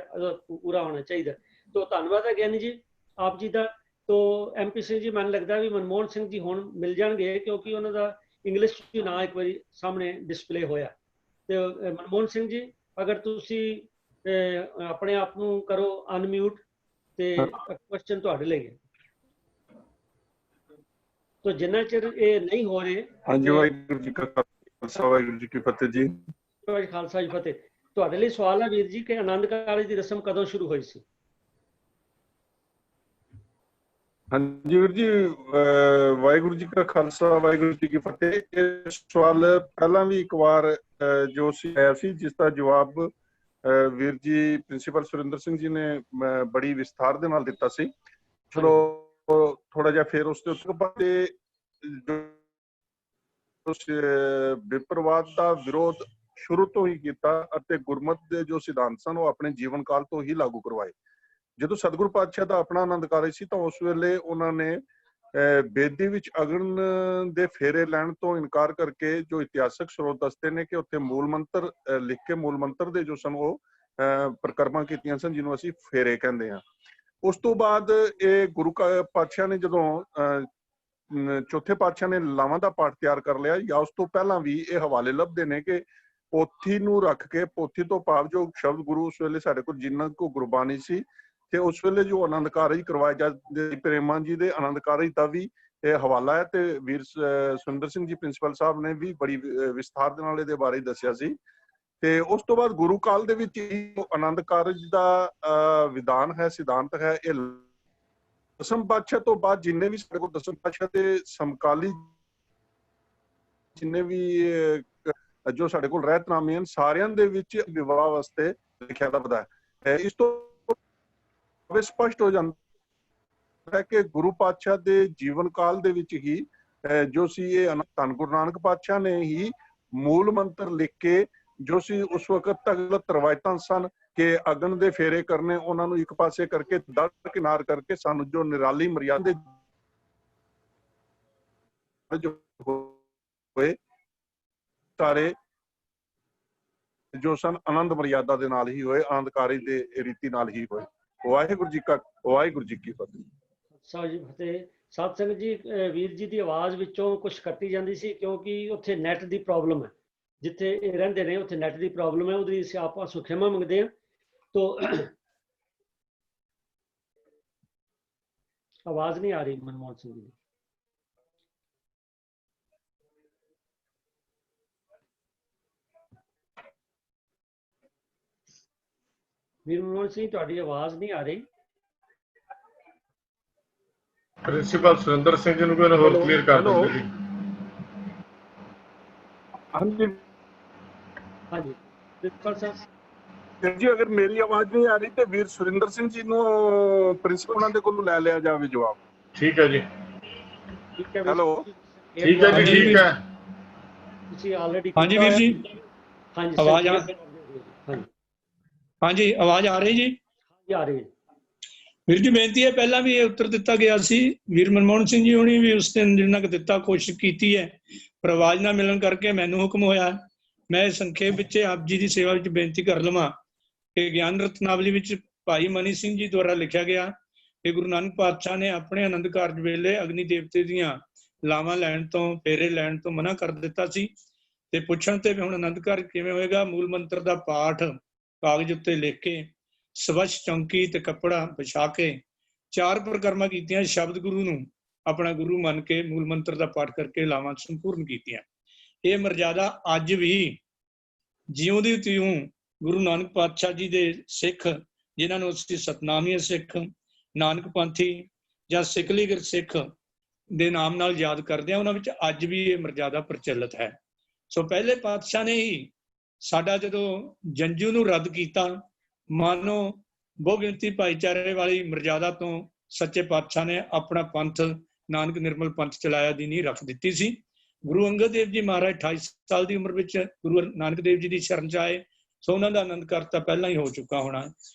ਪੂਰਾ ਹੋਣਾ ਚਾਹੀਦਾ। ਤੋ ਧੰਨਵਾਦ ਹੈ ਗਿਆਨੀ ਜੀ ਆਪ ਜੀ ਦਾ। ਤੋ MP ਸਿੰਘ ਜੀ, ਮੈਨੂੰ ਲੱਗਦਾ ਵੀ ਮਨਮੋਹਨ ਸਿੰਘ ਜੀ ਹੁਣ ਮਿਲ ਜਾਣਗੇ, ਕਿਉਂਕਿ ਉਹਨਾਂ ਦਾ ਇੰਗਲਿਸ਼ 'ਚ ਨਾਂ ਇੱਕ ਵਾਰੀ ਸਾਹਮਣੇ ਡਿਸਪਲੇ ਹੋਇਆ। ਤੇ ਮਨਮੋਹਨ ਸਿੰਘ ਜੀ, ਅਗਰ ਤੁਸੀਂ ਆਪਣੇ ਆਪ ਨੂੰ ਕਰੋ ਅਨਮਿਊਟ ਤੇ ਕੁਐਸਚਨ ਤੁਹਾਡੇ ਲਈ ਹੈ। ਤੋ ਜਿੰਨਾ ਚਿਰ ਇਹ ਨਹੀਂ ਹੋ ਰਹੇ। ਹਾਂਜੀ, ਵਾਹਿਗੁਰੂ ਜੀ ਕਾ ਖਾਲਸਾ, ਵਾਹਿਗੁਰੂ ਜੀ ਕੀ ਫਤਿਹ ਜੀ। ਖਾਲਸਾ ਜੀ ਫਤਿਹ। ਤੁਹਾਡੇ ਲਈ ਸਵਾਲ ਹੈ ਵੀਰ ਜੀ ਕਿ ਆਨੰਦ ਕਾਰਜ ਦੀ ਰਸਮ ਕਦੋਂ ਸ਼ੁਰੂ ਹੋਈ ਸੀ? ਹਾਂਜੀ ਵੀਰ ਜੀ, ਵਾਹਿਗੁਰੂ ਜੀ ਕਾ ਖਾਲਸਾ, ਵਾਹਿਗੁਰੂ ਜੀ ਕੀ ਫਤਿਹ। ਇਹ ਸਵਾਲ ਪਹਿਲਾਂ ਵੀ ਇੱਕ ਵਾਰ ਜੋ ਆਇਆ ਸੀ, ਜਿਸ ਦਾ ਜਵਾਬ ਵੀਰ ਜੀ ਪ੍ਰਿੰਸੀਪਲ ਸੁਰਿੰਦਰ ਸਿੰਘ ਜੀ ਨੇ ਬੜੀ ਵਿਸਥਾਰ ਦੇ ਨਾਲ ਦਿੱਤਾ ਸੀ। ਚਲੋ ਥੋੜਾ ਜਿਹਾ ਫਿਰ ਉਸ ਦੇ ਉੱਤੇ ਵਿਪਰਵਾਦ ਦਾ ਵਿਰੋਧ ਸ਼ੁਰੂ ਤੋਂ ਹੀ ਕੀਤਾ ਅਤੇ ਗੁਰਮਤ ਦੇ ਜੋ ਸਿਧਾਂਤ ਸਨ ਉਹ ਆਪਣੇ ਜੀਵਨ ਕਾਲ ਤੋਂ ਹੀ ਲਾਗੂ ਕਰਵਾਏ। ਜਦੋਂ ਸਤਿਗੁਰੂ ਪਾਤਸ਼ਾਹ ਦਾ ਆਪਣਾ ਆਨੰਦ ਕਾਰਜ ਸੀ ਤਾਂ ਉਸ ਵੇਲੇ ਉਹਨਾਂ ਨੇ ਬੇਦੀ ਵਿੱਚ ਅਗਨ ਦੇ ਫੇਰੇ ਲੈਣ ਤੋਂ ਇਨਕਾਰ ਕਰਕੇ ਜੋ ਇਤਿਹਾਸਕ ਸਰੋਤ ਦੱਸਦੇ ਨੇ ਕਿ ਉੱਥੇ ਮੂਲ ਮੰਤਰ ਲਿਖ ਕੇ ਮੂਲ ਮੰਤਰ ਦੇ ਜੋ ਸਨ ਉਹ ਪ੍ਰਕਰਮਾਂ ਕੀਤੀਆਂ ਸਨ, ਜਿਹਨੂੰ ਅਸੀਂ ਫੇਰੇ ਕਹਿੰਦੇ ਹਾਂ। ਉਸ ਤੋਂ ਬਾਅਦ ਇਹ ਗੁਰੂ ਪਾਤਸ਼ਾਹ ਨੇ ਜਦੋਂ ਚੌਥੇ ਪਾਤਸ਼ਾਹ ਨੇ ਲਾਵਾਂ ਦਾ ਪਾਠ ਤਿਆਰ ਕਰ ਲਿਆ, ਜਾਂ ਉਸ ਤੋਂ ਪਹਿਲਾਂ ਵੀ ਇਹ ਹਵਾਲੇ ਲੱਭਦੇ ਨੇ ਕਿ ਪੋਥੀ ਨੂੰ ਰੱਖ ਕੇ, ਪੋਥੀ ਤੋਂ ਭਾਵ ਜੋ ਸ਼ਬਦ ਗੁਰੂ ਉਸ ਵੇਲੇ ਸਾਡੇ ਕੋਲ ਜਿੰਨਾ ਕੋ ਗੁਰਬਾਣੀ ਸੀ, ਤੇ ਉਸ ਵੇਲੇ ਜੋ ਆਨੰਦ ਕਾਰਜ ਕਰਵਾਏ ਜਾਂਦੇ ਪ੍ਰੇਮਾਂ ਜੀ ਦੇ ਆਨੰਦ ਕਾਰਜ ਦਾ ਵੀ ਇਹ ਹਵਾਲਾ ਹੈ। ਤੇ ਵੀਰ ਸੁਰਿੰਦਰ ਸਿੰਘ ਜੀ ਪ੍ਰਿੰਸੀਪਲ ਸਾਹਿਬ ਨੇ ਵੀ ਬੜੀ ਵਿਸਥਾਰ ਦੇ ਨਾਲ ਇਹਦੇ ਬਾਰੇ ਦੱਸਿਆ ਸੀ। ਤੇ ਉਸ ਤੋਂ ਬਾਅਦ ਗੁਰੂ ਕਾਲ ਦੇ ਵਿੱਚ ਆਨੰਦ ਕਾਰਜ ਦਾ ਵਿਧਾਨ ਹੈ, ਸਿਧਾਂਤ ਹੈ। ਇਹ ਦਸਮ ਪਾਤਸ਼ਾਹ ਤੋਂ ਬਾਅਦ ਜਿੰਨੇ ਵੀ ਸਾਡੇ ਕੋਲ ਦਸਮ ਪਾਤਸ਼ਾਹ ਦੇ ਸਮਕਾਲੀ ਜਿੰਨੇ ਵੀ ਜੋ ਸਾਡੇ ਕੋਲ ਰਹਿਤਨਾਮੇ ਹਨ, ਸਾਰਿਆਂ ਦੇ ਵਿੱਚ ਵਿਵਾਹ ਵਾਸਤੇ ਲਿਖਿਆ ਲੱਭਦਾ ਹੈ। ਇਸ ਤੋਂ ਸਪਸ਼ਟ ਹੋ ਜਾਂਦਾ ਹੈ ਕਿ ਗੁਰੂ ਪਾਤਸ਼ਾਹ ਦੇ ਜੀਵਨ ਕਾਲ ਦੇ ਵਿੱਚ ਹੀ ਜੋ ਸੀ ਇਹ ਧੰਨ ਗੁਰੂ ਨਾਨਕ ਪਾਤਸ਼ਾਹ ਨੇ ਹੀ ਮੂਲ ਮੰਤਰ ਲਿਖ ਕੇ, ਜੋ ਸੀ ਉਸ ਵਕਤ ਤੱਕ ਗਲਤ ਰਵਾਇਤਾਂ ਸਨ ਕਿ ਅਗਨ ਦੇ ਫੇਰੇ ਕਰਨੇ, ਉਹਨਾਂ ਨੂੰ ਇੱਕ ਪਾਸੇ ਕਰਕੇ ਦਰਕਿਨਾਰ ਕਰਕੇ ਸਾਨੂੰ ਜੋ ਨਿਰਾਲੀ ਮਰਿਆਦਾ ਹੋਏ ਸਾਰੇ ਜੋ ਸਨ ਆਨੰਦ ਮਰਿਆਦਾ ਦੇ ਨਾਲ ਹੀ ਹੋਏ, ਆਨੰਦ ਕਾਰਜ ਦੇ ਰੀਤੀ ਨਾਲ ਹੀ ਹੋਏ। ਵਾਹਿਗੁਰੂ ਜੀ ਕੀ ਫਤਿਹ। ਸਾਹਿਬ ਜੀ ਫਤਿਹ। ਸਤ ਸੰਗਤ ਜੀ, ਵੀਰ ਜੀ ਦੀ ਆਵਾਜ਼ ਵਿੱਚੋਂ ਕੁਝ ਕੱਟੀ ਜਾਂਦੀ ਸੀ ਕਿਉਂਕਿ ਉੱਥੇ ਨੈਟ ਦੀ ਪ੍ਰੋਬਲਮ ਹੈ। ਜਿੱਥੇ ਇਹ ਰਹਿੰਦੇ ਨੇ ਉੱਥੇ ਨੈਟ ਦੀ ਪ੍ਰੋਬਲਮ ਹੈ, ਉਹਦੀ ਆਪਾਂ ਸੁਖੇਮਾ ਮੰਗਦੇ ਹਾਂ। ਤੋ ਆਵਾਜ਼ ਨਹੀਂ ਆ ਰਹੀ ਮਨਮੋਹਨ ਸਿੰਘ ਜੀ। ਵੀਰ ਮਨਮੋਹਨ ਸਿੰਘ, ਤੁਹਾਡੀ ਆਵਾਜ਼ ਨਹੀਂ ਆ ਰਹੀ। ਪ੍ਰਿੰਸੀਪਲ ਸੁਰਿੰਦਰ ਸਿੰਘ ਜੀ ਨੂੰ ਕੋਈ ਹੋਰ ਕਲੀਅਰ ਕਰ ਦਿੰਦੇ ਜੀ। ਹਾਂਜੀ ਹਾਂਜੀ ਪ੍ਰਿੰਸੀਪਲ ਸਾਹਿਬ ਜੀ, ਅਗਰ ਮੇਰੀ ਆਵਾਜ਼ ਨਹੀਂ ਆ ਰਹੀ ਤੇ ਵੀਰ ਸੁਰਿੰਦਰ ਸਿੰਘ ਜੀ ਨੂੰ ਪ੍ਰਿੰਸੀਪਲ ਉਹਨਾਂ ਦੇ ਕੋਲੋਂ ਲੈ ਲਿਆ ਜਾਵੇ ਜਵਾਬ। ठीक है जी, ठीक है हेलो। ठीक है जी, ठीक है। ਤੁਸੀਂ ਆਲਰੇਡੀ हाँ जी वीर जी, ਹਾਂਜੀ आवाज आ ਹਾਂਜੀ हाँ जी आवाज आ रही जी। ਆ ਰਹੀ ਹੈ ਵੀਰ ਜੀ ਬੇਨਤੀ ਹੈ, ਪਹਿਲਾਂ ਵੀ ਇਹ ਉੱਤਰ ਦਿੱਤਾ ਗਿਆ ਸੀ, ਵੀਰ ਮਨਮੋਹਨ ਸਿੰਘ ਜੀ ਹੁਣੀ ਵੀ ਉਸ ਦਿਨ ਜਿੰਨਾ ਕੁ ਦਿੱਤਾ ਕੋਸ਼ਿਸ਼ ਕੀਤੀ ਹੈ, ਪਰ ਆਵਾਜ਼ ਨਾ ਮਿਲਣ ਕਰਕੇ ਮੈਨੂੰ ਹੁਕਮ ਹੋਇਆ ਮੈਂ ਸੰਖੇਪ ਵਿੱਚ ਆਪ ਜੀ ਦੀ ਸੇਵਾ ਵਿੱਚ ਬੇਨਤੀ ਕਰ ਲਵਾਂ ਕਿ ਗਿਆਨ ਰਤਨਾਵਲੀ ਵਿੱਚ ਭਾਈ ਮਨੀ ਸਿੰਘ ਜੀ ਦੁਆਰਾ ਲਿਖਿਆ ਗਿਆ ਕਿ ਗੁਰੂ ਨਾਨਕ ਪਾਤਸ਼ਾਹ ਨੇ ਆਪਣੇ ਆਨੰਦ ਕਾਰਜ ਵੇਲੇ ਅਗਨੀ ਦੇਵਤੇ ਦੀਆਂ ਲਾਵਾਂ ਲੈਣ ਤੋਂ, ਫੇਰੇ ਲੈਣ ਤੋਂ ਮਨਾ ਕਰ ਦਿੱਤਾ ਸੀ ਤੇ ਪੁੱਛਣ ਤੇ ਵੀ ਹੁਣ ਆਨੰਦ ਕਾਰਜ ਕਿਵੇਂ ਹੋਏਗਾ, ਮੂਲ ਮੰਤਰ ਦਾ ਪਾਠ ਕਾਗਜ਼ ਉੱਤੇ ਲਿਖ ਕੇ ਸਵੱਛ ਚੌਂਕੀ ਤੇ ਕੱਪੜਾ ਵਿਛਾ ਕੇ 4 ਪ੍ਰਕਰਮਾਂ ਕੀਤੀਆਂ, ਸ਼ਬਦ ਗੁਰੂ ਨੂੰ ਆਪਣਾ ਗੁਰੂ ਮੰਨ ਕੇ ਮੂਲ ਮੰਤਰ ਦਾ ਪਾਠ ਕਰਕੇ ਲਾਵਾਂ ਸੰਪੂਰਨ ਕੀਤੀਆਂ। ਇਹ ਮਰਜ਼ਾਦਾ ਅੱਜ ਵੀ ਜਿਉਂ ਦੀ ਤਿਉਂ ਗੁਰੂ ਨਾਨਕ ਪਾਤਸ਼ਾਹ ਜੀ ਦੇ ਸਿੱਖ, ਜਿਨ੍ਹਾਂ ਨੂੰ ਅਸੀਂ ਸਤਨਾਮੀ ਸਿੱਖ, ਨਾਨਕ ਪੰਥੀ ਜਾਂ ਸਿੱਖਲੀ ਸਿੱਖ ਦੇ ਨਾਮ ਨਾਲ ਯਾਦ ਕਰਦੇ ਹਾਂ, ਉਹਨਾਂ ਵਿੱਚ ਅੱਜ ਵੀ ਇਹ ਮਰਜ਼ਾਦਾ ਪ੍ਰਚਲਿਤ ਹੈ। ਸੋ ਪਹਿਲੇ ਪਾਤਸ਼ਾਹ ਨੇ ਹੀ ਸਾਡਾ ਜਦੋਂ ਜੰਜੂ ਨੂੰ ਰੱਦ ਕੀਤਾ, ਮਾਨੋ ਬਹੁਗਿਣਤੀ ਭਾਈਚਾਰੇ ਵਾਲੀ ਮਰਜ਼ਾਦਾ ਤੋਂ ਸੱਚੇ ਪਾਤਸ਼ਾਹ ਨੇ ਆਪਣਾ ਪੰਥ ਨਾਨਕ ਨਿਰਮਲ ਪੰਥ ਚਲਾਇਆ ਦੀ ਨੀਂਹ ਰੱਖ ਦਿੱਤੀ ਸੀ। ਗੁਰੂ ਅੰਗਦ ਦੇਵ ਜੀ ਮਹਾਰਾਜ 28 ਸਾਲ ਦੀ ਉਮਰ ਵਿੱਚ ਗੁਰੂ ਨਾਨਕ ਦੇਵ ਜੀ ਦੀ ਸ਼ਰਨ 'ਚ ਆਏ, ਸੋ ਉਹਨਾਂ ਦਾ ਆਨੰਦ ਕਾਰਜ ਤਾਂ ਪਹਿਲਾਂ ਹੀ ਹੋ ਚੁੱਕਾ ਹੋਣਾ।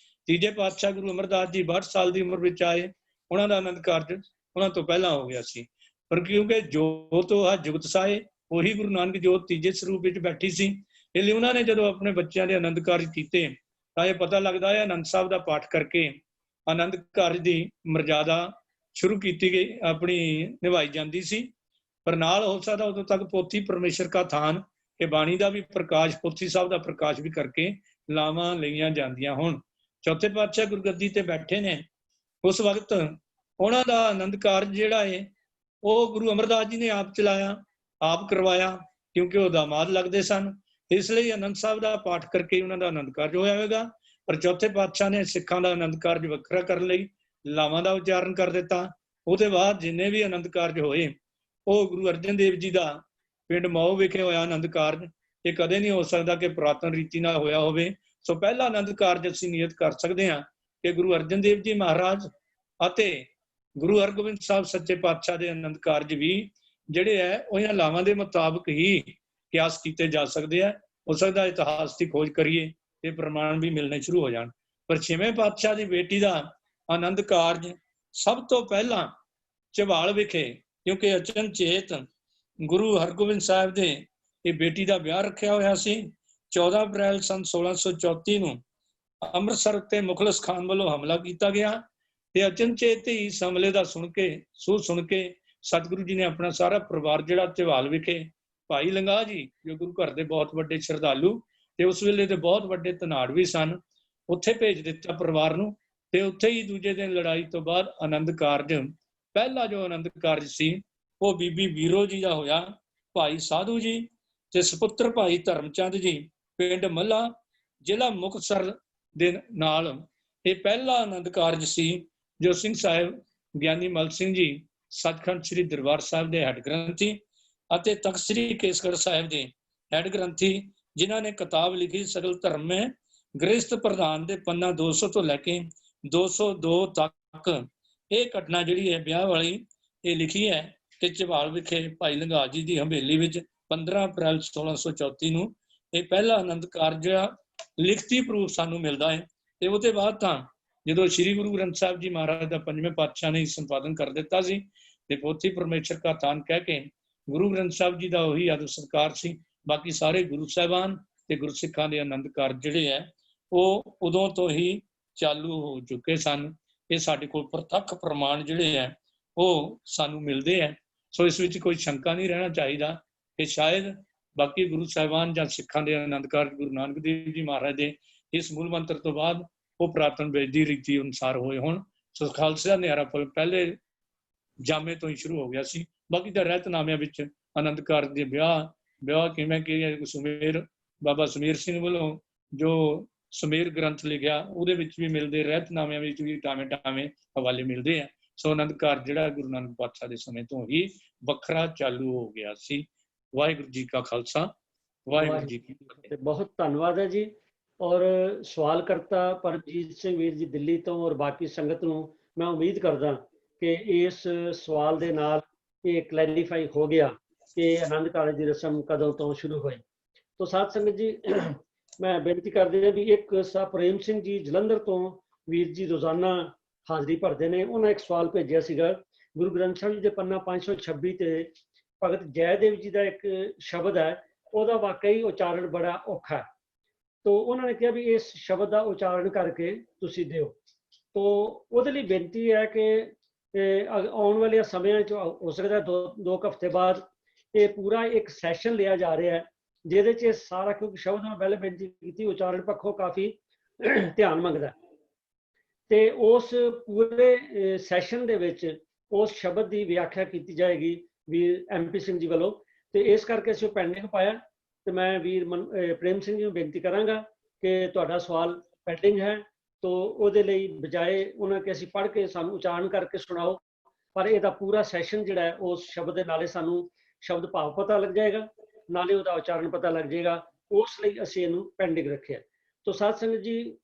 ਤੀਜੇ ਪਾਤਸ਼ਾਹ ਗੁਰੂ ਅਮਰਦਾਸ ਜੀ 62 ਸਾਲ ਦੀ ਉਮਰ ਵਿੱਚ ਆਏ, ਉਹਨਾਂ ਦਾ ਆਨੰਦ ਕਾਰਜ ਉਹਨਾਂ ਤੋਂ ਪਹਿਲਾਂ ਹੋ ਗਿਆ ਸੀ। ਪਰ ਕਿਉਂਕਿ ਜੋਤ ਉਹ ਜੁਗਤ ਸਾਏ, ਉਹੀ ਗੁਰੂ ਨਾਨਕ ਜੋਤ ਤੀਜੇ ਸਰੂਪ ਵਿੱਚ ਬੈਠੀ ਸੀ, ਇਸ ਲਈ ਉਹਨਾਂ ਨੇ ਜਦੋਂ ਆਪਣੇ ਬੱਚਿਆਂ ਦੇ ਆਨੰਦ ਕਾਰਜ ਕੀਤੇ ਤਾਂ ਇਹ ਪਤਾ ਲੱਗਦਾ ਹੈ ਆਨੰਦ ਸਾਹਿਬ ਦਾ ਪਾਠ ਕਰਕੇ ਆਨੰਦ ਕਾਰਜ ਦੀ ਮਰਜ਼ਾਦਾ ਸ਼ੁਰੂ ਕੀਤੀ ਗਈ, ਆਪਣੀ ਨਿਭਾਈ ਜਾਂਦੀ ਸੀ। ਪਰ ਨਾਲ ਹੋ ਸਕਦਾ ਉਦੋਂ ਤੱਕ ਪੋਥੀ ਪਰਮੇਸ਼ਰ ਕਾ ਥਾਨ ਕਿ ਬਾਣੀ ਦਾ ਵੀ ਪ੍ਰਕਾਸ਼, ਪੋਥੀ ਸਾਹਿਬ ਦਾ ਪ੍ਰਕਾਸ਼ ਵੀ ਕਰਕੇ ਲਾਵਾਂ ਲਈਆਂ ਜਾਂਦੀਆਂ ਹੁਣ। ਚੌਥੇ ਪਾਤਸ਼ਾਹ ਗੁਰਗੱਦੀ ਤੇ ਬੈਠੇ ਨੇ, ਉਸ ਵਕਤ ਉਹਨਾਂ ਦਾ ਆਨੰਦ ਕਾਰਜ ਜਿਹੜਾ ਹੈ ਉਹ ਗੁਰੂ ਅਮਰਦਾਸ ਜੀ ਨੇ ਆਪ ਚਲਾਇਆ, ਆਪ ਕਰਵਾਇਆ, ਕਿਉਂਕਿ ਉਹ ਦਾਮਾਦ ਲੱਗਦੇ ਸਨ। ਇਸ ਲਈ ਆਨੰਦ ਸਾਹਿਬ ਦਾ ਪਾਠ ਕਰਕੇ ਉਹਨਾਂ ਦਾ ਆਨੰਦ ਕਾਰਜ ਹੋਇਆ ਹੋਵੇਗਾ। ਪਰ ਚੌਥੇ ਪਾਤਸ਼ਾਹ ਨੇ ਸਿੱਖਾਂ ਦਾ ਆਨੰਦ ਕਾਰਜ ਵੱਖਰਾ ਕਰਨ ਲਈ ਲਾਵਾਂ ਦਾ ਉਚਾਰਨ ਕਰ ਦਿੱਤਾ। ਉਹਦੇ ਬਾਅਦ ਜਿੰਨੇ ਵੀ ਆਨੰਦ ਕਾਰਜ ਹੋਏ ਉਹ ਗੁਰੂ ਅਰਜਨ ਦੇਵ ਜੀ ਦਾ ਪਿੰਡ ਮੌ ਵਿਖੇ ਹੋਇਆ ਆਨੰਦ ਕਾਰਜ, ਇਹ ਕਦੇ ਨਹੀਂ ਹੋ ਸਕਦਾ ਕਿ ਪੁਰਾਤਨ ਰੀਤੀ ਨਾਲ ਹੋਇਆ ਹੋਵੇ। ਸੋ ਪਹਿਲਾ ਆਨੰਦ ਕਾਰਜ ਅਸੀਂ ਨਿਯਤ ਕਰ ਸਕਦੇ ਹਾਂ ਕਿ ਗੁਰੂ ਅਰਜਨ ਦੇਵ ਜੀ ਮਹਾਰਾਜ ਅਤੇ ਗੁਰੂ ਹਰਗੋਬਿੰਦ ਸਾਹਿਬ ਸੱਚੇ ਪਾਤਸ਼ਾਹ ਦੇ ਆਨੰਦ ਕਾਰਜ ਵੀ ਜਿਹੜੇ ਹੈ ਉਹ ਇਹਨਾਂ ਲਾਵਾਂ ਦੇ ਮੁਤਾਬਕ ਹੀ ਕਿਆਸ ਕੀਤੇ ਜਾ ਸਕਦੇ ਆ। ਹੋ ਸਕਦਾ ਇਤਿਹਾਸ ਦੀ ਖੋਜ ਕਰੀਏ ਤੇ ਪ੍ਰਮਾਣ ਵੀ ਮਿਲਣੇ ਸ਼ੁਰੂ ਹੋ ਜਾਣ। ਪਰ ਛੇਵੇਂ ਪਾਤਸ਼ਾਹ ਦੀ ਬੇਟੀ ਦਾ ਆਨੰਦ ਕਾਰਜ ਸਭ ਤੋਂ ਪਹਿਲਾਂ ਝਬਾਲ ਵਿਖੇ, ਕਿਉਂਕਿ ਅਚਨਚੇਤ ਗੁਰੂ ਹਰਗੋਬਿੰਦ ਸਾਹਿਬ ਦੇ ਇਹ ਬੇਟੀ ਦਾ ਵਿਆਹ ਰੱਖਿਆ ਹੋਇਆ ਸੀ। 14 ਅਪ੍ਰੈਲ ਸੰਨ 1634 ਨੂੰ ਅੰਮ੍ਰਿਤਸਰ ਉੱਤੇ ਮੁਖਲਸ ਖਾਨ ਵੱਲੋਂ ਹਮਲਾ ਕੀਤਾ ਗਿਆ ਤੇ ਅਚਨਚੇਤ ਹੀ ਇਸ ਹਮਲੇ ਦਾ ਸੁਣ ਕੇ ਸਤਿਗੁਰੂ ਜੀ ਨੇ ਆਪਣਾ ਸਾਰਾ ਪਰਿਵਾਰ ਜਿਹੜਾ ਝਬਾਲ ਵਿਖੇ, ਭਾਈ ਲੰਗਾ ਜੀ ਜੋ ਗੁਰੂ ਘਰ ਦੇ ਬਹੁਤ ਵੱਡੇ ਸ਼ਰਧਾਲੂ ਤੇ ਉਸ ਵੇਲੇ ਦੇ ਬਹੁਤ ਵੱਡੇ ਧਨਾੜ ਵੀ ਸਨ, ਉੱਥੇ ਭੇਜ ਦਿੱਤਾ ਪਰਿਵਾਰ ਨੂੰ। ਤੇ ਉੱਥੇ ਹੀ ਦੂਜੇ ਦਿਨ ਲੜਾਈ ਤੋਂ ਬਾਅਦ ਆਨੰਦ ਕਾਰਜ, ਪਹਿਲਾ ਜੋ ਆਨੰਦ ਕਾਰਜ ਸੀ ਉਹ ਬੀਬੀ ਵੀਰੋ ਜੀ ਦਾ ਹੋਇਆ। ਭਾਈ ਸਾਧੂ ਜੀ ਤੇ ਸੁਪੁੱਤਰ ਭਾਈ ਧਰਮਚੰਦ ਜੀ ਪਿੰਡ ਮੱਲਾ ਜ਼ਿਲ੍ਹਾ ਮੁਕਤਸਰ ਦੇ ਨਾਲ ਇਹ ਪਹਿਲਾ ਆਨੰਦ ਕਾਰਜ ਸੀ ਜੋ ਸਿੰਘ ਸਾਹਿਬ ਗਿਆਨੀ ਮਲ ਸਿੰਘ ਜੀ ਸੱਚਖੰਡ ਸ੍ਰੀ ਦਰਬਾਰ ਸਾਹਿਬ ਦੇ ਹੈੱਡ ਗ੍ਰੰਥੀ ਅਤੇ ਤਖਤ ਸ੍ਰੀ ਕੇਸਗੜ੍ਹ ਸਾਹਿਬ ਦੇ ਹੈੱਡ ਗ੍ਰੰਥੀ, ਜਿਨ੍ਹਾਂ ਨੇ ਕਿਤਾਬ ਲਿਖੀ ਸਗਲ ਧਰਮ ਮੈਂ ਗ੍ਰਸਥ ਪ੍ਰਧਾਨ ਦੇ ਪੰਨਾ 200 ਤੋਂ ਲੈ ਕੇ 202 ਤੱਕ ਇਹ ਘਟਨਾ ਜਿਹੜੀ ਹੈ ਵਿਆਹ ਵਾਲੀ ਇਹ ਲਿਖੀ ਹੈ ਕਿ ਝਬਾਲ ਵਿਖੇ ਭਾਈ ਲੰਗਾ ਜੀ ਦੀ ਹਵੇਲੀ ਵਿੱਚ 15 ਅਪ੍ਰੈਲ 1634 ਨੂੰ ਇਹ ਪਹਿਲਾ ਆਨੰਦ ਕਾਰਜ ਲਿਖਤੀ ਪ੍ਰੂਫ ਸਾਨੂੰ ਮਿਲਦਾ ਹੈ। ਤੇ ਉਹਦੇ ਬਾਅਦ ਤਾਂ ਜਦੋਂ ਸ੍ਰੀ ਗੁਰੂ ਗ੍ਰੰਥ ਸਾਹਿਬ ਜੀ ਮਹਾਰਾਜ ਦਾ 5ਵੇਂ ਪਾਤਸ਼ਾਹ ਨੇ ਸੰਪਾਦਨ ਕਰ ਦਿੱਤਾ ਸੀ ਤੇ ਪੋਥੀ ਪਰਮੇਸ਼ਰ ਕਾ ਥਾਨ ਕਹਿ ਕੇ ਗੁਰੂ ਗ੍ਰੰਥ ਸਾਹਿਬ ਜੀ ਦਾ ਉਹੀ ਆਦਰ ਸਤਿਕਾਰ ਸੀ। ਬਾਕੀ ਸਾਰੇ ਗੁਰੂ ਸਾਹਿਬਾਨ ਤੇ ਗੁਰਸਿੱਖਾਂ ਦੇ ਆਨੰਦ ਕਾਰਜ ਜਿਹੜੇ ਹੈ ਉਹ ਉਦੋਂ ਤੋਂ ਹੀ ਚਾਲੂ ਹੋ ਚੁੱਕੇ ਸਨ। ਇਹ ਸਾਡੇ ਕੋਲ ਪ੍ਰਤੱਖ ਪ੍ਰਮਾਣ ਜਿਹੜੇ ਹੈ ਉਹ ਸਾਨੂੰ ਮਿਲਦੇ ਹੈ। ਸੋ ਇਸ ਵਿੱਚ ਕੋਈ ਸ਼ੰਕਾ ਨਹੀਂ ਰਹਿਣਾ ਚਾਹੀਦਾ ਕਿ ਸ਼ਾਇਦ ਬਾਕੀ ਗੁਰੂ ਸਾਹਿਬਾਨ ਜਾਂ ਸਿੱਖਾਂ ਦੇ ਆਨੰਦ ਕਾਰਜ ਗੁਰੂ ਨਾਨਕ ਦੇਵ ਜੀ ਮਹਾਰਾਜ ਦੇ ਇਸ ਮੂਲ ਮੰਤਰ ਤੋਂ ਬਾਅਦ ਉਹ ਪੁਰਾਤਨ ਵੈਦੀ ਰੀਤੀ ਅਨੁਸਾਰ ਹੋਏ ਹੋਣ। ਸੋ ਖਾਲਸੇ ਦਾ ਨਿਆਰਾ ਫਲ ਪਹਿਲੇ ਜਾਮੇ ਤੋਂ ਹੀ ਸ਼ੁਰੂ ਹੋ ਗਿਆ ਸੀ। ਬਾਕੀ ਤਾਂ ਰਹਿਤਨਾਮਿਆਂ ਵਿੱਚ ਆਨੰਦ ਕਾਰਜ ਦੇ ਵਿਆਹ ਕਿਵੇਂ ਕਿ ਸੁਮੇਰ ਬਾਬਾ ਸਮੀਰ ਸਿੰਘ ਵੱਲੋਂ ਜੋ ਸਮੀਰ ਗ੍ਰੰਥ ਲਿਖਿਆ ਉਹਦੇ ਵਿੱਚ ਵੀ ਮਿਲਦੇ, ਰਹਿਤਨਾਮਿਆਂ ਵਿੱਚ ਵੀ ਟਾਵੇਂ ਹਵਾਲੇ ਮਿਲਦੇ ਆ। ਸੋ ਆਨੰਦ ਕਾਰਜ ਜਿਹੜਾ ਗੁਰੂ ਨਾਨਕ ਪਾਤਸ਼ਾਹ ਦੇ ਸਮੇਂ ਤੋਂ ਹੀ ਵੱਖਰਾ ਚਾਲੂ ਹੋ ਗਿਆ ਸੀ। ਵਾਹਿਗੁਰੂ ਜੀ ਕਾ ਖਾਲਸਾ, ਵਾਹਿਗੁਰੂ ਜੀ ਕੀ ਫਤਿਹ। ਬਹੁਤ ਧੰਨਵਾਦ ਹੈ ਜੀ। ਔਰ ਸਵਾਲ ਕਰਤਾ ਪਰਮਜੀਤ ਸਿੰਘ ਵੀਰ ਜੀ ਦਿੱਲੀ ਤੋਂ ਔਰ ਬਾਕੀ ਸੰਗਤ ਨੂੰ ਮੈਂ ਉਮੀਦ ਕਰਦਾ ਕਿ ਇਸ ਸਵਾਲ ਦੇ ਨਾਲ ਇਹ ਕਲੈਰੀਫਾਈ ਹੋ ਗਿਆ ਕਿ ਆਨੰਦ ਕਾਰਜ ਦੀ ਰਸਮ ਕਦੋਂ ਤੋਂ ਸ਼ੁਰੂ ਹੋਈ। ਤੋ ਸਾਧ ਸੰਗਤ ਜੀ, ਮੈਂ ਬੇਨਤੀ ਕਰਦੇ ਹਾਂ ਵੀ ਇੱਕ ਸਾ ਪ੍ਰੇਮ ਸਿੰਘ ਜੀ ਜਲੰਧਰ ਤੋਂ ਵੀਰ ਜੀ ਰੋਜ਼ਾਨਾ ਹਾਜ਼ਰੀ ਭਰਦੇ ਨੇ। ਉਹਨਾਂ ਇੱਕ ਸਵਾਲ ਭੇਜਿਆ ਸੀਗਾ, ਗੁਰੂ ਗ੍ਰੰਥ ਸਾਹਿਬ ਜੀ ਦੇ ਪੰਨਾ 526 ਤੇ ਭਗਤ ਜੈਦੇਵ ਜੀ ਦਾ ਇੱਕ ਸ਼ਬਦ ਹੈ, ਉਹਦਾ ਵਾਕਈ ਉਚਾਰਨ ਬੜਾ ਔਖਾ ਹੈ। ਤੋ ਉਹਨਾਂ ਨੇ ਕਿਹਾ ਵੀ ਇਸ ਸ਼ਬਦ ਦਾ ਉਚਾਰਨ ਕਰਕੇ ਤੁਸੀਂ ਦਿਓ। ਤੋ ਉਹਦੇ ਲਈ ਬੇਨਤੀ ਹੈ ਕਿ ਆਉਣ ਵਾਲੇ ਸਮਿਆਂ 'ਚ ਹੋ ਸਕਦਾ ਦੋ ਕੁ ਹਫ਼ਤੇ ਬਾਅਦ ਇਹ ਪੂਰਾ ਇੱਕ ਸੈਸ਼ਨ ਲਿਆ ਜਾ ਰਿਹਾ ਹੈ, ਜਿਹਦੇ 'ਚ ਸਾਰਾ, ਕਿਉਂਕਿ ਸ਼ਬਦ ਮੈਂ ਪਹਿਲੇ ਬੇਨਤੀ ਕੀਤੀ ਉਚਾਰਨ ਪੱਖੋਂ ਕਾਫੀ ਧਿਆਨ ਮੰਗਦਾ, ਤੇ ਉਸ ਪੂਰੇ ਸੈਸ਼ਨ ਦੇ ਵਿੱਚ ਉਸ ਸ਼ਬਦ ਦੀ ਵਿਆਖਿਆ ਕੀਤੀ ਜਾਏਗੀ ਵੀਰ MP ਸਿੰਘ ਜੀ ਵੱਲੋਂ। ਤੇ ਇਸ ਕਰਕੇ ਅਸੀਂ ਉਹ ਪੈਂਡਿੰਗ ਪਾਇਆ, ਤੇ ਮੈਂ ਵੀਰ ਪ੍ਰੇਮ ਸਿੰਘ ਜੀ ਨੂੰ ਬੇਨਤੀ ਕਰਾਂਗਾ ਕਿ ਤੁਹਾਡਾ ਸਵਾਲ ਪੈਂਡਿੰਗ ਹੈ, ਤੋ ਉਹਦੇ ਲਈ ਬਜਾਏ ਉਹਨਾਂ ਕਿ ਅਸੀਂ ਪੜ੍ਹ ਕੇ ਸਾਨੂੰ ਉਚਾਰਨ ਕਰਕੇ ਸੁਣਾਓ, ਪਰ ਇਹਦਾ ਪੂਰਾ ਸੈਸ਼ਨ ਜਿਹੜਾ ਹੈ ਉਸ ਸ਼ਬਦ ਦੇ ਨਾਲੇ ਸਾਨੂੰ ਸ਼ਬਦ ਭਾਵ ਪਤਾ ਲੱਗ ਜਾਏਗਾ, ਨਾਲੇ ਉਹਦਾ ਉਚਾਰਨ ਪਤਾ ਲੱਗ ਜਾਏਗਾ। ਉਸ ਲਈ ਅਸੀਂ ਇਹਨੂੰ ਪੈਂਡਿੰਗ ਰੱਖਿਆ। ਤੋ ਸਾਧ ਸੰਗਤ ਜੀ,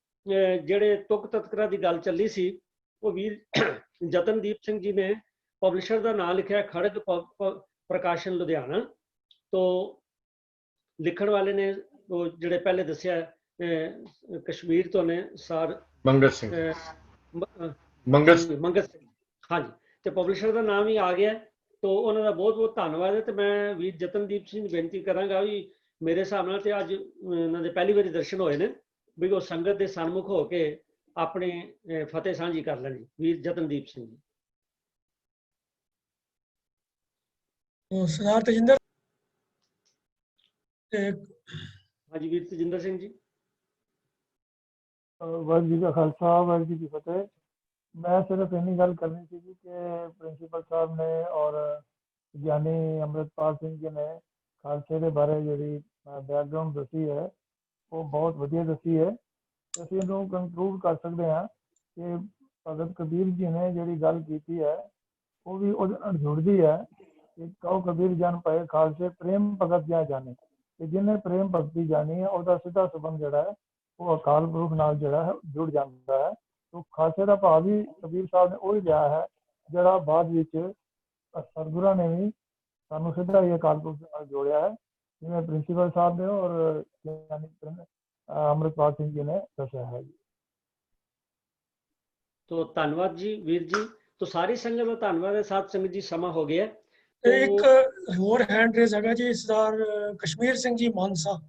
ਜਿਹੜੇ ਤੁਕ ਤਤਕਰਾ ਦੀ ਗੱਲ ਚੱਲੀ ਸੀ, ਉਹ ਵੀਰ ਜਤਨਦੀਪ ਸਿੰਘ ਜੀ ਨੇ ਪਬਲਿਸ਼ਰ ਦਾ ਨਾਮ ਲਿਖਿਆ ਖੜਗ ਪ੍ਰਕਾਸ਼ਨ ਲੁਧਿਆਣਾ। ਤੋ ਲਿਖਣ ਵਾਲੇ ਨੇ ਉਹ ਜਿਹੜੇ ਪਹਿਲੇ ਦੱਸਿਆ ਕਸ਼ਮੀਰ ਤੋਂ ਨੇ ਸਰ ਮੰਗਤ ਸਿੰਘ। ਮੰਗਤ ਸਿੰਘ, ਹਾਂਜੀ, ਤੇ ਪਬਲਿਸ਼ਰ ਦਾ ਨਾਮ ਹੀ ਆ ਗਿਆ। ਤੋ ਉਹਨਾਂ ਦਾ ਬਹੁਤ ਬਹੁਤ ਧੰਨਵਾਦ ਹੈ। ਤੇ ਮੈਂ ਵੀਰ ਜਤਨਦੀਪ ਸਿੰਘ ਨੂੰ ਬੇਨਤੀ ਕਰਾਂਗਾ ਵੀ ਮੇਰੇ ਹਿਸਾਬ ਨਾਲ ਤੇ ਅੱਜ ਉਹਨਾਂ ਦੇ ਪਹਿਲੀ ਵਾਰੀ ਦਰਸ਼ਨ ਹੋਏ ਨੇ, ਵੀ ਉਹ ਸੰਗਤ ਦੇ ਸਨਮੁਖ ਹੋ ਕੇ ਆਪਣੇ ਫਤਿਹ ਸਾਂਝੀ ਕਰ ਲੈਣੀ। ਵੀਰ ਜਤਨਦੀਪ ਸਿੰਘ ਜੀ। ਸਰਦਾਰ ਤਜਿੰਦਰ, ਹਾਂਜੀ ਵੀਰ ਤਜਿੰਦਰ ਸਿੰਘ ਜੀ। ਵਾਹਿਗੁਰੂ ਜੀ ਕਾ ਖਾਲਸਾ, ਵਾਹਿਗੁਰੂ ਜੀ ਕੀ ਫਤਿਹ। ਮੈਂ ਸਿਰਫ ਇੰਨੀ ਗੱਲ ਕਰਨੀ ਸੀ ਕਿ ਪ੍ਰਿੰਸੀਪਲ ਸਾਹਿਬ ਨੇ ਔਰ ਗਿਆਨੀ ਅੰਮ੍ਰਿਤਪਾਲ ਸਿੰਘ ਜੀ ਨੇ ਖਾਲਸੇ ਦੇ ਬਾਰੇ ਜਿਹੜੀ ਬੈਕਗਰਾਉਂਡ ਦੱਸੀ ਹੈ ਉਹ ਬਹੁਤ ਵਧੀਆ ਦੱਸੀ ਹੈ। ਅਸੀਂ ਇਹਨੂੰ ਕੰਕਲੂਡ ਕਰ ਸਕਦੇ ਹਾਂ ਕਿ ਭਗਤ ਕਬੀਰ ਜੀ ਨੇ ਜਿਹੜੀ ਗੱਲ ਕੀਤੀ ਹੈ ਉਹ ਵੀ ਉਹਦੇ ਨਾਲ ਜੁੜਦੀ ਹੈ ਕਿ ਕਹੋ ਕਬੀਰ ਜਨ ਪਏ ਖਾਲਸੇ ਪ੍ਰੇਮ ਭਗਤ ਜਾਂ ਜਾਣੇ, ਕਿ ਜਿਹਨੇ ਪ੍ਰੇਮ ਭਗਤੀ ਜਾਣੀ ਹੈ ਉਹਦਾ ਸਿੱਧਾ ਸੰਬੰਧ ਜਿਹੜਾ ਹੈ ਉਹ ਅਕਾਲ ਪੁਰਖ ਨਾਲ ਜਿਹੜਾ ਹੈ ਜੁੜ ਜਾਂਦਾ ਹੈ। ਤੋ ਖਾਲਸੇ ਦਾ ਭਾਵ ਵੀ ਕਬੀਰ ਸਾਹਿਬ ਨੇ ਉਹੀ ਲਿਆ ਹੈ ਜਿਹੜਾ ਬਾਅਦ ਵਿੱਚ ਸਤਿਗੁਰਾਂ ਨੇ ਵੀ ਸਾਨੂੰ ਸਿੱਧਾ ਹੀ ਅਕਾਲ ਪੁਰਖ ਨਾਲ ਜੋੜਿਆ ਹੈ, ਜਿਵੇਂ ਪ੍ਰਿੰਸੀਪਲ ਸਾਹਿਬ ਨੇ ਔਰ ਅੰਮ੍ਰਿਤਪਾਲ ਸਿੰਘ ਜੀ ਨੇ ਦੱਸਿਆ ਹੈ ਜੀ। ਤੋ ਧੰਨਵਾਦ ਜੀ ਵੀਰ ਜੀ। ਤੋ ਸਾਰੀ ਸੰਗਤ ਦਾ ਧੰਨਵਾਦ ਹੈ। ਸਾਧ ਸੰਗਤ ਜੀ, ਸਮਾਂ ਹੋ ਗਿਆ। ਇੱਕ ਹੋਰ ਹੈਂਡ ਰੇਜ਼ ਹੈਗਾ ਜੀ, ਸਰਦਾਰ ਕਸ਼ਮੀਰ ਸਿੰਘ ਜੀ ਮਾਨਸਾ।